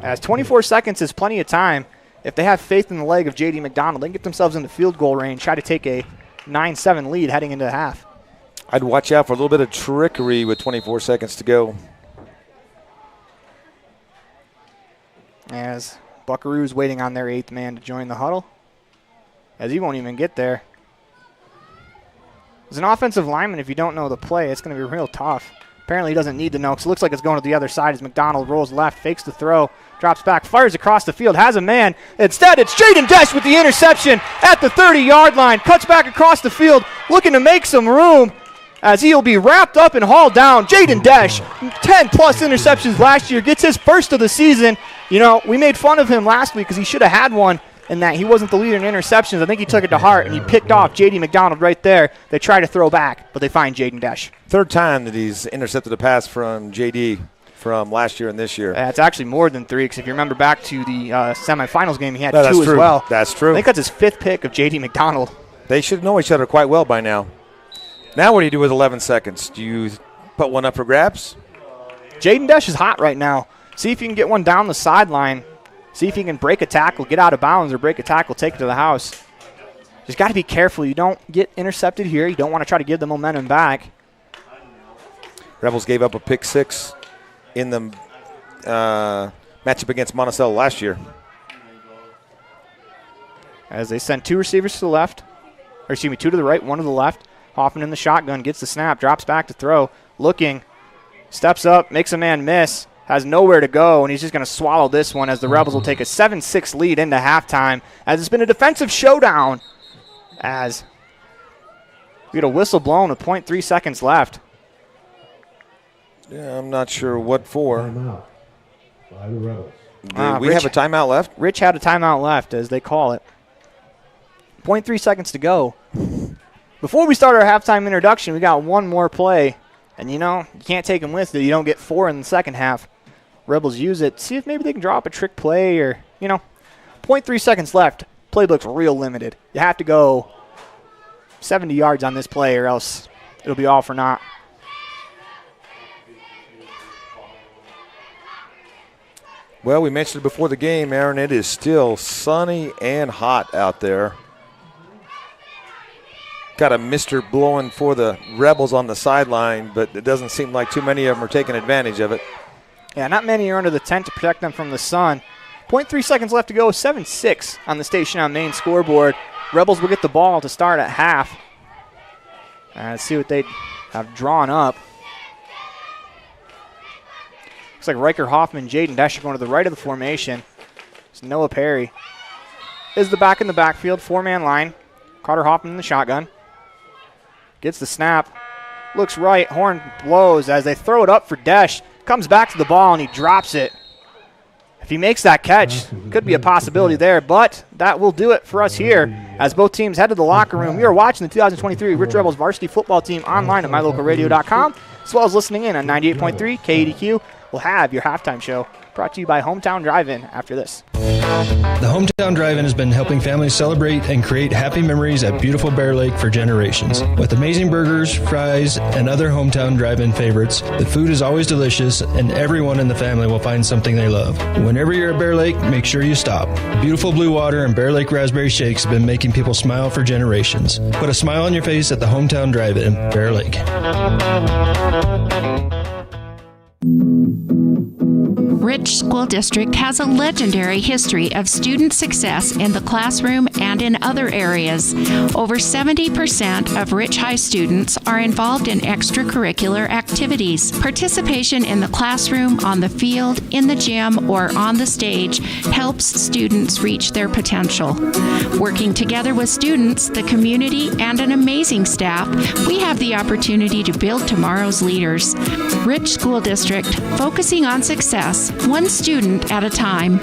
As 24 seconds is plenty of time. If they have faith in the leg of J.D. McDonald, they can get themselves into field goal range, try to take a 9-7 lead heading into the half. I'd watch out for a little bit of trickery with 24 seconds to go. As Buckaroos waiting on their 8th man to join the huddle. As he won't even get there. As an offensive lineman, if you don't know the play, it's going to be real tough. Apparently he doesn't need to know because it looks like it's going to the other side as McDonald rolls left, fakes the throw, drops back, fires across the field, has a man. Instead, it's Jaden Desch with the interception at the 30-yard line. Cuts back across the field, looking to make some room as he'll be wrapped up and hauled down. Jaden Desch, 10-plus interceptions last year, gets his first of the season. You know, we made fun of him last week because he should have had one in that he wasn't the leader in interceptions. I think he took it to heart, and he picked off J.D. McDonald right there. They try to throw back, but they find Jaden Desch. 3rd time that he's intercepted a pass from J.D. from last year and this year. It's actually more than 3 because if you remember back to the semifinals game, he had 2 that's as true. well. That's true. I think that's his 5th pick of J.D. McDonald. They should know each other quite well by now. Now what do you do with 11 seconds? Do you put one up for grabs? Jaden Desch is hot right now. See if you can get one down the sideline. See if you can break a tackle, get out of bounds, or break a tackle, take it to the house. Just got to be careful. You don't get intercepted here. You don't want to try to give the momentum back. Rebels gave up a pick 6 in the matchup against Monticello last year. As they send 2 receivers to the left. Or excuse me, 2 to the right, 1 to the left. Hoffman in the shotgun, gets the snap, drops back to throw. Looking, steps up, makes a man miss. Has nowhere to go, and he's just going to swallow this one as the Rebels will take a 7-6 lead into halftime as it's been a defensive showdown as we get a whistle blown with 0.3 seconds left. Yeah, I'm not sure what for. Timeout by the Rebels. We have a timeout left? Rich had a timeout left, as they call it. 0.3 seconds to go. Before we start our halftime introduction, we got one more play. And, you know, you can't take them with you. You don't get 4 in the second half. Rebels use it. See if maybe they can draw up a trick play or, you know. 0.3 seconds left. Playbook's real limited. You have to go 70 yards on this play or else it'll be all for naught. Well, we mentioned it before the game, Aaron. It is still sunny and hot out there. Got a mister blowing for the Rebels on the sideline, but it doesn't seem like too many of them are taking advantage of it. Yeah, not many are under the tent to protect them from the sun. 0.3 seconds left to go, 7-6 on the Station on Main scoreboard. Rebels will get the ball to start at half. Let's see what they have drawn up. Looks like Riker Hoffman, Jaden Desch are going to the right of the formation. It's Noah Perry is the back in the backfield, 4-man line. Carter Hoffman in the shotgun. Gets the snap. Looks right. Horn blows as they throw it up for Desch. Comes back to the ball and he drops it. If he makes that catch, could be a possibility there, but that will do it for us here as both teams head to the locker room. We are watching the 2023 Rich Rebels varsity football team online at mylocalradio.com, as well as listening in on 98.3 KEDQ. We'll have your halftime show brought to you by Hometown Drive-In after this. The Hometown Drive-In has been helping families celebrate and create happy memories at beautiful Bear Lake for generations. With amazing burgers, fries, and other Hometown Drive-In favorites, the food is always delicious and everyone in the family will find something they love. Whenever you're at Bear Lake, make sure you stop. Beautiful blue water and Bear Lake raspberry shakes have been making people smile for generations. Put a smile on your face at the Hometown Drive-In, Bear Lake. Rich School District has a legendary history of student success in the classroom and in other areas. Over 70% of Rich High students are involved in extracurricular activities. Participation in the classroom, on the field, in the gym, or on the stage helps students reach their potential. Working together with students, the community, and an amazing staff, we have the opportunity to build tomorrow's leaders. Rich School District, focusing on success, one student at a time.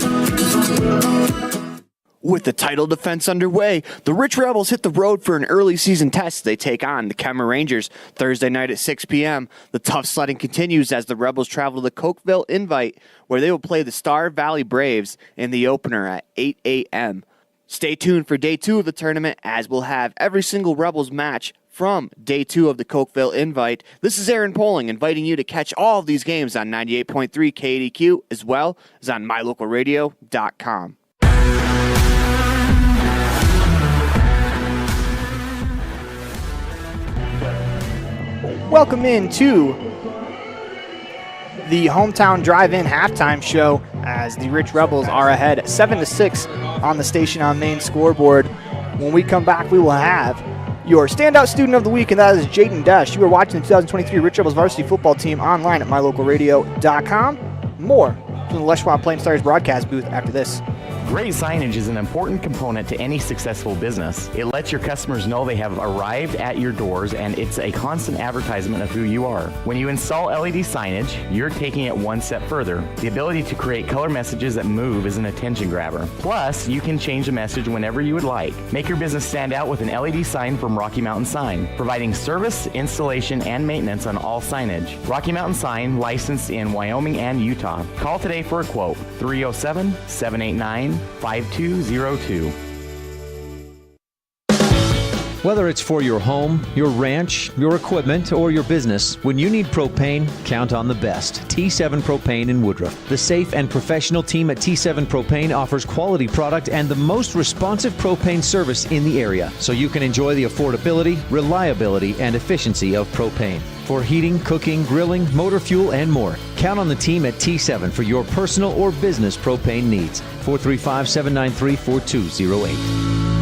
With the title defense underway, the Rich Rebels hit the road for an early season test. They take on the Kemmer Rangers Thursday night at 6 p.m. The tough sledding continues as the Rebels travel to the Cokeville Invite, where they will play the Star Valley Braves in the opener at 8 a.m. Stay tuned for day 2 of the tournament, as we'll have every single Rebels match from day 2 of the Cokeville Invite. This is Aaron Poling inviting you to catch all of these games on 98.3 KDQ as well as on mylocalradio.com. Welcome into the Hometown Drive-In halftime show as the Rich Rebels are ahead 7-6 on the Station on Main scoreboard. When we come back, we will have your standout student of the week, and that is Jaden Desch. You are watching the 2023 Rich Rebels varsity football team online at mylocalradio.com. More from the Les Schwab Plain Stars broadcast booth after this. Great signage is an important component to any successful business. It lets your customers know they have arrived at your doors, and it's a constant advertisement of who you are. When you install LED signage, you're taking it one step further. The ability to create color messages that move is an attention grabber. Plus, you can change the message whenever you would like. Make your business stand out with an LED sign from Rocky Mountain Sign, providing service, installation, and maintenance on all signage. Rocky Mountain Sign, licensed in Wyoming and Utah. Call today for a quote, 307-789-5202. Whether it's for your home, your ranch, your equipment, or your business, when you need propane, count on the best. T7 Propane in Woodruff. The safe and professional team at T7 Propane offers quality product and the most responsive propane service in the area, so you can enjoy the affordability, reliability, and efficiency of propane. For heating, cooking, grilling, motor fuel, and more, count on the team at T7 for your personal or business propane needs. 435-793-4208.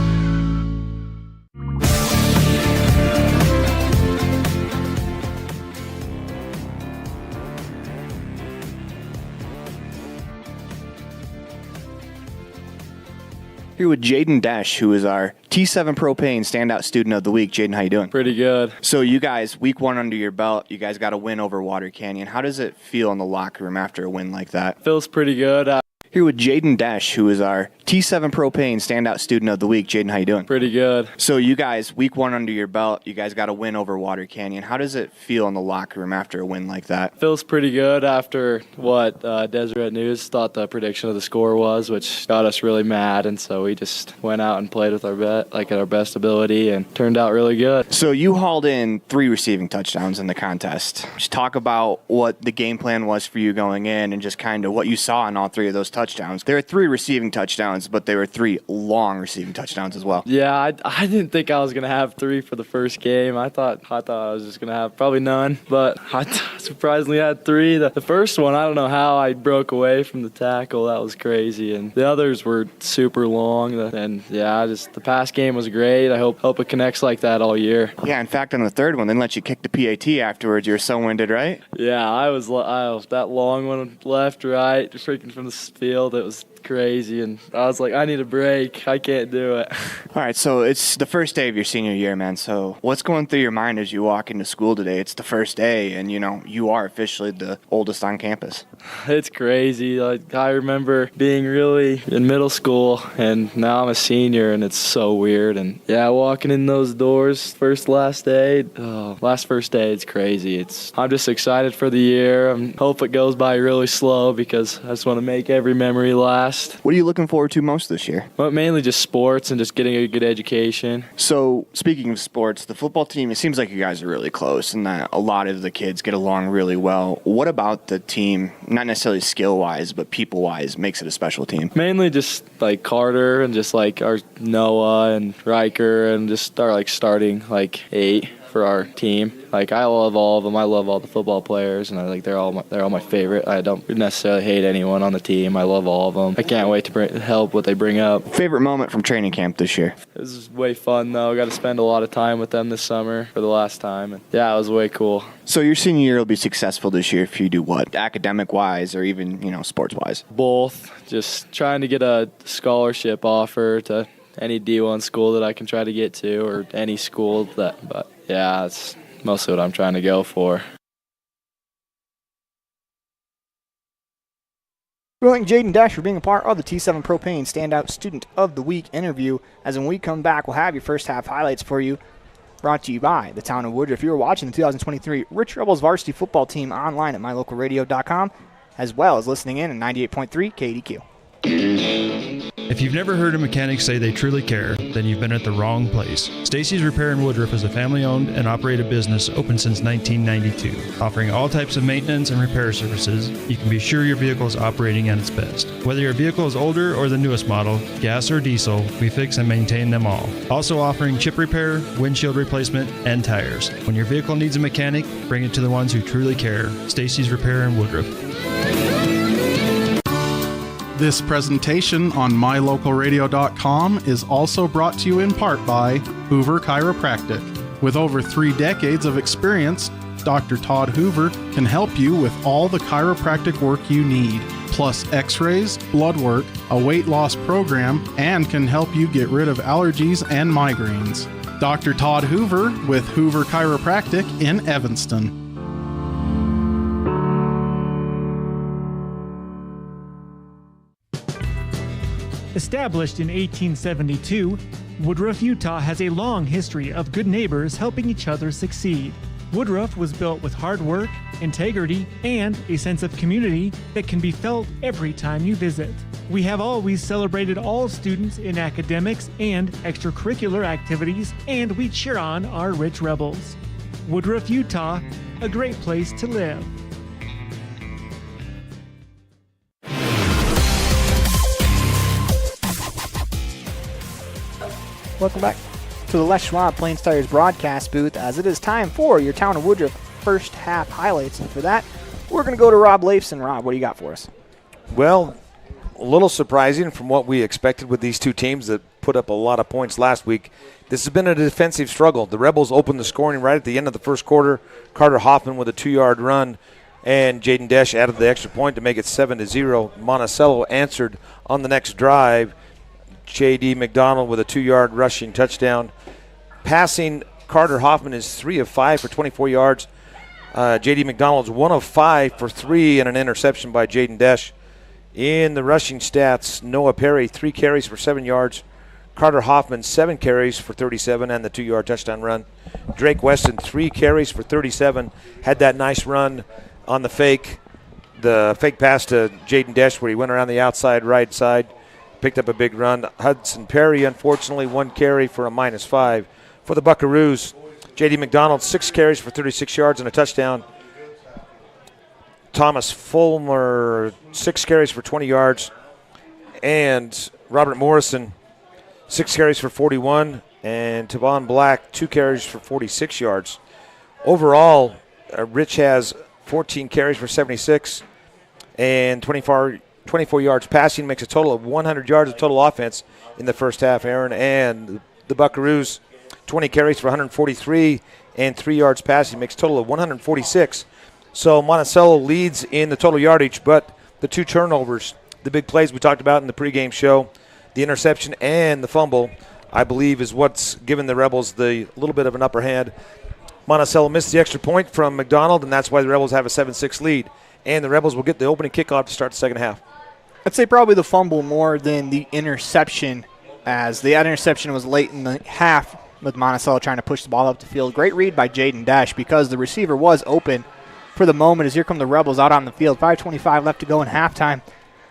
Here with Jaden Desch, who is our T7 Propane Standout Student of the Week. Jaden, how you doing? Pretty good. So you guys, week 1 under your belt, you guys got a win over Water Canyon. How does it feel in the locker room after a win like that? Feels pretty good. Here with Jaden Desch, who is our T7 Propane Standout Student of the Week. Jaden, how you doing? Pretty good. So you guys, week 1 under your belt, you guys got a win over Water Canyon. How does it feel in the locker room after a win like that? Feels pretty good after what Deseret News thought the prediction of the score was, which got us really mad, and so we just went out and played with our at our best ability and turned out really good. So you hauled in 3 receiving touchdowns in the contest. Just talk about what the game plan was for you going in and just kind of what you saw in all 3 of those touchdowns. There were 3 receiving touchdowns, but they were 3 long receiving touchdowns as well. Yeah, I didn't think I was going to have 3 for the first game. I thought I was just going to have probably none, but I surprisingly had 3. The first one, I don't know how I broke away from the tackle. That was crazy, and the others were super long. And yeah, the pass game was great. I hope it connects like that all year. Yeah, in fact, on the third one, they let you kick the PAT afterwards. You were so winded, right? Yeah, I was that long one, left, right, freaking from the field. It was crazy, and I was like, I need a break. I can't do it. All right, so it's the first day of your senior year, man. So what's going through your mind as you walk into school today? It's the first day, and, you are officially the oldest on campus. It's crazy. Like, I remember being really in middle school, and now I'm a senior, and it's so weird. And, yeah, walking in those doors first first day, it's crazy. I'm just excited for the year. I hope it goes by really slow because I just want to make every memory last. What are you looking forward to most this year? Well, mainly just sports and just getting a good education. So, speaking of sports, the football team, it seems like you guys are really close and that a lot of the kids get along really well. What about the team, not necessarily skill-wise, but people-wise, makes it a special team? Mainly just like Carter and just like our Noah and Riker and just our starting 8 for our team. Like, I love all of them. I love all the football players, and they're all my favorite. I don't necessarily hate anyone on the team. I love all of them. I can't wait to help what they bring up. Favorite moment from training camp this year? It was way fun, though. I got to spend a lot of time with them this summer for the last time. And yeah, it was way cool. So your senior year will be successful this year if you do what? Academic-wise or even, sports-wise? Both. Just trying to get a scholarship offer to any D1 school that I can try to get to, or any school but yeah, that's mostly what I'm trying to go for. We thank Jaden Dash for being a part of the T7 Propane Standout Student of the Week interview. As when we come back, we'll have your first half highlights for you, brought to you by the town of Woodruff. If you are watching the 2023 Rich Rebels varsity football team online at mylocalradio.com, as well as listening in at 98.3 KDQ. If you've never heard a mechanic say they truly care, then you've been at the wrong place. Stacy's Repair in Woodruff is a family-owned and operated business open since 1992. Offering all types of maintenance and repair services, you can be sure your vehicle is operating at its best. Whether your vehicle is older or the newest model, gas or diesel, we fix and maintain them all. Also offering chip repair, windshield replacement, and tires. When your vehicle needs a mechanic, bring it to the ones who truly care. Stacy's Repair in Woodruff. This presentation on mylocalradio.com is also brought to you in part by Hoover Chiropractic. With over 3 decades of experience, Dr. Todd Hoover can help you with all the chiropractic work you need, plus x-rays, blood work, a weight loss program, and can help you get rid of allergies and migraines. Dr. Todd Hoover with Hoover Chiropractic in Evanston. Established in 1872, Woodruff, Utah has a long history of good neighbors helping each other succeed. Woodruff was built with hard work, integrity, and a sense of community that can be felt every time you visit. We have always celebrated all students in academics and extracurricular activities, and we cheer on our Rich Rebels. Woodruff, Utah, a great place to live. Welcome back to the Les Schwab Plains Tires broadcast booth, as it is time for your Town of Woodruff first half highlights. And for that, we're going to go to Rob Leifson. Rob, what do you got for us? Well, a little surprising from what we expected with these two teams that put up a lot of points last week. This has been a defensive struggle. The Rebels opened the scoring right at the end of the first quarter. Carter Hoffman with a 2-yard run, and Jaden Desch added the extra point to make it 7-0. Monticello answered on the next drive. J.D. McDonald with a 2-yard rushing touchdown. Passing, Carter Hoffman is 3 of 5 for 24 yards. J.D. McDonald's 1 of 5 for 3 and an interception by Jaden Desch. In the rushing stats, Noah Perry, 3 carries for 7 yards. Carter Hoffman, 7 carries for 37 and the 2-yard touchdown run. Drake Weston, 3 carries for 37, had that nice run on the fake pass to Jaden Desch where he went around the outside right side. Picked up a big run. Hudson Perry, unfortunately, 1 carry for a -5. For the Buckaroos, J.D. McDonald, 6 carries for 36 yards and a touchdown. Thomas Fulmer, 6 carries for 20 yards. And Robert Morrison, 6 carries for 41. And Tavon Black, 2 carries for 46 yards. Overall, Rich has 14 carries for 76 and 24 yards passing, makes a total of 100 yards of total offense in the first half, Aaron. And the Buckaroos, 20 carries for 143 and 3 yards passing, makes a total of 146. So Monticello leads in the total yardage, but the 2 turnovers the big plays we talked about in the pregame show, the interception and the fumble, I believe, is what's given the Rebels the little bit of an upper hand. Monticello missed the extra point from McDonald, and that's why the Rebels have a 7-6 lead. And the Rebels will get the opening kickoff to start the second half. I'd say probably the fumble more than the interception, as the interception was late in the half with Monticello trying to push the ball up the field. Great read by Jaden Dash because the receiver was open for the moment as here come the Rebels out on the field. 5:25 left to go in halftime.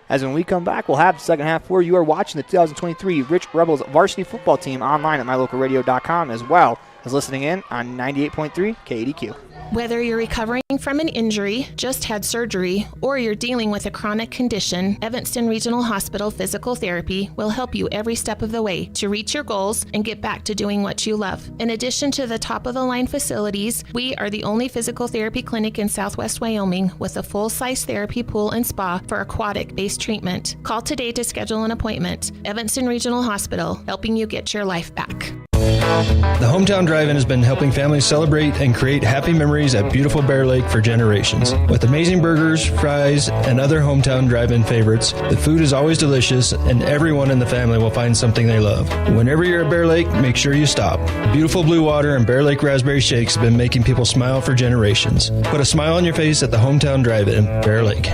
As when we come back, we'll have the second half where you are watching the 2023 Rich Rebels varsity football team online at mylocalradio.com, as well as listening in on 98.3 KDQ. Whether you're recovering from an injury, just had surgery, or you're dealing with a chronic condition, Evanston Regional Hospital Physical Therapy will help you every step of the way to reach your goals and get back to doing what you love. In addition to the top-of-the-line facilities, we are the only physical therapy clinic in Southwest Wyoming with a full-size therapy pool and spa for aquatic-based treatment. Call today to schedule an appointment. Evanston Regional Hospital, helping you get your life back. The Hometown Drive-In has been helping families celebrate and create happy memories at beautiful Bear Lake for generations. With amazing burgers, fries, and other Hometown Drive-In favorites, the food is always delicious and everyone in the family will find something they love. Whenever you're at Bear Lake, make sure you stop. Beautiful blue water and Bear Lake raspberry shakes have been making people smile for generations. Put a smile on your face at the Hometown Drive-In, Bear Lake.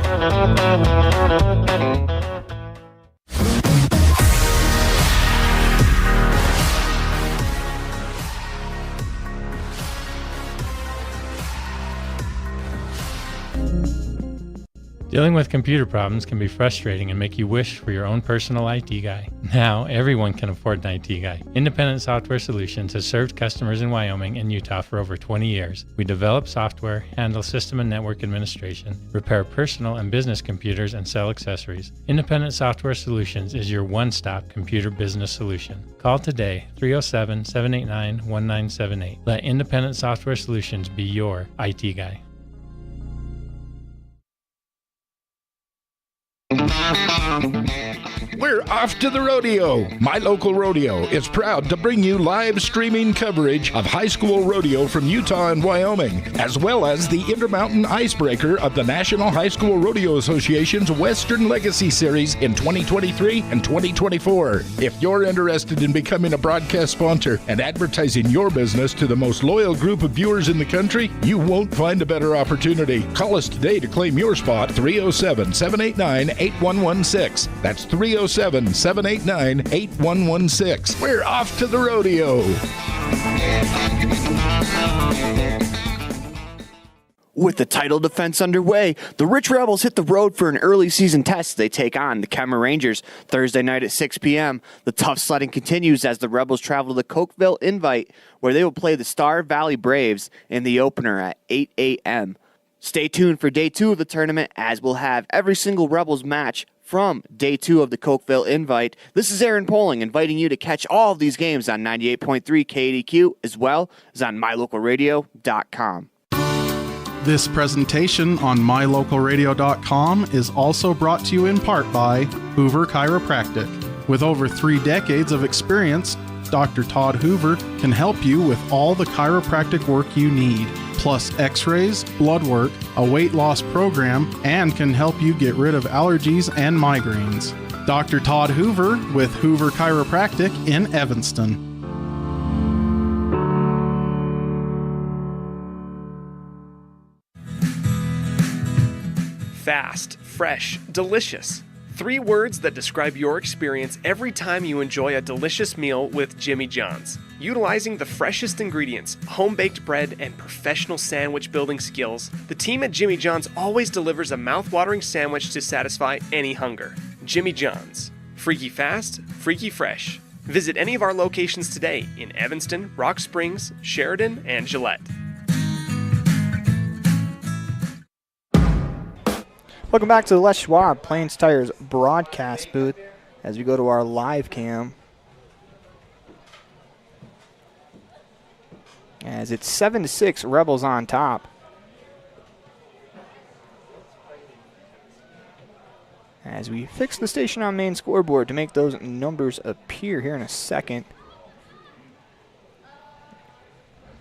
Dealing with computer problems can be frustrating and make you wish for your own personal IT guy. Now, everyone can afford an IT guy. Independent Software Solutions has served customers in Wyoming and Utah for over 20 years. We develop software, handle system and network administration, repair personal and business computers, and sell accessories. Independent Software Solutions is your one-stop computer business solution. Call today, 307-789-1978. Let Independent Software Solutions be your IT guy. We're off to the rodeo. My Local Rodeo is proud to bring you live streaming coverage of high school rodeo from Utah and Wyoming, as well as the Intermountain Icebreaker of the National High School Rodeo Association's Western Legacy Series in 2023 and 2024. If you're interested in becoming a broadcast sponsor and advertising your business to the most loyal group of viewers in the country, you won't find a better opportunity. Call us today to claim your spot, 307-789-8116. That's 307-789-8116. We're off to the rodeo. With the title defense underway, the Rich Rebels hit the road for an early season test. They take on the Kemmer Rangers Thursday night at 6 p.m. The tough sledding continues as the Rebels travel to the Cokeville Invite, where they will play the Star Valley Braves in the opener at 8 a.m. Stay tuned for day 2 of the tournament, as we'll have every single Rebels match from day 2 of the Cokeville Invite. This is Aaron Poling inviting you to catch all of these games on 98.3 KDQ, as well as on mylocalradio.com. This presentation on mylocalradio.com is also brought to you in part by Hoover Chiropractic. With over 3 decades of experience, Dr. Todd Hoover can help you with all the chiropractic work you need, plus x-rays, blood work, a weight loss program, and can help you get rid of allergies and migraines. Dr. Todd Hoover with Hoover Chiropractic in Evanston. Fast, fresh, delicious. 3 words that describe your experience every time you enjoy a delicious meal with Jimmy John's. Utilizing the freshest ingredients, home-baked bread, and professional sandwich building skills, the team at Jimmy John's always delivers a mouth-watering sandwich to satisfy any hunger. Jimmy John's. Freaky fast, freaky fresh. Visit any of our locations today in Evanston, Rock Springs, Sheridan, and Gillette. Welcome back to the Les Schwab Plains Tires broadcast booth as we go to our live cam. As it's 7-6, Rebels on top. As we fix the station on main scoreboard to make those numbers appear here in a second.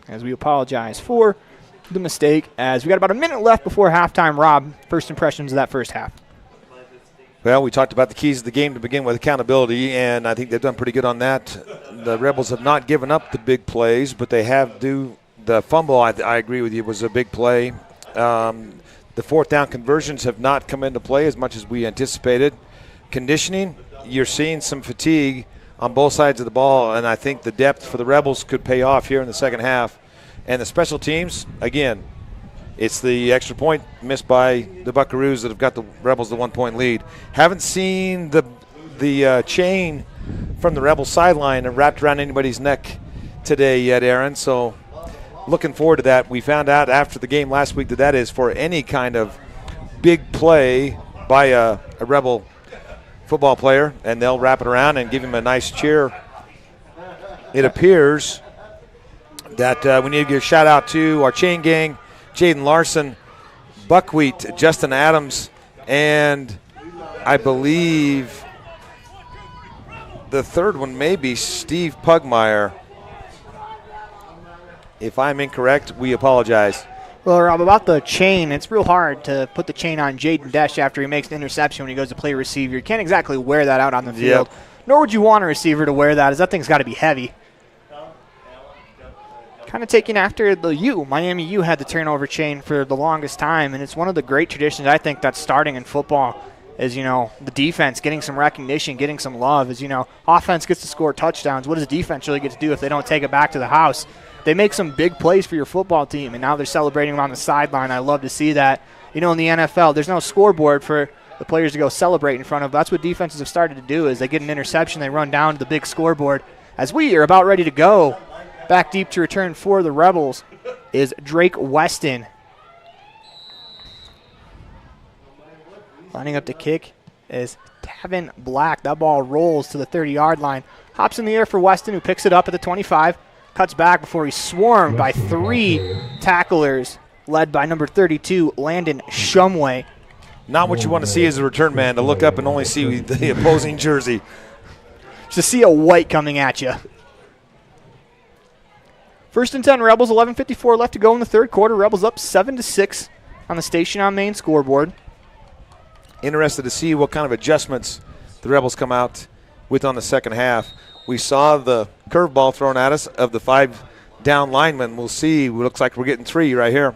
As we apologize for the mistake, as we got about a minute left before halftime. Rob, first impressions of that first half. Well, we talked about the keys of the game to begin with, accountability, and I think they've done pretty good on that. The Rebels have not given up the big plays, but they have the fumble, I agree with you, was a big play. The fourth down conversions have not come into play as much as we anticipated. Conditioning, you're seeing some fatigue on both sides of the ball, and I think the depth for the Rebels could pay off here in the second half. And the special teams, again, it's the extra point missed by the Buckaroos that have got the Rebels the 1-point lead. Haven't seen the chain from the Rebels sideline wrapped around anybody's neck today yet, Aaron. So looking forward to that. We found out after the game last week that is for any kind of big play by a Rebel football player, and they'll wrap it around and give him a nice cheer. It appears that we need to give a shout out to our chain gang, Jaden Larson, Buckwheat, Justin Adams, and I believe the third one may be Steve Pugmire. If I'm incorrect, we apologize. Well, Rob, about the chain, it's real hard to put the chain on Jaden Desch after he makes an interception when he goes to play receiver. You can't exactly wear that out on the field. Yep. Nor would you want a receiver to wear that, as that thing's got to be heavy. Kind of taking after the U. Miami U had the turnover chain for the longest time, and it's one of the great traditions I think that's starting in football is, the defense getting some recognition, getting some love. As, offense gets to score touchdowns. What does the defense really get to do if they don't take it back to the house? They make some big plays for your football team, and now they're celebrating on the sideline. I love to see that. In the NFL, there's no scoreboard for the players to go celebrate in front of. That's what defenses have started to do is they get an interception, they run down to the big scoreboard. As we are about ready to go, back deep to return for the Rebels is Drake Weston. Lining up to kick is Tavin Black. That ball rolls to the 30-yard line. Hops in the air for Weston, who picks it up at the 25. Cuts back before he's swarmed by 3 tacklers, led by number 32, Landon Shumway. Not what you want to see as a return man, to look up and only see the opposing jersey. To see a white coming at you. 1st and 10 Rebels, 11:54 left to go in the third quarter. Rebels up 7-6 on the Station on Main scoreboard. Interested to see what kind of adjustments the Rebels come out with on the second half. We saw the curveball thrown at us of the 5 down linemen. We'll see. It looks like we're getting 3 right here.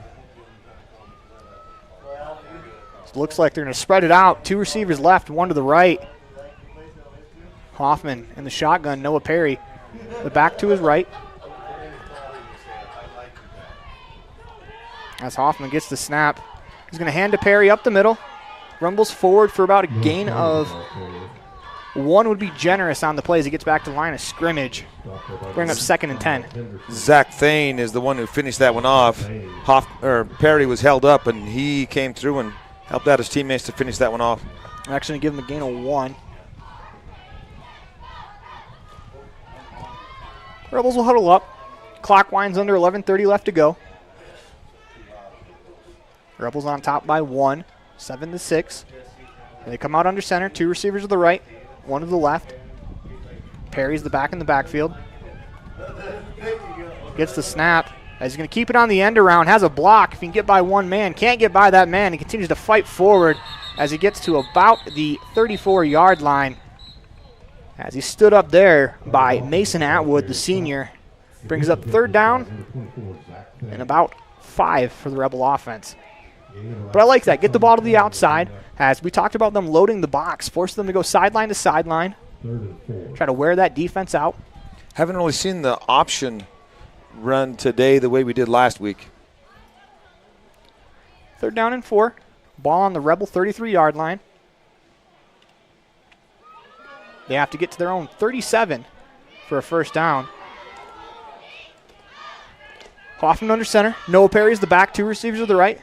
Looks like they're going to spread it out. 2 receivers left, 1 to the right. Hoffman in the shotgun, Noah Perry. The back to his right. As Hoffman gets the snap, he's going to hand to Perry up the middle. Rumbles forward for about a gain of 1 would be generous on the play as he gets back to the line of scrimmage. Bring up 2nd and 10. Zach Thane is the one who finished that one off. Perry was held up, and he came through and helped out his teammates to finish that one off. I'm actually going to give him a gain of 1. Rebels will huddle up. Clock winds under 11:30 left to go. Rebels on top by 1, 7-6. They come out under center. 2 receivers to the right, 1 to the left. Perry's the back in the backfield. Gets the snap. He's going to keep it on the end around. Has a block. If he can get by 1 man, can't get by that man. He continues to fight forward as he gets to about the 34-yard line. As he stood up there by Mason Atwood, the senior. Brings up 3rd down and about 5 for the Rebel offense. But I like that. Get the ball to the outside. As we talked about them loading the box, force them to go sideline to sideline. Try to wear that defense out. Haven't really seen the option run today the way we did last week. 3rd down and 4. Ball on the Rebel 33-yard line. They have to get to their own 37 for a 1st down. Hoffman under center. Noah Perry's the back. 2 receivers to the right,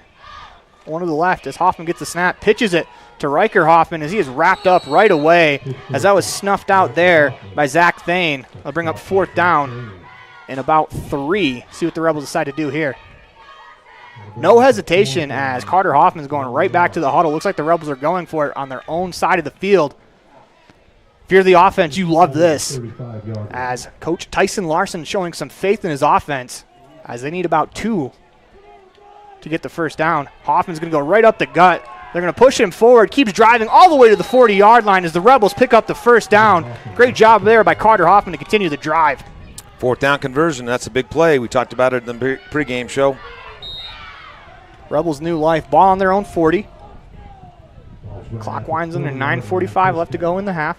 1 to the left. As Hoffman gets the snap, pitches it to Riker Hoffman as he is wrapped up right away as that was snuffed out there by Zach Thane. They'll bring up 4th down and about 3. See what the Rebels decide to do here. No hesitation as Carter Hoffman's going right back to the huddle. Looks like the Rebels are going for it on their own side of the field. If you're the offense, you love this. As Coach Tyson Larson showing some faith in his offense as they need about 2 to get the 1st down. Hoffman's going to go right up the gut. They're going to push him forward, keeps driving all the way to the 40-yard line as the Rebels pick up the first down. Great job there by Carter Hoffman to continue the drive. 4th down conversion, that's a big play. We talked about it in the pregame show. Rebels new life, ball on their own 40. Clock winds under, 9:45 left to go in the half.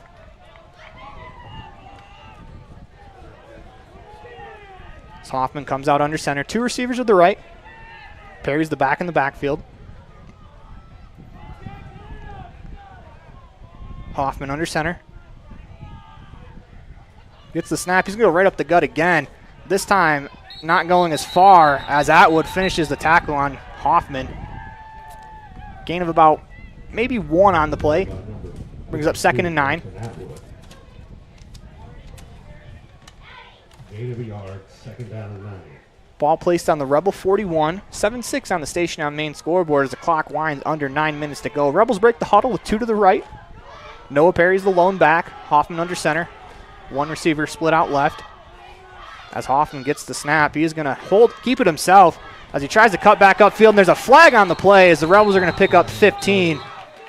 As Hoffman comes out under center. 2 receivers to the right. Perry's the back in the backfield. Hoffman under center. Gets the snap. He's going to go right up the gut again. This time, not going as far as Atwood finishes the tackle on Hoffman. Gain of about maybe 1 on the play. Brings up 2nd and 9. Gain of a yard, 2nd down and 9. Ball placed on the Rebel 41. 7-6 on the station on main scoreboard as the clock winds under 9 minutes to go. Rebels break the huddle with 2 to the right. Noah Perry's the lone back. Hoffman under center. 1 receiver split out left. As Hoffman gets the snap, he is going to keep it himself as he tries to cut back upfield. And there's a flag on the play as the Rebels are going to pick up 15.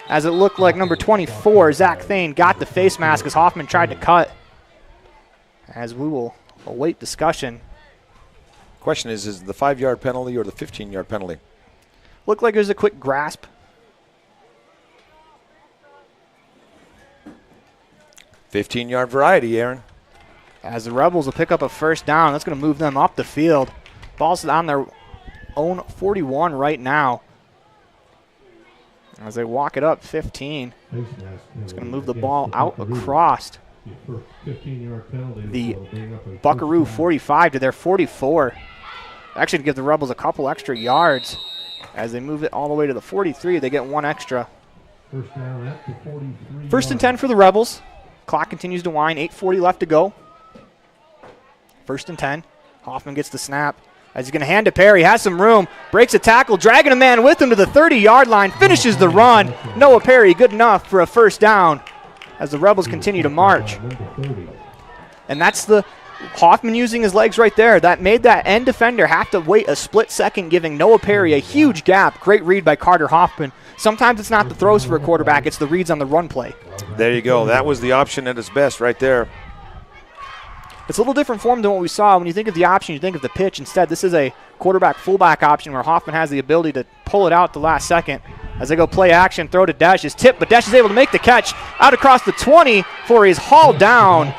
As it looked like number 24, Zach Thane, got the face mask as Hoffman tried to cut. As we will await discussion. Question is the 5-yard penalty or the 15-yard penalty? Looked like it was a quick grasp. $15-yard variety, Aaron. As the Rebels will pick up a first down, that's going to move them up the field. Ball's on their own 41 right now. As they walk it up 15. It's going to move the ball out across the Buckaroo 45 to their 44. Actually, to give the Rebels a couple extra yards. As they move it all the way to the 43, they get 1 extra. First down at the 43. 1st and 10 for the Rebels. Clock continues to wind, 8:40 left to go. 1st and 10. Hoffman gets the snap. As he's going to hand to Perry, has some room, breaks a tackle, dragging a man with him to the 30-yard line, finishes the run. Noah Perry, good enough for a first down as the Rebels continue to march. And that's the Hoffman using his legs right there. That made that end defender have to wait a split second, giving Noah Perry a huge gap. Great read by Carter Hoffman. Sometimes it's not the throws for a quarterback, it's the reads on the run play. There you go. That was the option at its best right there. It's a little different form than what we saw. When you think of the option, you think of the pitch. Instead, this is a quarterback-fullback option where Hoffman has the ability to pull it out the last second. As they go play action, throw to Desch is tipped, but Desch is able to make the catch out across the 20 before he's hauled down.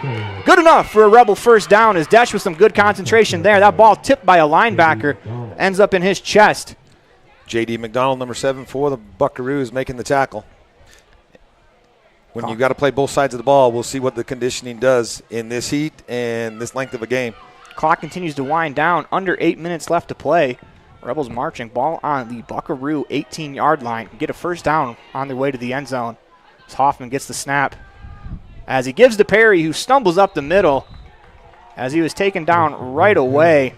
Good enough for a Rebel first down as Desch with some good concentration there. That ball tipped by a linebacker ends up in his chest. J.D. McDonald, number 7 for the Buckaroos, making the tackle. When you've got to play both sides of the ball, we'll see what the conditioning does in this heat and this length of a game. Clock continues to wind down. Under 8 minutes left to play. Rebels marching. Ball on the Buckaroo 18-yard line. Get a first down on their way to the end zone. As Hoffman gets the snap. As he gives to Perry, who stumbles up the middle. As he was taken down right away.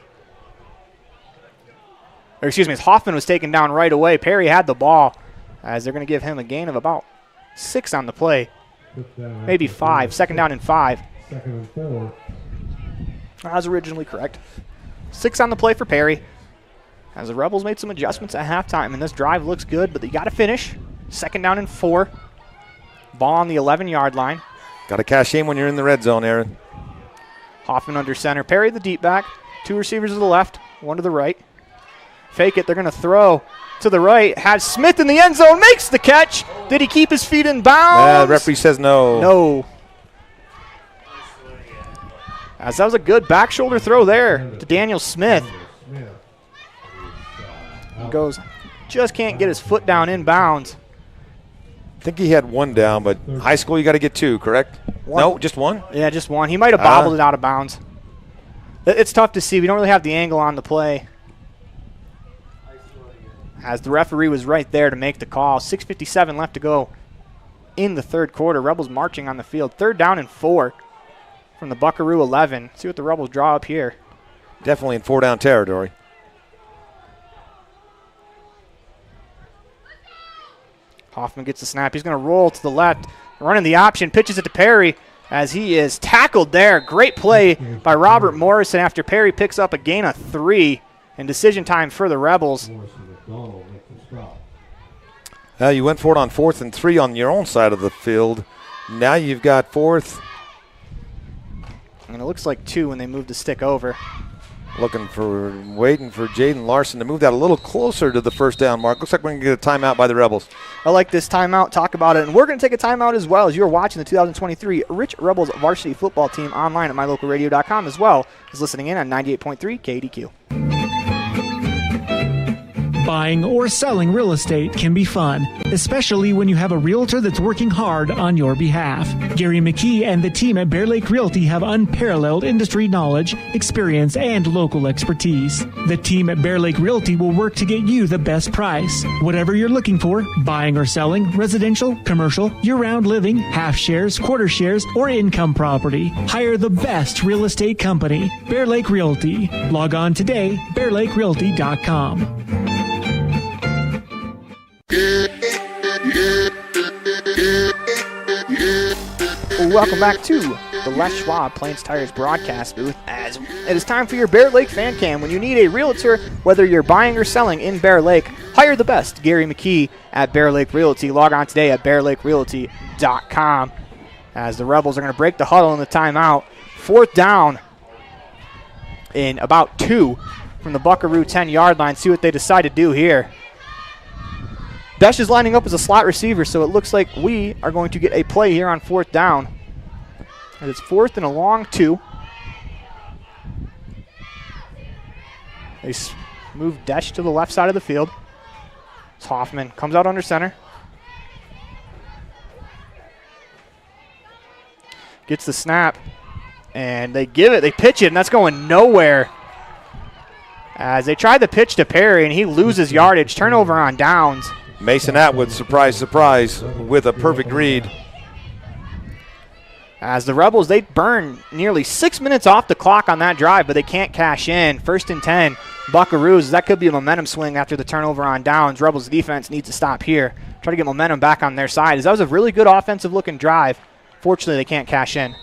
Or excuse me, as Hoffman was taken down right away. Perry had the ball. As they're going to give him a gain of about 6 on the play. Maybe 5. 2nd down and 5. 2nd and 4. As originally correct. 6 on the play for Perry. As the Rebels made some adjustments at halftime, and this drive looks good, but they got to finish. 2nd down and 4. Ball on the 11-yard line. Got to cash in when you're in the red zone, Aaron. Hoffman under center. Perry the deep back. 2 receivers to the left, 1 to the right. Fake it. They're going to throw to the right. Has Smith in the end zone. Makes the catch. Did he keep his feet in bounds? The referee says no. No. As that was a good back shoulder throw there to Daniel Smith. He goes, just can't get his foot down in bounds. I think he had 1 down, but high school you got to get 2, correct? 1. No, just 1? Yeah, just 1. He might have bobbled it out of bounds. It's tough to see. We don't really have the angle on the play. As the referee was right there to make the call. 6:57 left to go in the 3rd quarter. Rebels marching on the field. 3rd down and 4 from the Buckaroo 11. See what the Rebels draw up here. Definitely in 4-down territory. Hoffman gets the snap. He's going to roll to the left. Running the option. Pitches it to Perry as he is tackled there. Great play by Robert Morrison after Perry picks up a gain of 3. And decision time for the Rebels. You went for it on 4th and 3 on your own side of the field. Now you've got 4th. And it looks like 2 when they move the stick over. Waiting for Jaden Larson to move that a little closer to the first down mark. Looks like we're going to get a timeout by the Rebels. I like this timeout. Talk about it. And we're going to take a timeout as well as you're watching the 2023 Rich Rebels varsity football team online at mylocalradio.com as well as listening in on 98.3 KDQ. Buying or selling real estate can be fun, especially when you have a realtor that's working hard on your behalf. Gary McKee and the team at Bear Lake Realty have unparalleled industry knowledge, experience, and local expertise. The team at Bear Lake Realty will work to get you the best price. Whatever you're looking for, buying or selling, residential, commercial, year-round living, half shares, quarter shares, or income property, hire the best real estate company, Bear Lake Realty. Log on today, bearlakerealty.com. Welcome back to the Les Schwab Plains Tires broadcast booth as it is time for your Bear Lake Fan Cam. When you need a realtor, whether you're buying or selling in Bear Lake, hire the best, Gary McKee at Bear Lake Realty. Log on today at bearlakerealty.com as the Rebels are going to break the huddle in the timeout. 4th down in about 2 from the Buckaroo 10-yard line. See what they decide to do here. Desh is lining up as a slot receiver, so it looks like we are going to get a play here on 4th down. And it's 4th and a long 2. They move Desh to the left side of the field. It's Hoffman comes out under center. Gets the snap, and they give it. They pitch it, and that's going nowhere. As they try the pitch to Perry, and he loses yardage. Turnover on downs. Mason Atwood, surprise, surprise, with a perfect read. As the Rebels, they burn nearly 6 minutes off the clock on that drive, but they can't cash in. 1st and 10, Buckaroos. That could be a momentum swing after the turnover on downs. Rebels defense needs to stop here. Try to get momentum back on their side. As that was a really good offensive-looking drive. Fortunately, they can't cash in.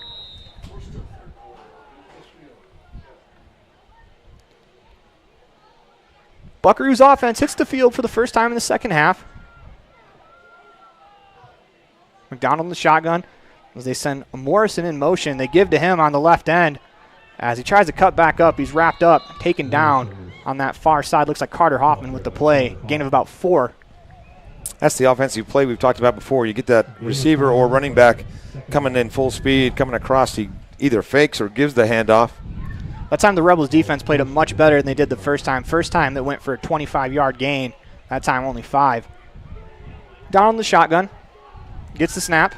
Buckaroo's offense hits the field for the first time in the second half. McDonald in the shotgun. As they send Morrison in motion, they give to him on the left end. As he tries to cut back up, he's wrapped up, taken down on that far side. Looks like Carter Hoffman with the play. Gain of about 4. That's the offensive play we've talked about before. You get that receiver or running back coming in full speed, coming across. He either fakes or gives the handoff. That time the Rebels defense played it much better than they did the first time. First time they went for a 25-yard gain. That time only 5. Down on the shotgun. Gets the snap.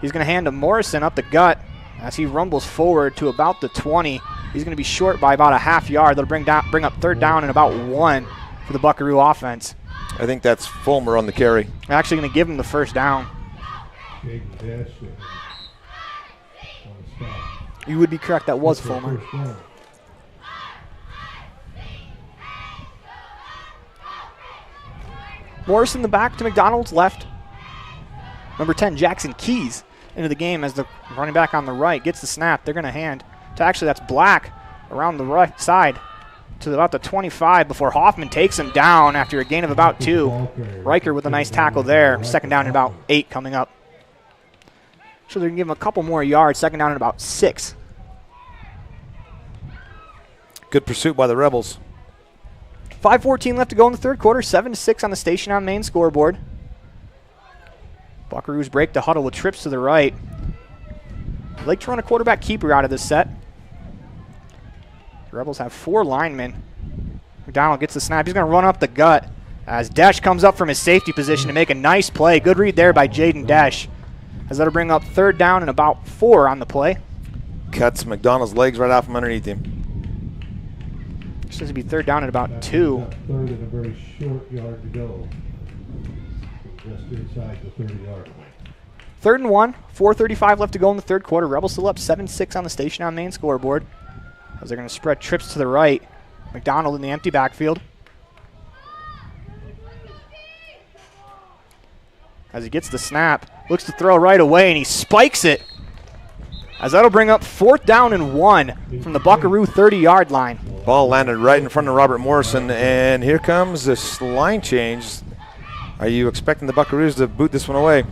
He's going to hand to Morrison up the gut as he rumbles forward to about the 20. He's going to be short by about a half yard. That'll bring up 3rd down and about 1 for the Buckaroo offense. I think that's Fulmer on the carry. They're actually going to give him the 1st down. You would be correct. That was Fulmer. Morrison the back to McDonald's left. Number 10, Jackson Keys, into the game as the running back on the right gets the snap. They're going to hand to, actually, that's Black around the right side to about the 25 before Hoffman takes him down after a gain of about 2. Riker with a nice tackle there. 2nd down and about 8 coming up. So they're going to give him a couple more yards. 2nd down and about 6. Good pursuit by the Rebels. 5:14 left to go in the 3rd quarter. 7-6 on the station on main scoreboard. Buckaroos break the huddle with trips to the right. They like to run a quarterback keeper out of this set. The Rebels have 4 linemen. McDonald gets the snap. He's going to run up the gut as Desh comes up from his safety position to make a nice play. Good read there by Jaden Desh. As that'll bring up 3rd down and about 4 on the play. Cuts McDonald's legs right out from underneath him. This is to be 3rd down at about 2. 3rd and a very short yard to go. Just inside the 30-yard line. 3rd and 1. 4:35 left to go in the 3rd quarter. Rebels still up 7-6 on the station on main scoreboard. As they're going to spread trips to the right. McDonald in the empty backfield. As he gets the snap, looks to throw right away, and he spikes it. As that'll bring up 4th down and 1 from the Buckaroo 30-yard line. Ball landed right in front of Robert Morrison, and here comes this line change. Are you expecting the Buckaroos to boot this one away?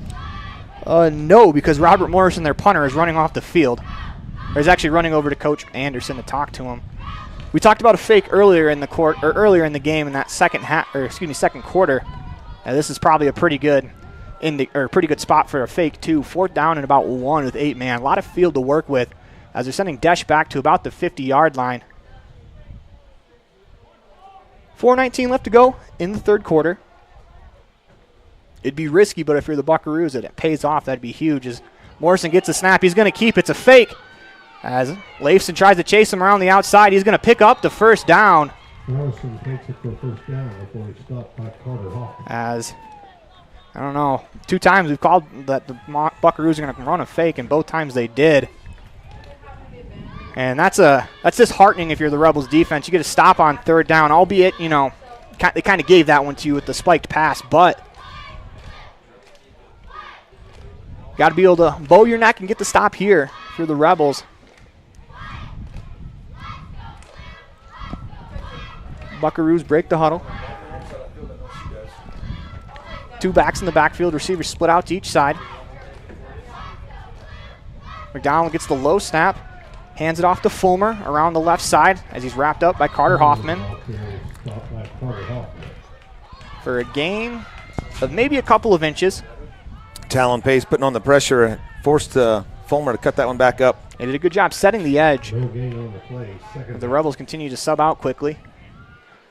No, because Robert Morrison, their punter, is running off the field. Or he's actually running over to Coach Anderson to talk to him. We talked about a fake earlier in the game in that second quarter. Now this is probably a pretty good spot for a fake too. 4th down and about 1 with 8 man. A lot of field to work with as they're sending Desch back to about the 50-yard line. 4:19 left to go in the third quarter. It'd be risky, but if you're the Buckaroos, it pays off. That'd be huge. As Morrison gets a snap, he's going to keep. It's a fake. As Leifson tries to chase him around the outside, he's going to pick up the first down. Morrison takes it for first down before he stopped by Carter Hoffman. As, I don't know, 2 times we've called that the Buckaroos are going to run a fake, and both times they did. And that's disheartening if you're the Rebels defense. You get a stop on 3rd down, albeit, they kind of gave that one to you with the spiked pass, but got to be able to bow your neck and get the stop here for the Rebels. Buckaroos break the huddle. 2 backs in the backfield. Receivers split out to each side. McDonald gets the low snap. Hands it off to Fulmer around the left side as he's wrapped up by Carter Hoffman. For a gain of maybe a couple of inches. Talon Pace putting on the pressure, forced Fulmer to cut that one back up. They did a good job setting the edge. No gain on the play. The Rebels continue to sub out quickly.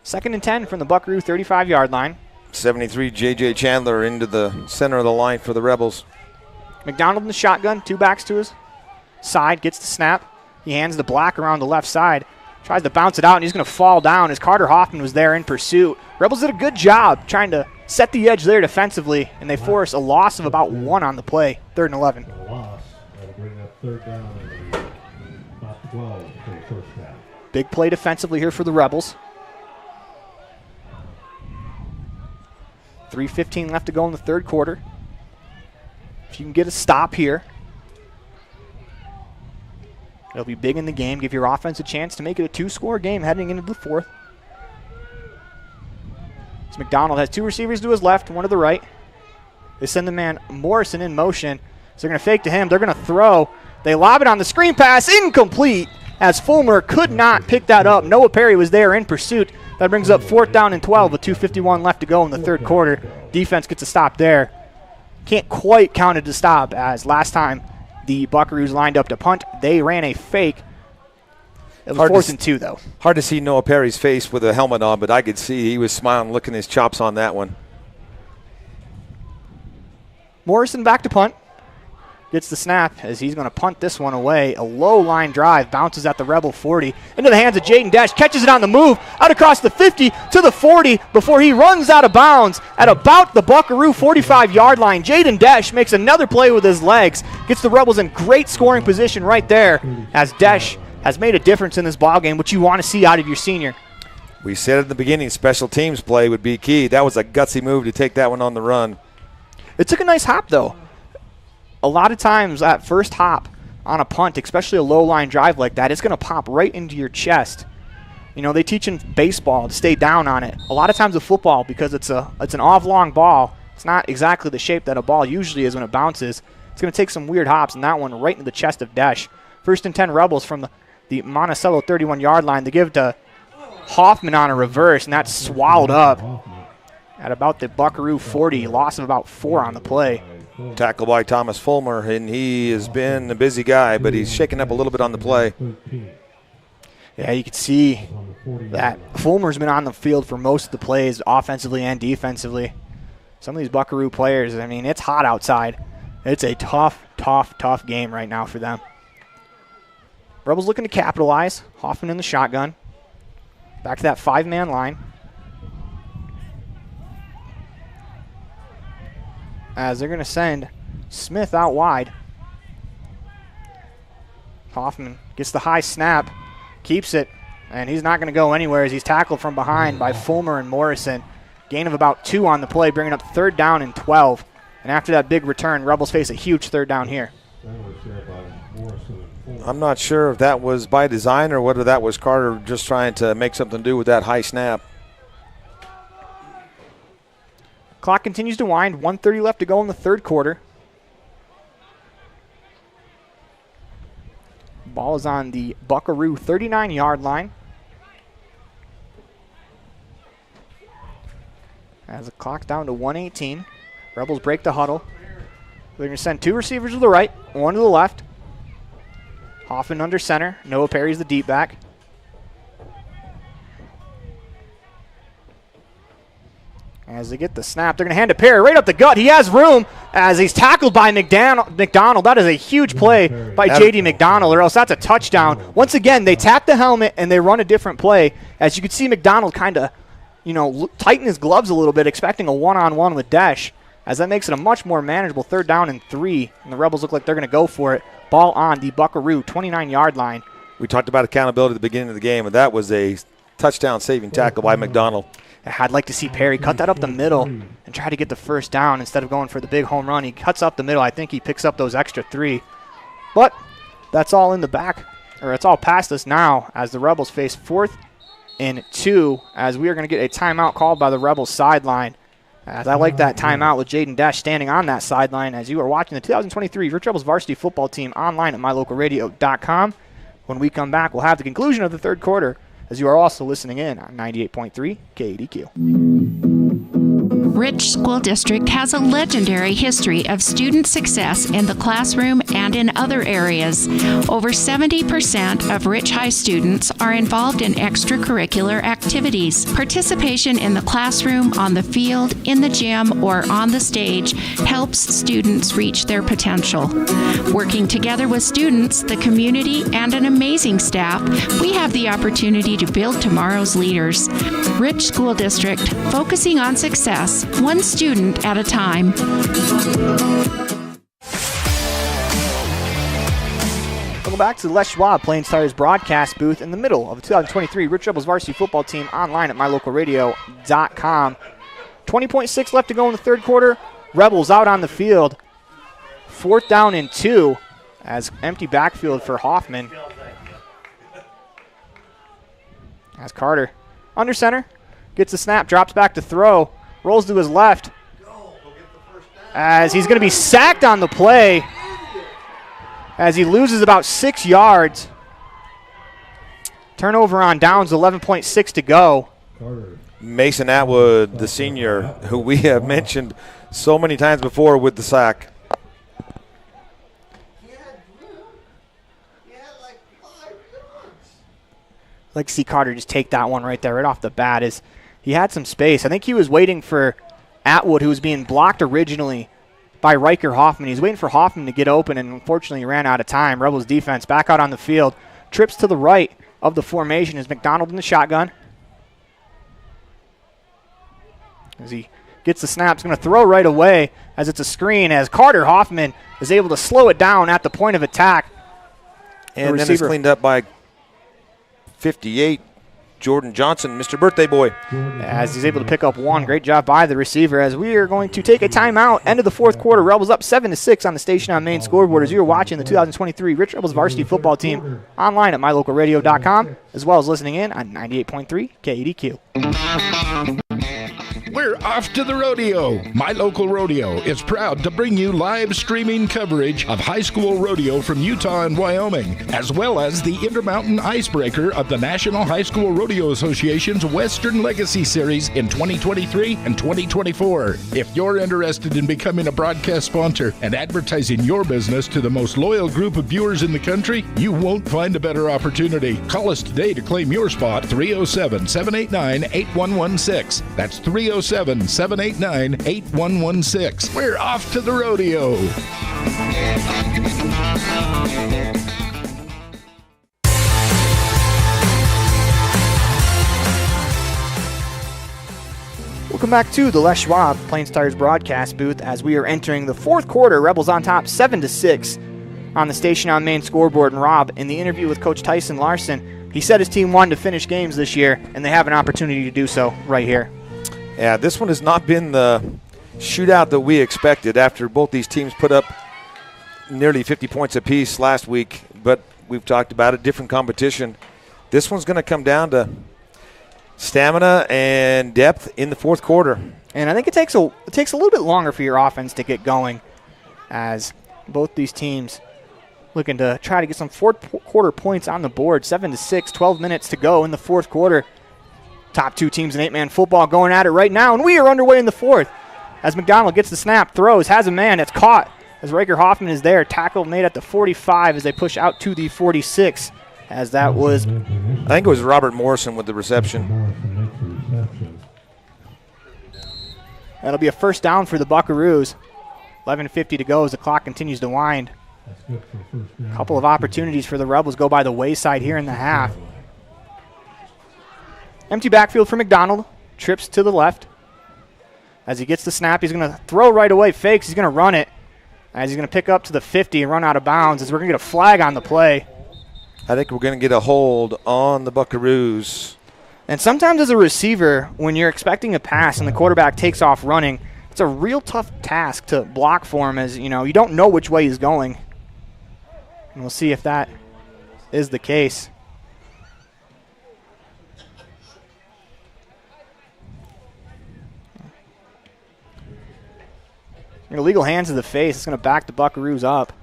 2nd and 10 from the Buckaroo 35-yard line. 73 J.J. Chandler into the center of the line for the Rebels. McDonald in the shotgun, 2 backs to his side, gets the snap. He hands the black around the left side, tries to bounce it out, and he's going to fall down as Carter Hoffman was there in pursuit. Rebels did a good job trying to set the edge there defensively, and they force a loss of about 1 on the play, 3rd and 11. A loss. That'll bring up 3rd down and about 12 for the first down. Big play defensively here for the Rebels. 3:15 left to go in the third quarter. If you can get a stop here, it'll be big in the game. Give your offense a chance to make it a 2-score game heading into the 4th. So McDonald has 2 receivers to his left, 1 to the right. They send the man Morrison in motion. So they're going to fake to him. They're going to throw. They lob it on the screen pass. Incomplete as Fulmer could not pick that up. Noah Perry was there in pursuit. That brings up 4th down and 12 with 2:51 left to go in the third quarter. Defense gets a stop there. Can't quite count it to stop as last time the Buckaroos lined up to punt. They ran a fake. It was 4th and 2, though. Hard to see Noah Perry's face with a helmet on, but I could see he was smiling, licking his chops on that one. Morrison back to punt. Gets the snap as he's going to punt this one away. A low line drive bounces at the Rebel 40 into the hands of Jaden Desch. Catches it on the move out across the 50 to the 40 before he runs out of bounds at about the Buckaroo 45-yard line. Jaden Desch makes another play with his legs. Gets the Rebels in great scoring position right there as Desch has made a difference in this ballgame, which you want to see out of your senior. We said at the beginning special teams play would be key. That was a gutsy move to take that one on the run. It took a nice hop, though. A lot of times that first hop on a punt, especially a low-line drive like that, it's going to pop right into your chest. You know, they teach in baseball to stay down on it. A lot of times with football, because it's an oblong ball, it's not exactly the shape that a ball usually is when it bounces. It's going to take some weird hops, and that one right into the chest of Desch. 1st and 10 Rebels from the Monticello 31-yard line. They give to Hoffman on a reverse, and that's swallowed up at about the Buckaroo 40. Loss of about 4 on the play. Tackled by Thomas Fulmer, and he has been a busy guy, but he's shaken up a little bit on the play. Yeah, you can see that Fulmer's been on the field for most of the plays, offensively and defensively. Some of these Buckaroo players, I mean, it's hot outside. It's a tough, tough, tough game right now for them. Rebels looking to capitalize. Hoffman in the shotgun. Back to that 5-man line. As they're going to send Smith out wide. Hoffman gets the high snap, keeps it, and he's not going to go anywhere as he's tackled from behind by Fulmer and Morrison. Gain of about 2 on the play, bringing up 3rd down and 12. And after that big return, Rebels face a huge 3rd down here. I'm not sure if that was by design or whether that was Carter just trying to make something do with that high snap. Clock continues to wind. 1:30 left to go in the third quarter. Ball is on the Buckaroo 39-yard line. As the clock's down to 1:18. Rebels break the huddle. They're going to send 2 receivers to the right, 1 to the left. Hoffman under center. Noah Perry's the deep back. As they get the snap, they're going to hand to Perry right up the gut. He has room as he's tackled by McDonald. That is a huge play by J.D. McDonald, or else that's a touchdown. Once again, they tap the helmet and they run a different play. As you can see, McDonald kind of, tighten his gloves a little bit, expecting a one-on-one with Desch, as that makes it a much more manageable 3rd down and 3. And the Rebels look like they're going to go for it. Ball on the Buckaroo 29-yard line. We talked about accountability at the beginning of the game, and that was a touchdown-saving tackle by McDonald. I'd like to see Perry cut that up the middle and try to get the first down instead of going for the big home run. He cuts up the middle. I think he picks up those extra 3. But that's all in the back, or it's all past us now as the Rebels face 4th and 2, as we are going to get a timeout called by the Rebels sideline. As I like that timeout with Jaden Desch standing on that sideline as you are watching the 2023 Rich Rebels varsity football team online at mylocalradio.com. When we come back, we'll have the conclusion of the third quarter, as you are also listening in on 98.3 KDQ. Rich School District has a legendary history of student success in the classroom and in other areas. Over 70% of Rich High students are involved in extracurricular activities. Participation in the classroom, on the field, in the gym, or on the stage helps students reach their potential. Working together with students, the community, and an amazing staff, we have the opportunity to build tomorrow's leaders. Rich School District, focusing on success, one student at a time. Welcome back to the Les Schwab Plains Tires broadcast booth in the middle of the 2023 Rich Rebels varsity football team online at mylocalradio.com. 20.6 left to go in the third quarter. Rebels out on the field. 4th down and 2 as empty backfield for Hoffman. As Carter under center, gets the snap, drops back to throw, rolls to his left. As he's going to be sacked on the play as he loses about 6 yards. Turnover on downs, 11.6 to go. Mason Atwood, the senior, who we have mentioned so many times before with the sack. I'd like to see Carter just take that one right there, right off the bat. As he had some space. I think he was waiting for Atwood, who was being blocked originally by Riker Hoffman. He's waiting for Hoffman to get open, and unfortunately he ran out of time. Rebels defense back out on the field. Trips to the right of the formation is McDonald in the shotgun. As he gets the snap, he's going to throw right away as it's a screen, as Carter Hoffman is able to slow it down at the point of attack. And then it's cleaned up by 58, Jordan Johnson, Mr. Birthday Boy. As he's able to pick up 1. Great job by the receiver, as we are going to take a timeout. End of the fourth quarter. Rebels up 7-6 on the station on main scoreboard as you are watching the 2023 Rich Rebels varsity football team online at mylocalradio.com, as well as listening in on 98.3 KDQ. We're off to the rodeo. My Local Rodeo is proud to bring you live streaming coverage of high school rodeo from Utah and Wyoming, as well as the Intermountain Icebreaker of the National High School Rodeo Association's Western Legacy Series in 2023 and 2024. If you're interested in becoming a broadcast sponsor and advertising your business to the most loyal group of viewers in the country, you won't find a better opportunity. Call us today to claim your spot, 307-789-8116. That's 307-789-8116. We're off to the rodeo. Welcome back to the Les Schwab Plains Tires broadcast booth as we are entering the fourth quarter. Rebels on top 7-6 on the station on main scoreboard. And Rob, in the interview with Coach Tyson Larson, he said his team wanted to finish games this year, and they have an opportunity to do so right here. Yeah, this one has not been the shootout that we expected after both these teams put up nearly 50 points apiece last week, but we've talked about it, different competition. This one's going to come down to stamina and depth in the fourth quarter. And I think it takes a little bit longer for your offense to get going, as both these teams looking to try to get some fourth quarter points on the board. 7-6, 12 minutes to go in the fourth quarter. Top two teams in 8-man football going at it right now, and we are underway in the fourth. As McDonald gets the snap, throws, has a man that's caught. As Riker Hoffman is there, tackle made at the 45 as they push out to the 46. As that was, I think it was Robert Morrison with the reception. That'll be a first down for the Buckaroos. 11:50 to go as the clock continues to wind. A couple of opportunities for the Rebels go by the wayside here in the half. Empty backfield for McDonald. Trips to the left. As he gets the snap, he's going to throw right away. Fakes. He's going to run it. As he's going to pick up to the 50 and run out of bounds, as we're going to get a flag on the play. I think we're going to get a hold on the Buckaroos. And sometimes as a receiver, when you're expecting a pass and the quarterback takes off running, it's a real tough task to block for him, as you don't know which way he's going. And we'll see if that is the case. Illegal hands to the face. It's going to back the Buckaroos up.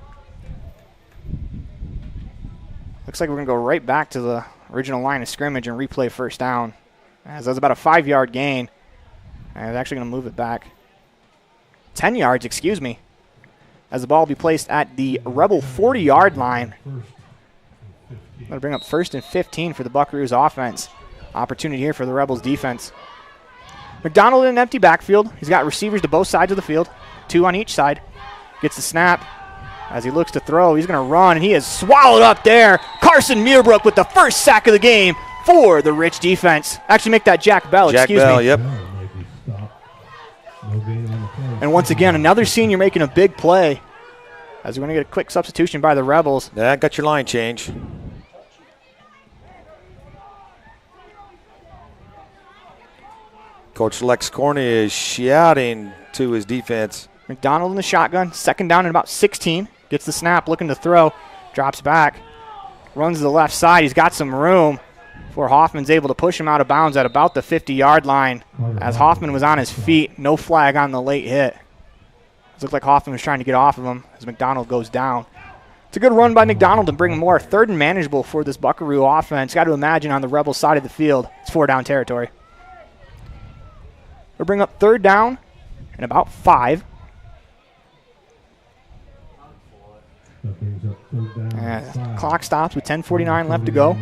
Looks like we're going to go right back to the original line of scrimmage and replay first down. As that was about a 5-yard gain. And they're actually going to move it back. 10 yards, excuse me. As the ball will be placed at the Rebel 40-yard line. That'll bring up 1st and 15 for the Buckaroos offense. Opportunity here for the Rebels defense. McDonald in an empty backfield. He's got receivers to both sides of the field. 2 on each side. Gets the snap. As he looks to throw, he's going to run, and he is swallowed up there. Carson Muirbrook with the first sack of the game for the Rich defense. Actually, make that Jack Bell, excuse me. Jack Bell, yep. And once again, another senior making a big play. As we're going to get a quick substitution by the Rebels. Yeah, got your line change. Coach Lex Corney is shouting to his defense. McDonald in the shotgun, 2nd down and about 16. Gets the snap, looking to throw, drops back, runs to the left side. He's got some room before Hoffman's able to push him out of bounds at about the 50-yard line. As Hoffman was on his feet, no flag on the late hit. It looked like Hoffman was trying to get off of him as McDonald goes down. It's a good run by McDonald to bring more 3rd and manageable for this Buckaroo offense. Got to imagine on the Rebel side of the field, it's 4-down territory. We'll bring up 3rd down and about 5. Clock stops with 10:49 left to go.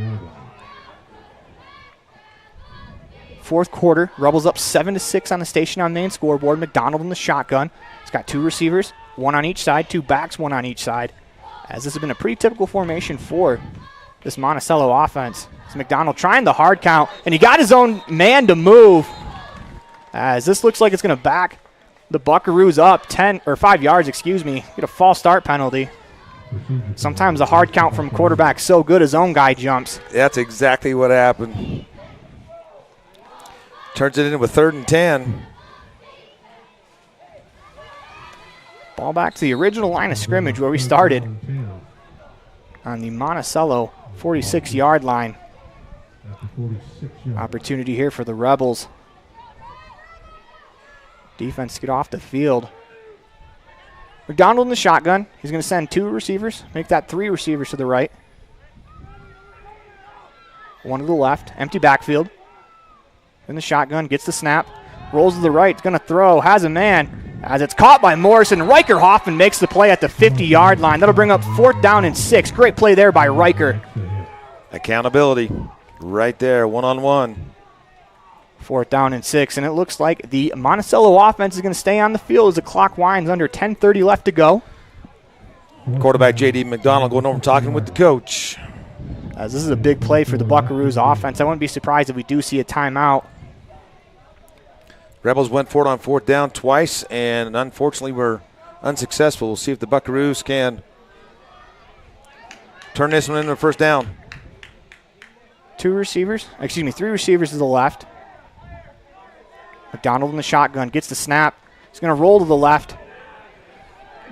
4th quarter, Rebels up 7-6 on the station on main scoreboard. McDonald in the shotgun. He's got 2 receivers, 1 on each side, 2 backs, 1 on each side. As this has been a pretty typical formation for this Monticello offense. It's McDonald trying the hard count, and he got his own man to move. As this looks like it's going to back the Buckaroos up 5 yards, excuse me. Get a false start penalty. Sometimes a hard count from quarterback so good his own guy jumps. That's exactly what happened. Turns it into a 3rd and 10. Ball back to the original line of scrimmage where we started on the Monticello 46-yard line. Opportunity here for the Rebels. Defense to get off the field. McDonald in the shotgun. He's going to send 2 receivers, make that 3 receivers to the right. 1 to the left, empty backfield. In the shotgun, gets the snap, rolls to the right, going to throw, has a man. As it's caught by Morrison, Riker Hoffman makes the play at the 50-yard line. That'll bring up 4th down and 6. Great play there by Riker. Accountability right there, one-on-one. 4th down and 6, and it looks like the Monticello offense is going to stay on the field as the clock winds under 10:30 left to go. Quarterback J.D. McDonald going over and talking with the coach. As this is a big play for the Buckaroos offense. I wouldn't be surprised if we do see a timeout. Rebels went for it on 4th down twice, and unfortunately were unsuccessful. We'll see if the Buckaroos can turn this one into a 1st down. 3 receivers to the left. McDonald in the shotgun, gets the snap. He's going to roll to the left.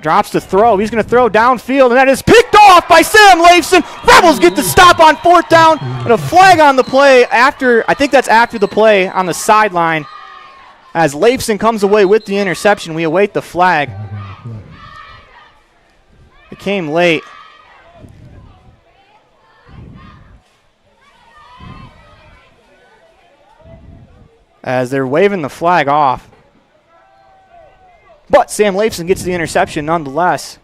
Drops to throw. He's going to throw downfield, and that is picked off by Sam Leifson. Rebels get the stop on 4th down, and a flag on the play after, I think that's after the play on the sideline. As Leifson comes away with the interception, we await the flag. It came late. As they're waving the flag off. But Sam Leifson gets the interception nonetheless.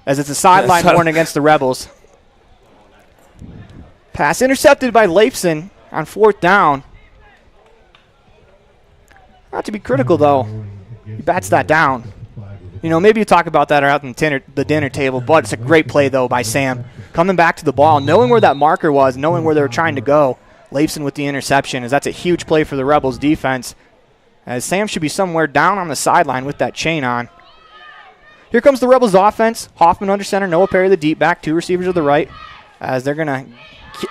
As it's a sideline warning against the Rebels. Pass intercepted by Leifson on 4th down. Not to be critical, though. He bats that down. You know, maybe you talk about that out on the dinner table, but it's a great play, though, by Sam. Coming back to the ball, knowing where that marker was, knowing where they were trying to go. Leifson with the interception, as that's a huge play for the Rebels defense. As Sam should be somewhere down on the sideline with that chain on. Here comes the Rebels offense. Hoffman under center, Noah Perry the deep back, 2 receivers to the right. As they're gonna,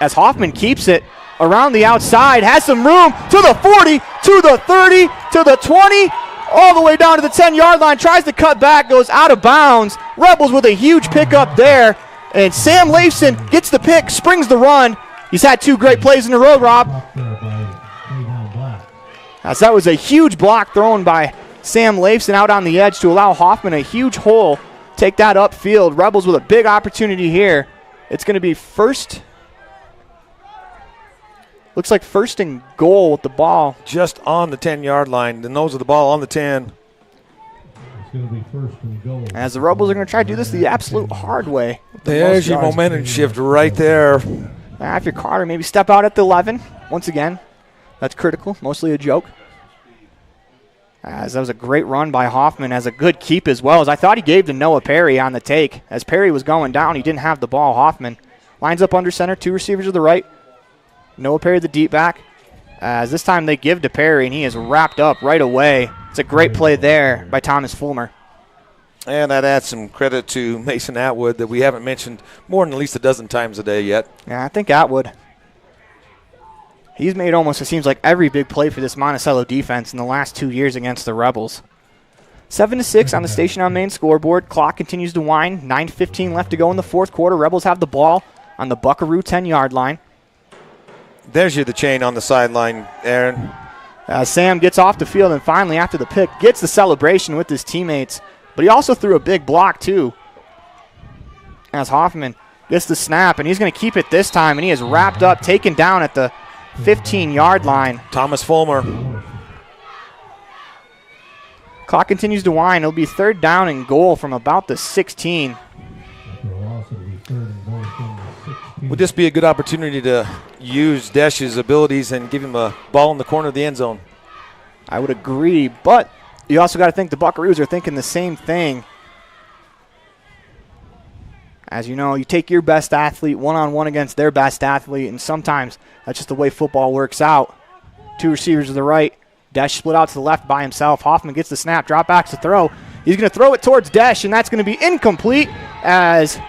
as Hoffman keeps it around the outside, has some room to the 40, to the 30, to the 20, all the way down to the 10-yard line. Tries to cut back, goes out of bounds. Rebels with a huge pickup there, and Sam Leifson gets the pick, springs the run. He's had 2 great plays in a row, Rob. As that was a huge block thrown by Sam Leifson out on the edge to allow Hoffman a huge hole. Take that upfield. Rebels with a big opportunity here. It's going to be first. Looks like 1st and goal with the ball. Just on the 10-yard line. The nose of the ball on the 10. It's going to be 1st and goal. As the Rebels are going to try to do this the absolute hard way. There's your momentum shift right there. After Carter, maybe step out at the 11. Once again, that's critical. Mostly a joke. As that was a great run by Hoffman, as a good keep as well. As I thought he gave to Noah Perry on the take. As Perry was going down, he didn't have the ball. Hoffman lines up under center, 2 receivers to the right. Noah Perry the deep back. As this time they give to Perry, and he is wrapped up right away. It's a great play there by Thomas Fulmer. And that adds some credit to Mason Atwood that we haven't mentioned more than at least a dozen times a day yet. Yeah, I think Atwood. He's made almost, it seems like, every big play for this Monticello defense in the last 2 years against the Rebels. 7-6 on the Station on Main scoreboard. Clock continues to wind. 9:15 left to go in the 4th quarter. Rebels have the ball on the Buckaroo 10-yard line. There's the chain on the sideline, Aaron. Sam gets off the field and finally, after the pick, gets the celebration with his teammates. But he also threw a big block, too. As Hoffman gets the snap, and he's going to keep it this time, and he is wrapped up, taken down at the 15-yard line. Thomas Fulmer. Clock continues to wind. It'll be 3rd down and goal from about the 16. Would this be a good opportunity to use Desh's abilities and give him a ball in the corner of the end zone? I would agree, but you also got to think the Buckaroos are thinking the same thing. As you know, you take your best athlete one-on-one against their best athlete, and sometimes that's just the way football works out. 2 receivers to the right. Desh split out to the left by himself. Hoffman gets the snap, drop backs to throw. He's going to throw it towards Desh, and that's going to be incomplete as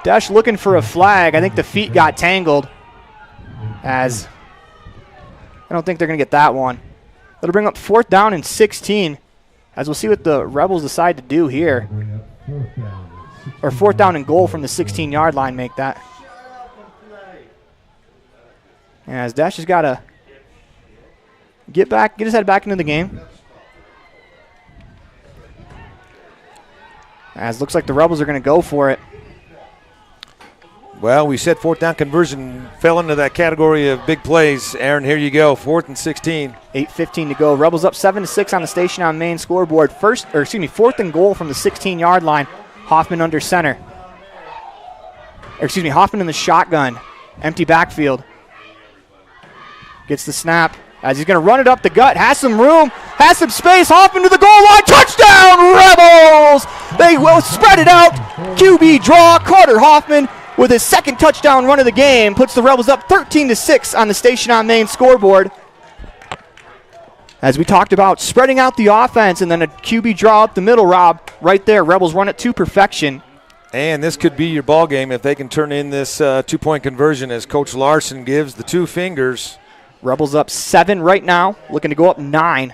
Desh looking for a flag. I think the feet got tangled as I don't think they're going to get that one. That'll bring up 4th down and 16 as we'll see what the Rebels decide to do here. Or 4th down and goal from the 16-yard line make that. As Dash has got to get his head back into the game. As looks like the Rebels are going to go for it. Well, we said 4th down conversion fell into that category of big plays. Aaron, here you go, 4th and 16. 8:15 to go. Rebels up 7-6 on the Station on Main scoreboard. 4th and goal from the 16-yard line. Hoffman under center. Hoffman in the shotgun. Empty backfield. Gets the snap as he's going to run it up the gut. Has some room. Has some space. Hoffman to the goal line. Touchdown, Rebels! They will spread it out. QB draw. Carter Hoffman with his 2nd touchdown run of the game puts the Rebels up 13-6 on the Station on Main scoreboard. As we talked about spreading out the offense and then a QB draw up the middle, Rob, right there. Rebels run it to perfection. And this could be your ball game if they can turn in this 2-point conversion as Coach Larson gives the 2 fingers. Rebels up 7 right now, looking to go up 9.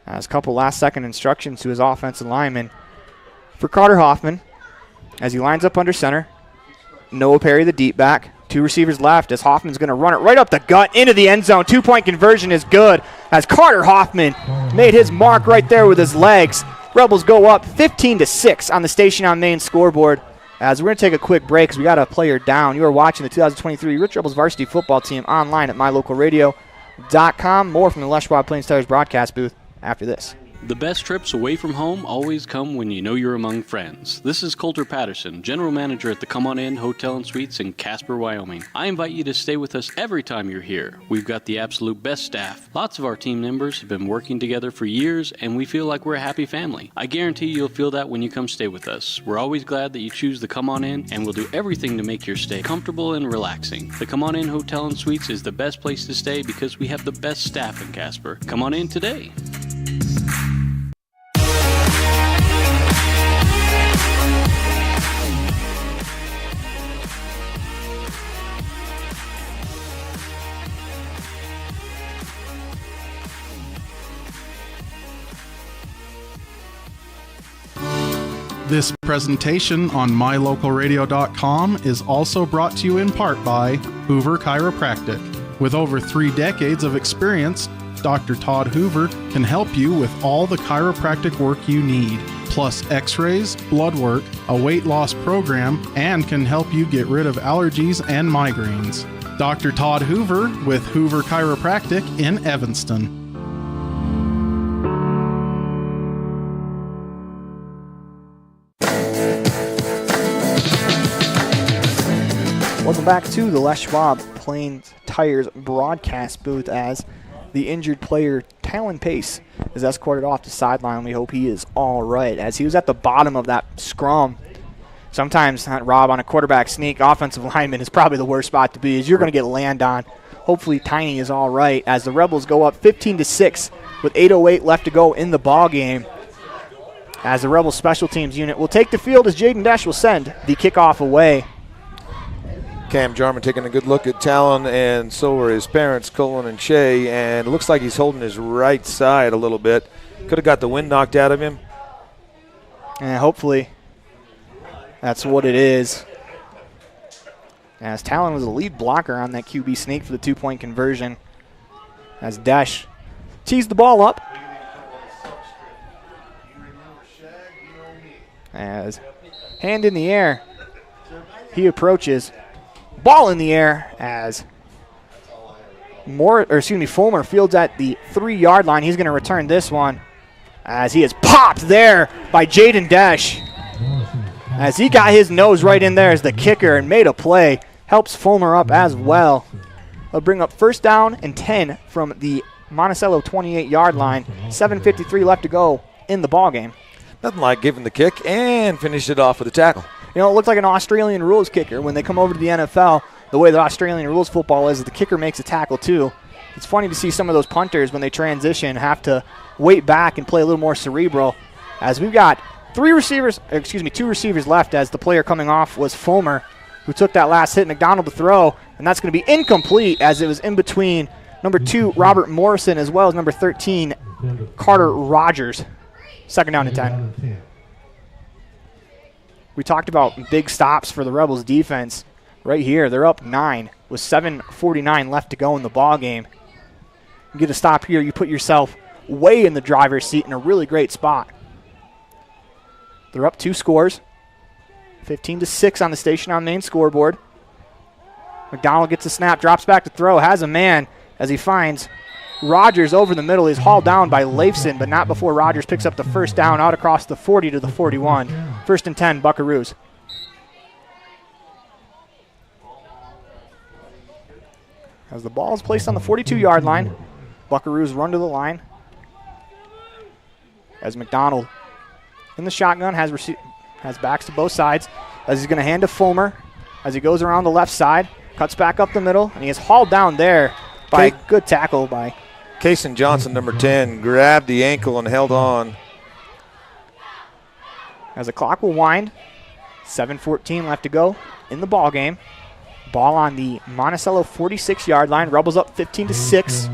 Has a couple last-second instructions to his offensive lineman. For Carter Hoffman, as he lines up under center, Noah Perry, the deep back. 2 receivers left as Hoffman's going to run it right up the gut into the end zone. 2-point conversion is good as Carter Hoffman made his mark right there with his legs. Rebels go up 15-6 on the Station on Main scoreboard. As we're going to take a quick break because we got a player down. You are watching the 2023 Rich Rebels varsity football team online at mylocalradio.com. More from the Les Schwab Plains Tires broadcast booth after this. The best trips away from home always come when you know you're among friends. This is Coulter Patterson, General Manager at the Come On In Hotel and Suites in Casper, Wyoming. I invite you to stay with us every time you're here. We've got the absolute best staff. Lots of our team members have been working together for years, and we feel like we're a happy family. I guarantee you'll feel that when you come stay with us. We're always glad that you choose the Come On In, and we'll do everything to make your stay comfortable and relaxing. The Come On In Hotel and Suites is the best place to stay because we have the best staff in Casper. Come on in today. This presentation on mylocalradio.com is also brought to you in part by Hoover Chiropractic. With over 3 decades of experience, Dr. Todd Hoover can help you with all the chiropractic work you need, plus x-rays, blood work, a weight loss program, and can help you get rid of allergies and migraines. Dr. Todd Hoover with Hoover Chiropractic in Evanston. Welcome back to the Les Schwab Plains Tires broadcast booth as the injured player Talon Pace is escorted off the sideline. We hope he is all right as he was at the bottom of that scrum. Sometimes, Rob, on a quarterback sneak, offensive lineman is probably the worst spot to be as you're going to get land on. Hopefully Tiny is all right as the Rebels go up 15-6 with 8:08 left to go in the ball game. As the Rebels special teams unit will take the field as Jaden Dash will send the kickoff away. Cam Jarman taking a good look at Talon, and so are his parents, Colin and Shay, and it looks like he's holding his right side a little bit. Could have got the wind knocked out of him. And hopefully that's what it is. As Talon was the lead blocker on that QB sneak for the 2-point conversion. As Dash tees the ball up. As hand in the air, he approaches. Ball in the air as Fulmer fields at the 3-yard line. He's going to return this one as he is popped there by Jaden Dash. As he got his nose right in there as the kicker and made a play. Helps Fulmer up as well. They'll bring up 1st down and 10 from the Monticello 28-yard line. 7:53 left to go in the ball game. Nothing like giving the kick and finish it off with a tackle. You know, it looks like an Australian rules kicker. When they come over to the NFL, the way the Australian rules football is the kicker makes a tackle too. It's funny to see some of those punters when they transition have to wait back and play a little more cerebral. As we've got 2 receivers left as the player coming off was Fulmer, who took that last hit. McDonald to throw, and that's going to be incomplete as it was in between number 2, Robert Morrison, as well as number 13, Carter Rogers. 2nd down and 10. We talked about big stops for the Rebels defense. Right here, they're up 9 with 7:49 left to go in the ball game. You get a stop here, you put yourself way in the driver's seat in a really great spot. They're up 2 scores. 15-6 on the Station on Main scoreboard. McDonald gets a snap, drops back to throw, has a man as he finds Rogers over the middle. He's hauled down by Leifson, but not before Rogers picks up the 1st down out across the 40 to the 41. 1st and 10, Buckaroos. As the ball is placed on the 42-yard line, Buckaroos run to the line. As McDonald in the shotgun has backs to both sides. As he's going to hand to Fulmer as he goes around the left side, cuts back up the middle, and he is hauled down there by a good tackle by Kason Johnson, number 10, grabbed the ankle and held on. As the clock will wind, 7:14 left to go in the ball game. Ball on the Monticello 46-yard line. Rebels up 15-6.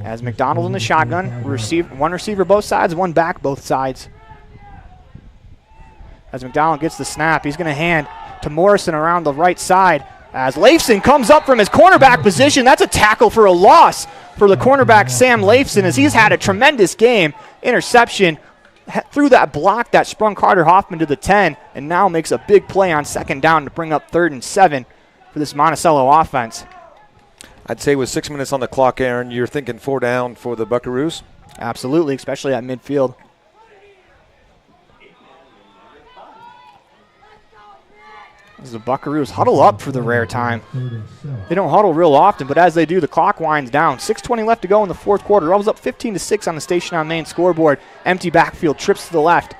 As McDonald in the shotgun, one receiver both sides, one back both sides. As McDonald gets the snap, he's going to hand to Morrison around the right side. As Leifson comes up from his cornerback position, that's a tackle for a loss for the cornerback Sam Leifson, as he's had a tremendous game. Interception through that block that sprung Carter Hoffman to the 10, and now makes a big play on second down to bring up 3rd and 7 for this Monticello offense. I'd say with 6 minutes on the clock, Aaron, you're thinking 4 down for the Buckaroos? Absolutely, especially at midfield. As the Buckaroos huddle up for the rare time. They don't huddle real often, but as they do, the clock winds down. 6:20 left to go in the fourth quarter. Rebels up 15-6 on the Station on Main scoreboard. Empty backfield, trips to the left.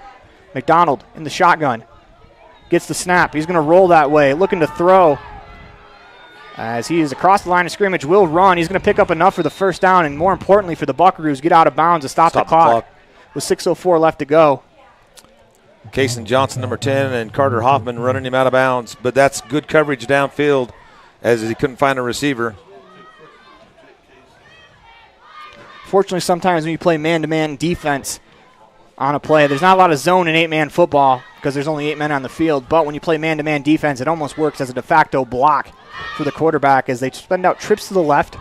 McDonald in the shotgun. Gets the snap. He's going to roll that way, looking to throw. As he is across the line of scrimmage, will run. He's going to pick up enough for the first down, and more importantly for the Buckaroos, get out of bounds to stop the clock. With 6:04 left to go. Kason Johnson, number 10, and Carter Hoffman running him out of bounds. But that's good coverage downfield as he couldn't find a receiver. Fortunately, sometimes when you play man-to-man defense on a play, there's not a lot of zone in 8-man football because there's only 8 men on the field. But when you play man-to-man defense, it almost works as a de facto block for the quarterback as they send out trips to the left.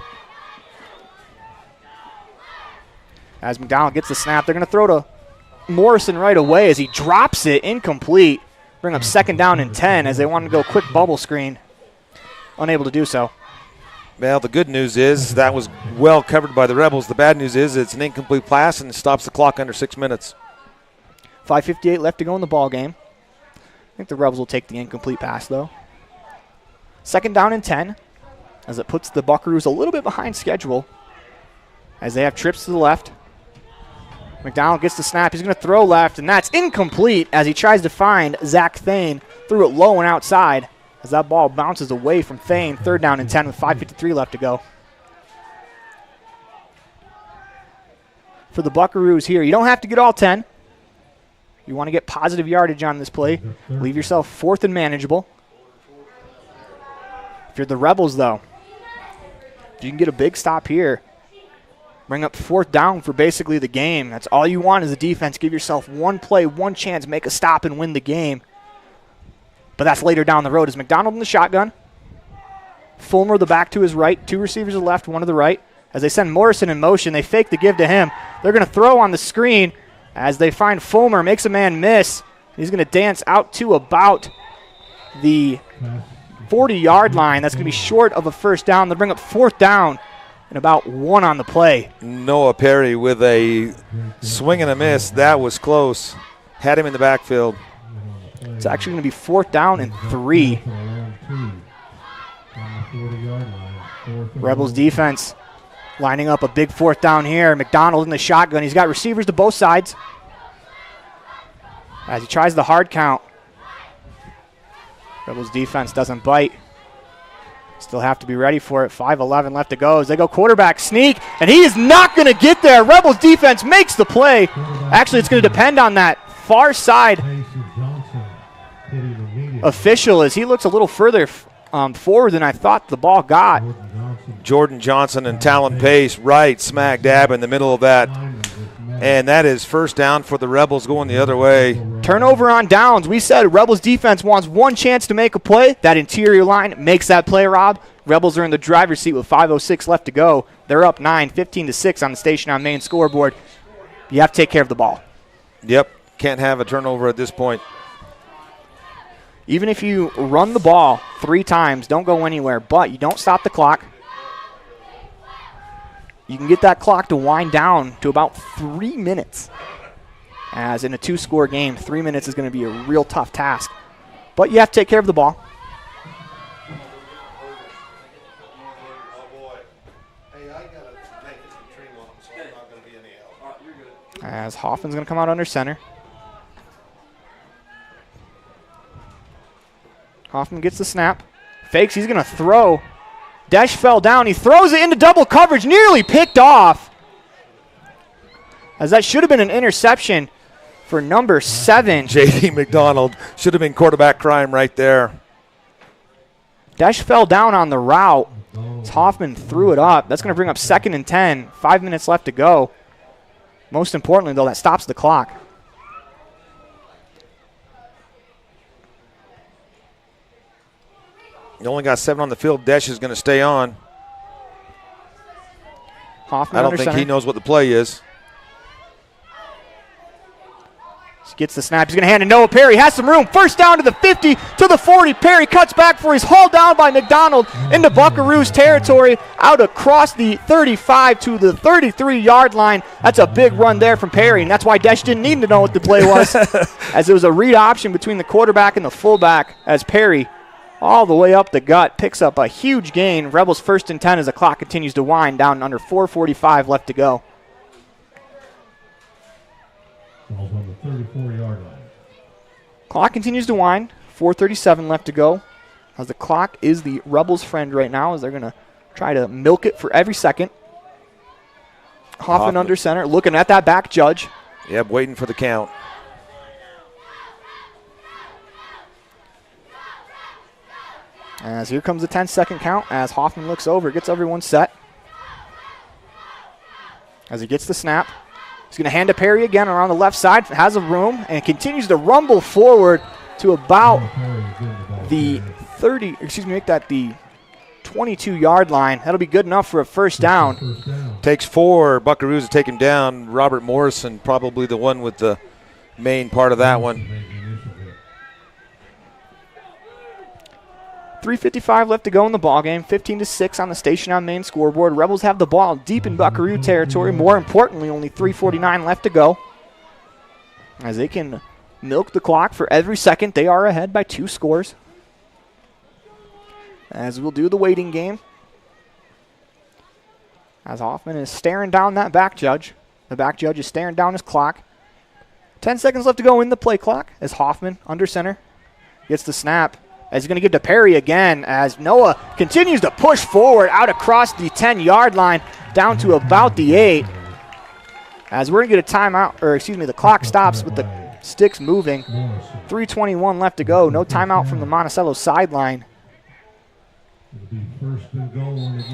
As McDonald gets the snap, they're going to throw to Morrison right away as he drops it incomplete. Bring up second down and 10 as they want to go quick bubble screen. Unable to do so. Well, the good news is that was well covered by the Rebels. The bad news is it's an incomplete pass and it stops the clock under 6 minutes. 5:58 left to go in the ball game. I think the Rebels will take the incomplete pass, though. Second down and 10 as it puts the Buckaroos a little bit behind schedule as they have trips to the left. McDonald gets the snap. He's going to throw left, and that's incomplete as he tries to find Zach Thane. Threw it low and outside as that ball bounces away from Thane. 3rd down and 10 with 5:53 left to go. For the Buckaroos here, you don't have to get all 10. You want to get positive yardage on this play. Leave yourself 4th and manageable. If you're the Rebels, though, if you can get a big stop here, bring up 4th down for basically the game. That's all you want as a defense. Give yourself one play, one chance, make a stop and win the game. But that's later down the road. Is McDonald in the shotgun. Fulmer the back to his right. 2 receivers to the left, 1 to the right. As they send Morrison in motion, they fake the give to him. They're going to throw on the screen as they find Fulmer, makes a man miss. He's going to dance out to about the 40-yard line. That's going to be short of a first down. They'll bring up 4th down. And about 1 on the play. Noah Perry with a swing and a miss. That was close. Had him in the backfield. It's actually going to be 4th down and 3. Rebels defense lining up a big 4th down here. McDonald in the shotgun. He's got receivers to both sides. As he tries the hard count. Rebels defense doesn't bite. Still have to be ready for it. 5:11 left to go as they go quarterback sneak, and he is not going to get there. Rebels defense makes the play. Actually, it's going to depend on that far side official as he looks a little further forward than I thought the ball got. Jordan Johnson and Talon Pace right smack dab in the middle of that. And that is first down for the Rebels going the other way. Turnover on downs. We said Rebels defense wants one chance to make a play. That interior line makes that play, Rob. Rebels are in the driver's seat with 5:06 left to go. They're up 9, 15-6 on the Station on Main scoreboard. You have to take care of the ball. Yep, can't have a turnover at this point. Even if you run the ball 3 times, don't go anywhere, but you don't stop the clock. You can get that clock to wind down to about 3 minutes. As in a 2-score game, 3 minutes is going to be a real tough task. But you have to take care of the ball. As Hoffman's going to come out under center. Hoffman gets the snap. Fakes, he's going to throw. Desch fell down. He throws it into double coverage, nearly picked off. As that should have been an interception for number 7. J.D. McDonald. Should have been quarterback crime right there. Desch fell down on the route. As Hoffman threw it up. That's going to bring up 2nd and 10. 5 minutes left to go. Most importantly, though, that stops the clock. You only got 7 on the field. Desch is going to stay on. Hoffman I don't under think center. he knows what the play is. Gets the snap. He's going to hand to Noah Perry. Has some room. First down to the 50, to the 40. Perry cuts back for his haul down by McDonald into Buckaroos territory, out across the 35 to the 33-yard line. That's a big run there from Perry, and that's why Desch didn't need to know what the play was, as it was a read option between the quarterback and the fullback, as Perry all the way up the gut picks up a huge gain. Rebels 1st and 10 as the clock continues to wind down, under 4:45 left to go. Ball's on the 34-yard line. Clock continues to wind. 4:37 left to go. As the clock is the Rebels' friend right now, as they're going to try to milk it for every second. Hoffman under center, looking at that back judge. Yep, waiting for the count. As here comes the 10-second count, as Hoffman looks over, gets everyone set. As he gets the snap. He's going to hand to Perry again around the left side. Has a room and continues to rumble forward to about the 30, make that the 22-yard line. That'll be good enough for a first down. Takes 4 Buckaroos to take him down. Robert Morrison probably the one with the main part of that one. 3:55 left to go in the ballgame. 15-6 on the station on main scoreboard. Rebels have the ball deep in Buckaroo territory. More importantly, only 3:49 left to go. As they can milk the clock for every second, they are ahead by 2 scores. As we'll do the waiting game. As Hoffman is staring down that back judge. The back judge is staring down his clock. 10 seconds left to go in the play clock as Hoffman under center gets the snap. As he's going to give to Perry again, as Noah continues to push forward out across the 10-yard line down to about the 8. As we're going to get a timeout, the clock stops with the sticks moving. 3:21 left to go. No timeout from the Monticello sideline.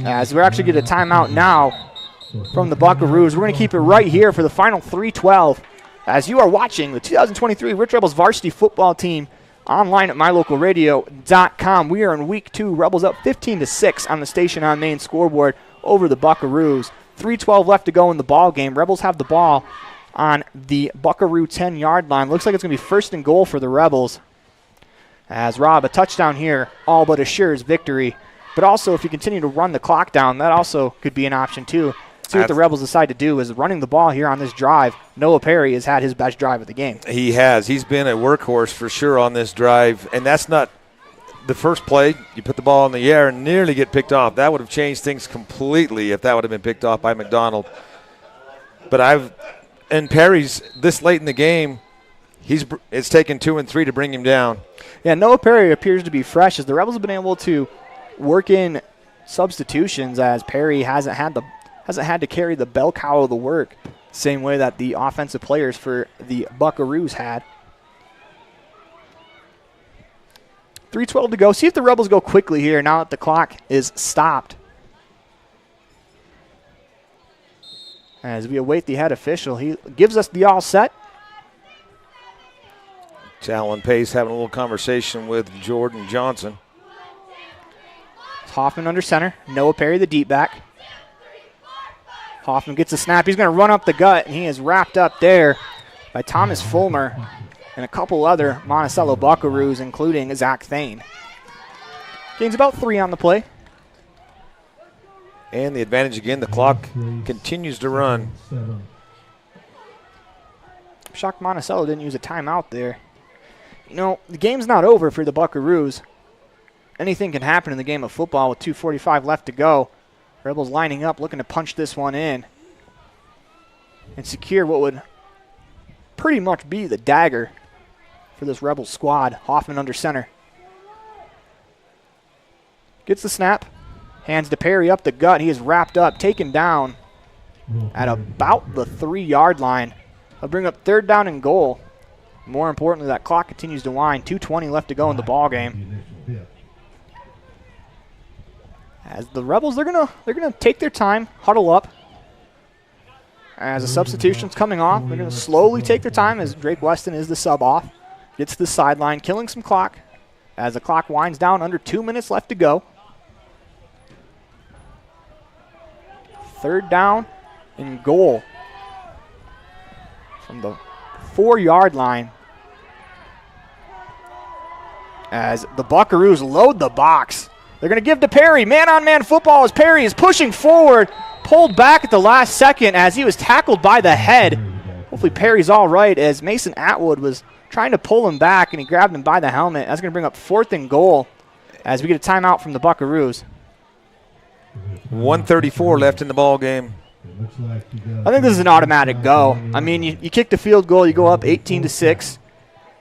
As we're actually getting a timeout now from the Buckaroos. We're going to keep it right here for the final 3:12. As you are watching the 2023 Rich Rebels varsity football team online at mylocalradio.com. We are in week 2. Rebels up 15-6 on the station on main scoreboard over the Buckaroos. 3:12 left to go in the ball game. Rebels have the ball on the Buckaroo 10-yard line. Looks like it's going to be 1st and goal for the Rebels. As Rob, a touchdown here all but assures victory. But also, if you continue to run the clock down, that also could be an option too. See what the Rebels decide to do is running the ball here on this drive. Noah Perry has had his best drive of the game. He has. He's been a workhorse for sure on this drive. And that's not the first play. You put the ball in the air and nearly get picked off. That would have changed things completely if that would have been picked off by McDonald. But Perry's this late in the game, it's taken 2 and 3 to bring him down. Yeah, Noah Perry appears to be fresh as the Rebels have been able to work in substitutions, as Perry hasn't had to carry the bell cow of the work, same way that the offensive players for the Buckaroos had. 3:12 to go. See if the Rebels go quickly here now that the clock is stopped. As we await the head official, he gives us the all set. Alan Pace having a little conversation with Jordan Johnson. Hoffman under center. Noah Perry, the deep back. Hoffman gets a snap. He's going to run up the gut, and he is wrapped up there by Thomas Fulmer and a couple other Monticello Buckaroos, including Zach Thane. Gains about 3 on the play. And the advantage again, the clock continues to run. I'm shocked Monticello didn't use a timeout there. You know, the game's not over for the Buckaroos. Anything can happen in the game of football with 2:45 left to go. Rebels lining up, looking to punch this one in and secure what would pretty much be the dagger for this Rebels squad. Hoffman under center. Gets the snap. Hands to Perry up the gut. He is wrapped up, taken down at about the 3-yard line. They'll bring up 3rd down and goal. More importantly, that clock continues to wind. 2:20 left to go in the ball game. As the Rebels, they're gonna take their time, huddle up. As the substitution's coming off, they're gonna slowly take their time as Drake Weston is the sub off. Gets to the sideline, killing some clock. As the clock winds down, under 2 minutes left to go. 3rd down and goal from the 4-yard line. As the Buckaroos load the box. They're going to give to Perry. Man-on-man football as Perry is pushing forward. Pulled back at the last second as he was tackled by the head. Hopefully Perry's all right as Mason Atwood was trying to pull him back and he grabbed him by the helmet. That's going to bring up 4th and goal as we get a timeout from the Buckaroos. 1:34 left in the ball game. I think this is an automatic go. I mean, you kick the field goal, you go up 18-6.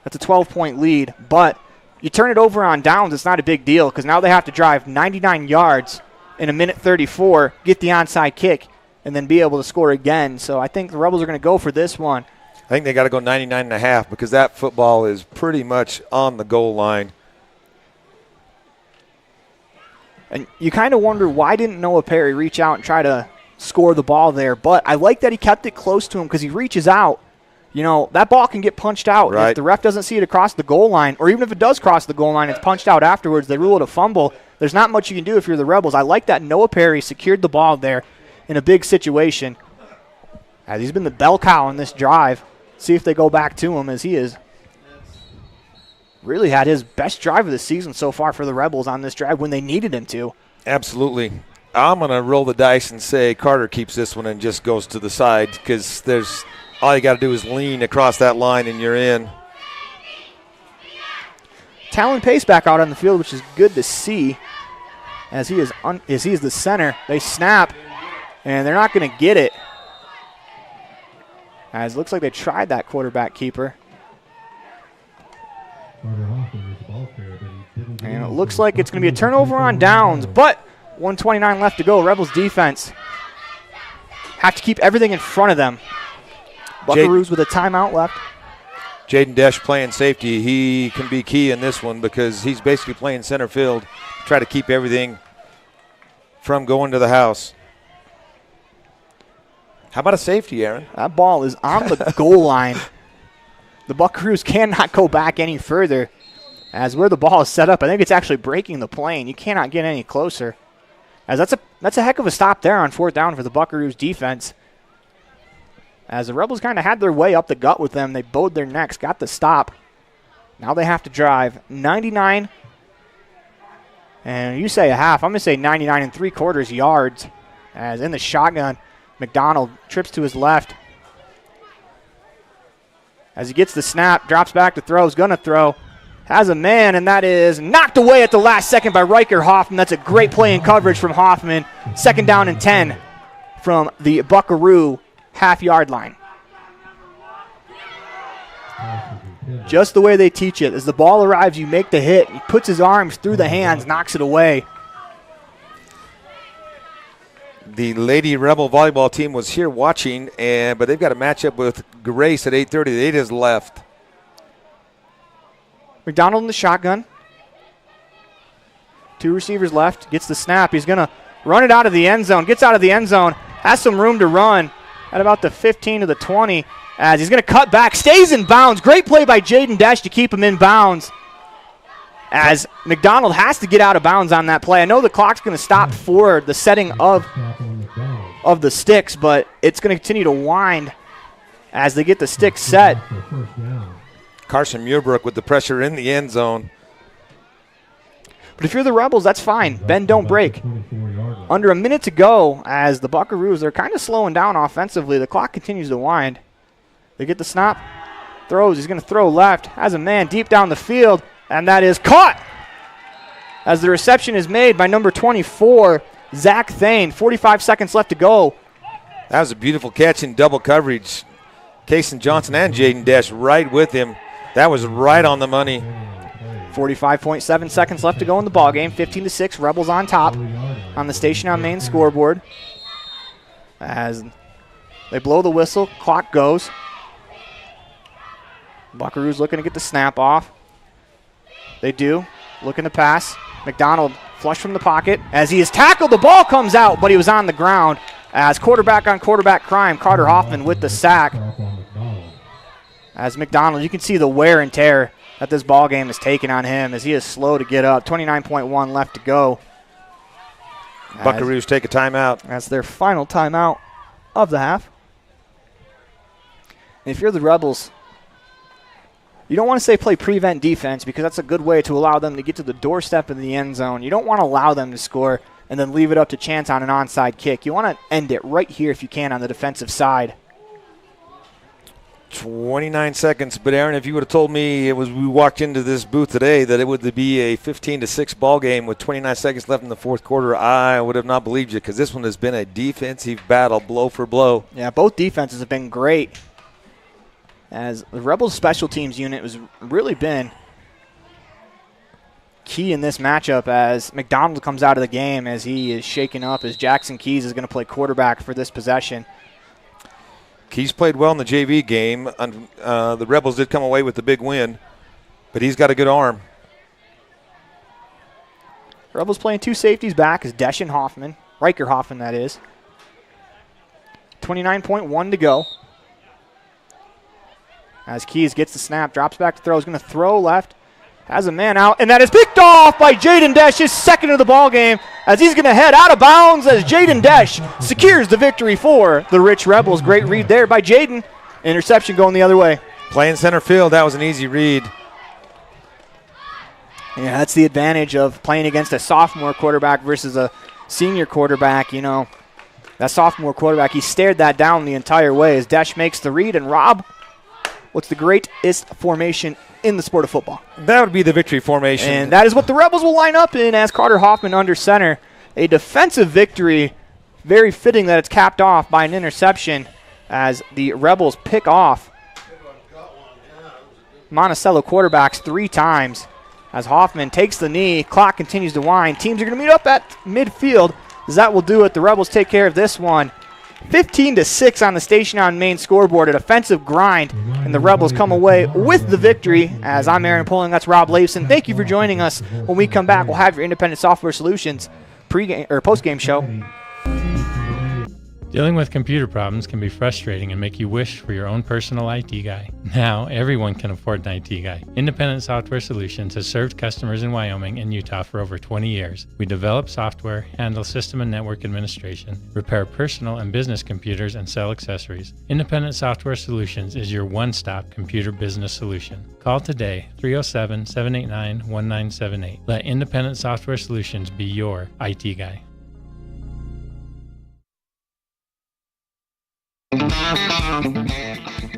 That's a 12-point lead, but you turn it over on downs, it's not a big deal because now they have to drive 99 yards in a minute 34, get the onside kick, and then be able to score again. So I think the Rebels are going to go for this one. I think they got to go 99.5 because that football is pretty much on the goal line. And you kind of wonder why didn't Noah Perry reach out and try to score the ball there. But I like that he kept it close to him because he reaches out. You know, that ball can get punched out. Right. If the ref doesn't see it across the goal line, or even if it does cross the goal line, it's punched out afterwards, they rule it a fumble. There's not much you can do if you're the Rebels. I like that Noah Perry secured the ball there in a big situation. As he's been the bell cow in this drive. See if they go back to him as he is really had his best drive of the season so far for the Rebels on this drive when they needed him to. Absolutely. I'm going to roll the dice and say Carter keeps this one and just goes to the side because there's all you got to do is lean across that line and you're in. Talon Pace back out on the field, which is good to see as he is the center. They snap, and they're not going to get it. As it looks like they tried that quarterback keeper. And it looks like it's going to be a turnover on downs, but 1:29 left to go. Rebels defense have to keep everything in front of them. Buckaroos with a timeout left. Jaden Desch playing safety. He can be key in this one because he's basically playing center field. Try to keep everything from going to the house. How about a safety, Aaron? That ball is on the goal line. The Buckaroos cannot go back any further. As where the ball is set up, I think it's actually breaking the plane. You cannot get any closer. As that's a heck of a stop there on 4th down for the Buckaroos defense. As the Rebels kind of had their way up the gut with them, they bowed their necks, got the stop. Now they have to drive 99. And you say a half. I'm going to say 99 3/4 yards. As in the shotgun, McDonald trips to his left. As he gets the snap, drops back to throw, is going to throw. Has a man, and that is knocked away at the last second by Riker Hoffman. That's a great play in coverage from Hoffman. 2nd down and 10 from the Buckaroo half-yard line. Just the way they teach it. As the ball arrives, you make the hit. He puts his arms through the hands, knocks it away. The Lady Rebel volleyball team was here watching, but they've got a matchup with Grace at 8:30. They just left. McDonald in the shotgun. 2 receivers left. Gets the snap. He's going to run it out of the end zone. Gets out of the end zone. Has some room to run at about the 15 to the 20. As he's going to cut back. Stays in bounds. Great play by Jaden Desch to keep him in bounds. As McDonald has to get out of bounds on that play. I know the clock's going to stop for the setting of the sticks, but it's going to continue to wind as they get the sticks set. Carson Muirbrook with the pressure in the end zone. But if you're the Rebels, that's fine. Bend, don't break. Under a minute to go as the Buckaroos, they're kind of slowing down offensively. The clock continues to wind. They get the snap. Throws. He's going to throw left. Has a man deep down the field, and that is caught as the reception is made by number 24, Zach Thane. 45 seconds left to go. That was a beautiful catch in double coverage. Kason Johnson and Jaden Desch right with him. That was right on the money. 45.7 seconds left to go in the ballgame. 15-6, Rebels on top on the Station on Main scoreboard. As they blow the whistle, clock goes. Buckaroos looking to get the snap off. They do. Looking to pass. McDonald Flush from the pocket. As he is tackled, the ball comes out, but he was on the ground. As quarterback on quarterback crime, Carter Hoffman with the sack. As McDonald, you can see the wear and tear that this ball game is taking on him as he is slow to get up. 29.1 left to go. Buckaroos take a timeout. That's their final timeout of the half. And if you're the Rebels, you don't want to say play prevent defense because that's a good way to allow them to get to the doorstep of the end zone. You don't want to allow them to score and then leave it up to chance on an onside kick. You want to end it right here if you can on the defensive side. 29 seconds, but Aaron, if you would have told me we walked into this booth today that it would be a 15-6 ball game with 29 seconds left in the fourth quarter, I would have not believed you because this one has been a defensive battle, blow for blow. Yeah, both defenses have been great. As the Rebels special teams unit has really been key in this matchup as McDonald comes out of the game as he is shaken up as Jackson Keys is going to play quarterback for this possession. Keys played well in the JV game. The Rebels did come away with the big win, but he's got a good arm. Rebels playing two safeties back is Desh and Hoffman. Riker Hoffman, that is. 29.1 to go. As Keys gets the snap, drops back to throw, is going to throw left, has a man out, and that is picked off by Jaden Desh, his second of the ball game, as he's going to head out of bounds as Jaden Desh secures the victory for the Rich Rebels. Great read there by Jaden. Interception going the other way. Playing center field, that was an easy read. Yeah, that's the advantage of playing against a sophomore quarterback versus a senior quarterback. You know, that sophomore quarterback, he stared that down the entire way as Desh makes the read. And Rob, what's the greatest formation in the sport of football? That would be the victory formation. And that is what the Rebels will line up in as Carter Hoffman under center. A defensive victory, very fitting that it's capped off by an interception as the Rebels pick off Monticello quarterbacks 3 times. As Hoffman takes the knee, clock continues to wind. Teams are going to meet up at midfield as that will do it. The Rebels take care of this one. 15-6 on the Station on Main scoreboard, a defensive grind, and the Rebels come away with the victory. As I'm Aaron Poling, that's Rob Leifson. Thank you for joining us. When we come back, we'll have your Independent Software Solutions pregame or postgame show. Dealing with computer problems can be frustrating and make you wish for your own personal IT guy. Now, everyone can afford an IT guy. Independent Software Solutions has served customers in Wyoming and Utah for over 20 years. We develop software, handle system and network administration, repair personal and business computers, and sell accessories. Independent Software Solutions is your one-stop computer business solution. Call today, 307-789-1978. Let Independent Software Solutions be your IT guy.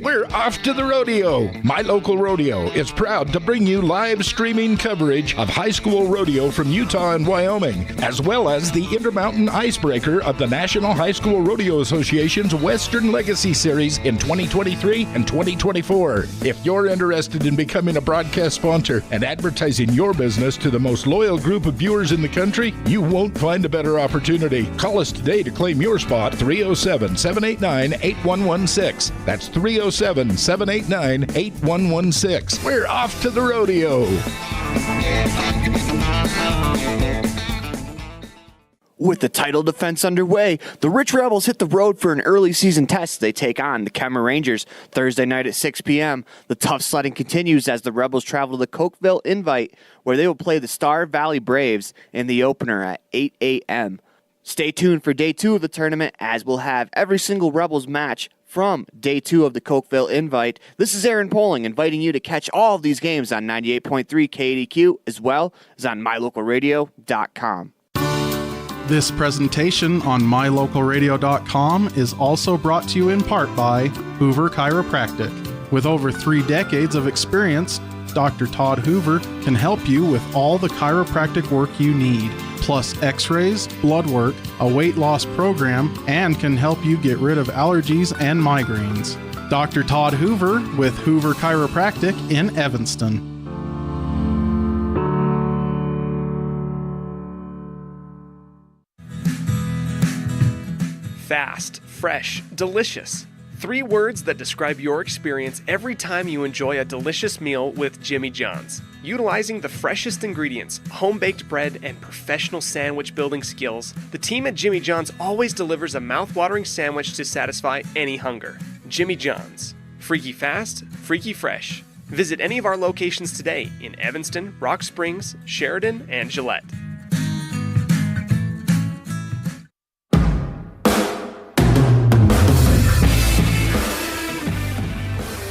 We're off to the rodeo. My Local Rodeo is proud to bring you live streaming coverage of high school rodeo from Utah and Wyoming, as well as the Intermountain Icebreaker of the National High School Rodeo Association's Western Legacy Series in 2023 and 2024. If you're interested in becoming a broadcast sponsor and advertising your business to the most loyal group of viewers in the country, you won't find a better opportunity. Call us today to claim your spot, 307-789-8116. That's 307-789-8116. We're off to the rodeo. With the title defense underway, the Rich Rebels hit the road for an early season test. They take on the Kemmer Rangers Thursday night at 6 p.m. The tough sledding continues as the Rebels travel to the Cokeville Invite, where they will play the Star Valley Braves in the opener at 8 a.m. Stay tuned for day 2 of the tournament, as we'll have every single Rebels match from day 2 of the Cokeville Invite. This is Aaron Poling inviting you to catch all of these games on 98.3 KDQ as well as on mylocalradio.com. This presentation on mylocalradio.com is also brought to you in part by Hoover Chiropractic. With over 3 decades of experience, Dr. Todd Hoover can help you with all the chiropractic work you need, plus x-rays, blood work, a weight loss program, and can help you get rid of allergies and migraines. Dr. Todd Hoover with Hoover Chiropractic in Evanston. Fast, fresh, delicious. 3 words that describe your experience every time you enjoy a delicious meal with Jimmy John's. Utilizing the freshest ingredients, home-baked bread, and professional sandwich building skills, the team at Jimmy John's always delivers a mouth-watering sandwich to satisfy any hunger. Jimmy John's. Freaky fast, freaky fresh. Visit any of our locations today in Evanston, Rock Springs, Sheridan, and Gillette.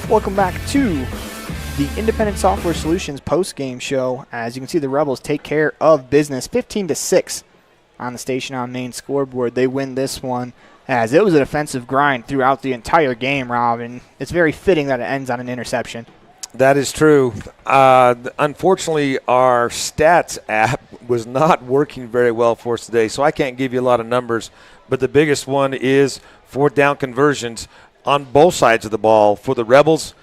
Welcome back to the Independent Software Solutions post-game show. As you can see, the Rebels take care of business 15-6 on the Station on Main scoreboard. They win this one as it was a defensive grind throughout the entire game, Rob, and it's very fitting that it ends on an interception. That is true. Unfortunately, our stats app was not working very well for us today, so I can't give you a lot of numbers, but the biggest one is 4th down conversions on both sides of the ball. For the Rebels,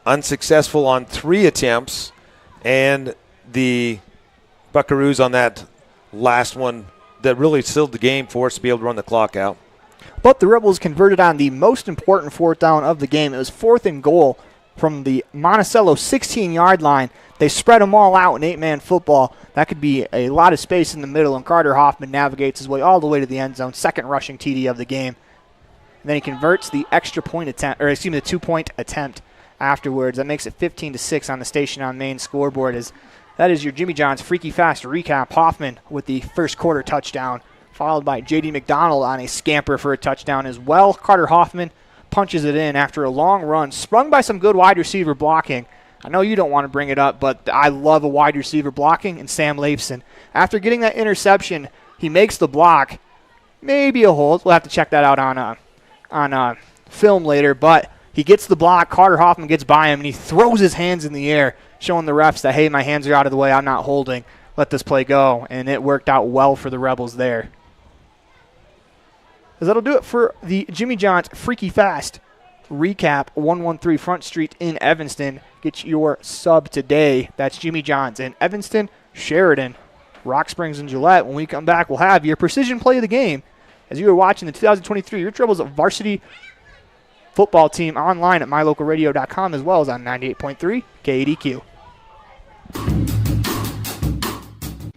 unsuccessful on 3 attempts, and the Buckaroos on that last one that really sealed the game for us to be able to run the clock out. But the Rebels converted on the most important 4th down of the game. It was 4th and goal from the Monticello 16-yard line. They spread them all out in 8-man football. That could be a lot of space in the middle, and Carter Hoffman navigates his way all the way to the end zone, second rushing TD of the game. And then he converts the extra point attempt, or excuse me, the 2-point attempt afterwards. That makes it 15-6 on the Station on Main scoreboard. That is your Jimmy John's Freaky Fast recap. Hoffman with the first quarter touchdown, followed by J.D. McDonald on a scamper for a touchdown as well. Carter Hoffman punches it in after a long run, sprung by some good wide receiver blocking. I know you don't want to bring it up, but I love a wide receiver blocking, and Sam Leifson. After getting that interception, he makes the block. Maybe a hold. We'll have to check that out on film later, but he gets the block. Carter Hoffman gets by him, and he throws his hands in the air, showing the refs that, hey, my hands are out of the way, I'm not holding, let this play go, and it worked out well for the Rebels there. That'll do it for the Jimmy John's Freaky Fast recap. 113 Front Street in Evanston. Get your sub today. That's Jimmy John's in Evanston, Sheridan, Rock Springs, and Gillette. When we come back, we'll have your precision play of the game as you are watching the 2023 Rich Rebels varsity football team online at mylocalradio.com as well as on 98.3 KADQ.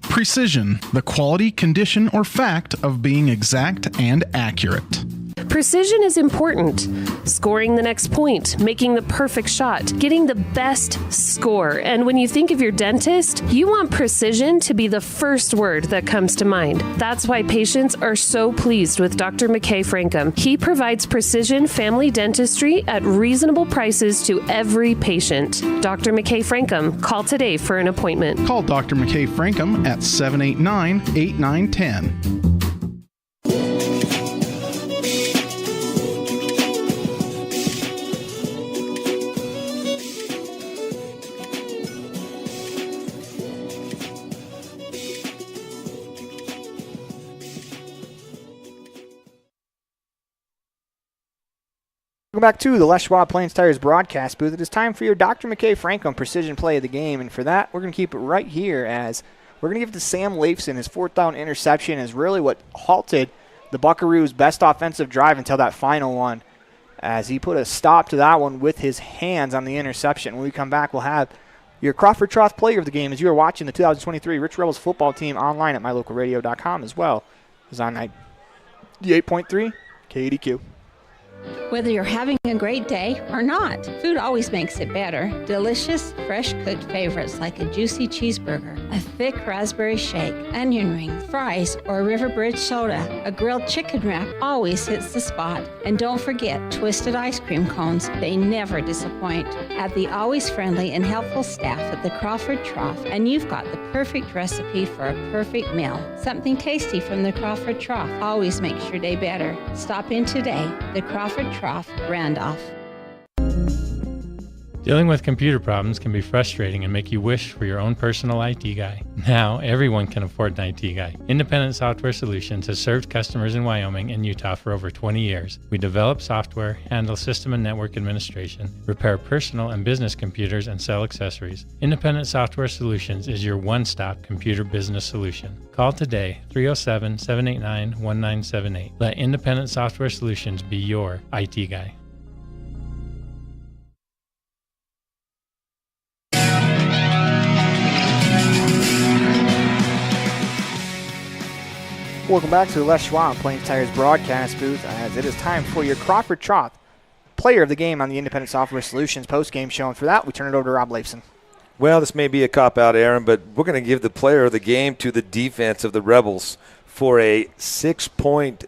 Precision, the quality, condition, or fact of being exact and accurate. Precision is important. Scoring the next point, making the perfect shot, getting the best score. And when you think of your dentist, you want precision to be the first word that comes to mind. That's why patients are so pleased with Dr. McKay Frankum. He provides precision family dentistry at reasonable prices to every patient. Dr. McKay Frankum, call today for an appointment. Call Dr. McKay Frankum at 789-8910. Welcome back to the Les Schwab Plains Tires broadcast booth. It is time for your Dr. McKay Franklin precision play of the game, and for that, we're going to keep it right here as we're going to give it to Sam Leifson. His 4th down interception is really what halted the Buckaroos' best offensive drive until that final one, as he put a stop to that one with his hands on the interception. When we come back, we'll have your Crawford Troth player of the game as you are watching the 2023 Rich Rebels football team online at mylocalradio.com as well as on 98.3 KADQ. Whether you're having a great day or not, food always makes it better. Delicious, fresh-cooked favorites like a juicy cheeseburger, a thick raspberry shake, onion rings, fries, or a River Bridge soda. A grilled chicken wrap always hits the spot. And don't forget twisted ice cream cones. They never disappoint. Have the always friendly and helpful staff at the Crawford Trough, and you've got the perfect recipe for a perfect meal. Something tasty from the Crawford Trough always makes your day better. Stop in today. The Crawford Trough, Randolph. Dealing with computer problems can be frustrating and make you wish for your own personal IT guy. Now, everyone can afford an IT guy. Independent Software Solutions has served customers in Wyoming and Utah for over 20 years. We develop software, handle system and network administration, repair personal and business computers, and sell accessories. Independent Software Solutions is your one-stop computer business solution. Call today, 307-789-1978. Let Independent Software Solutions be your IT guy. Welcome back to the Les Schwab Plains Tires broadcast booth, as it is time for your Crawford Troth Player of the Game on the Independent Software Solutions postgame show. And for that, we turn it over to Rob Leifson. Well, this may be a cop-out, Aaron, but we're going to give the player of the game to the defense of the Rebels for a 6-point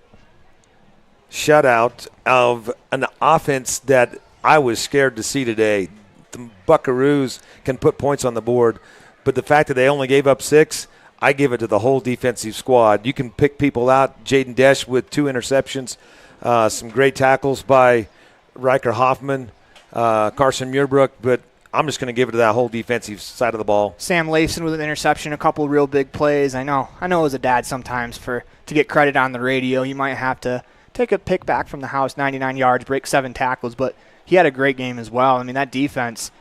shutout of an offense that I was scared to see today. The Buckaroos can put points on the board, but the fact that they only gave up 6, I give it to the whole defensive squad. You can pick people out. Jaden Desch with 2 interceptions, some great tackles by Riker Hoffman, Carson Muirbrook, but I'm just going to give it to that whole defensive side of the ball. Sam Leifson with an interception, a couple real big plays. I know as a dad sometimes to get credit on the radio, you might have to take a pick back from the house, 99 yards, break 7 tackles, but he had a great game as well. I mean, that defense,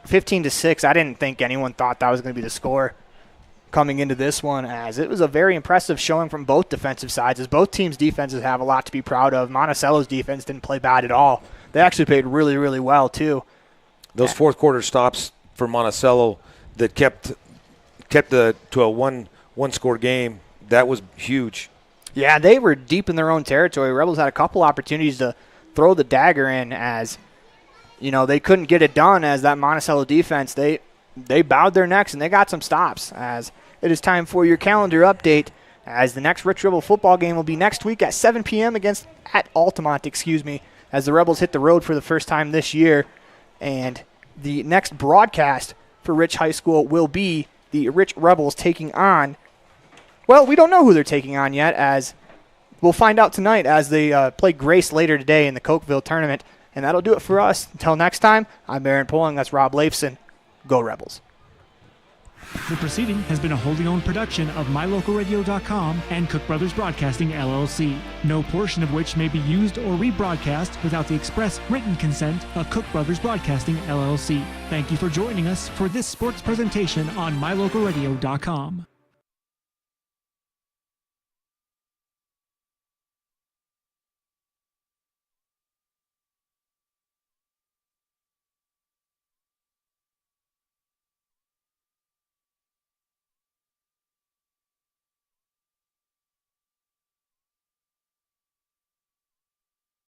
15-6, I didn't think anyone thought that was going to be the score coming into this one, as it was a very impressive showing from both defensive sides, as both teams' defenses have a lot to be proud of. Monticello's defense didn't play bad at all. They actually played really, really well, too. Those fourth quarter stops for Monticello that kept to a one-score game, that was huge. Yeah, they were deep in their own territory. Rebels had a couple opportunities to throw the dagger in, as they couldn't get it done, as that Monticello defense, they bowed their necks and they got some stops. As it is time for your calendar update, as the next Rich Rebel football game will be next week at 7 p.m. at Altamont, as the Rebels hit the road for the first time this year. And the next broadcast for Rich High School will be the Rich Rebels taking on, well, we don't know who they're taking on yet, as we'll find out tonight as they play Grace later today in the Cokeville tournament. And that'll do it for us. Until next time, I'm Aaron Poling. That's Rob Leifson. Go Rebels. The proceeding has been a wholly owned production of MyLocalRadio.com and Cook Brothers Broadcasting, LLC, no portion of which may be used or rebroadcast without the express written consent of Cook Brothers Broadcasting, LLC. Thank you for joining us for this sports presentation on MyLocalRadio.com.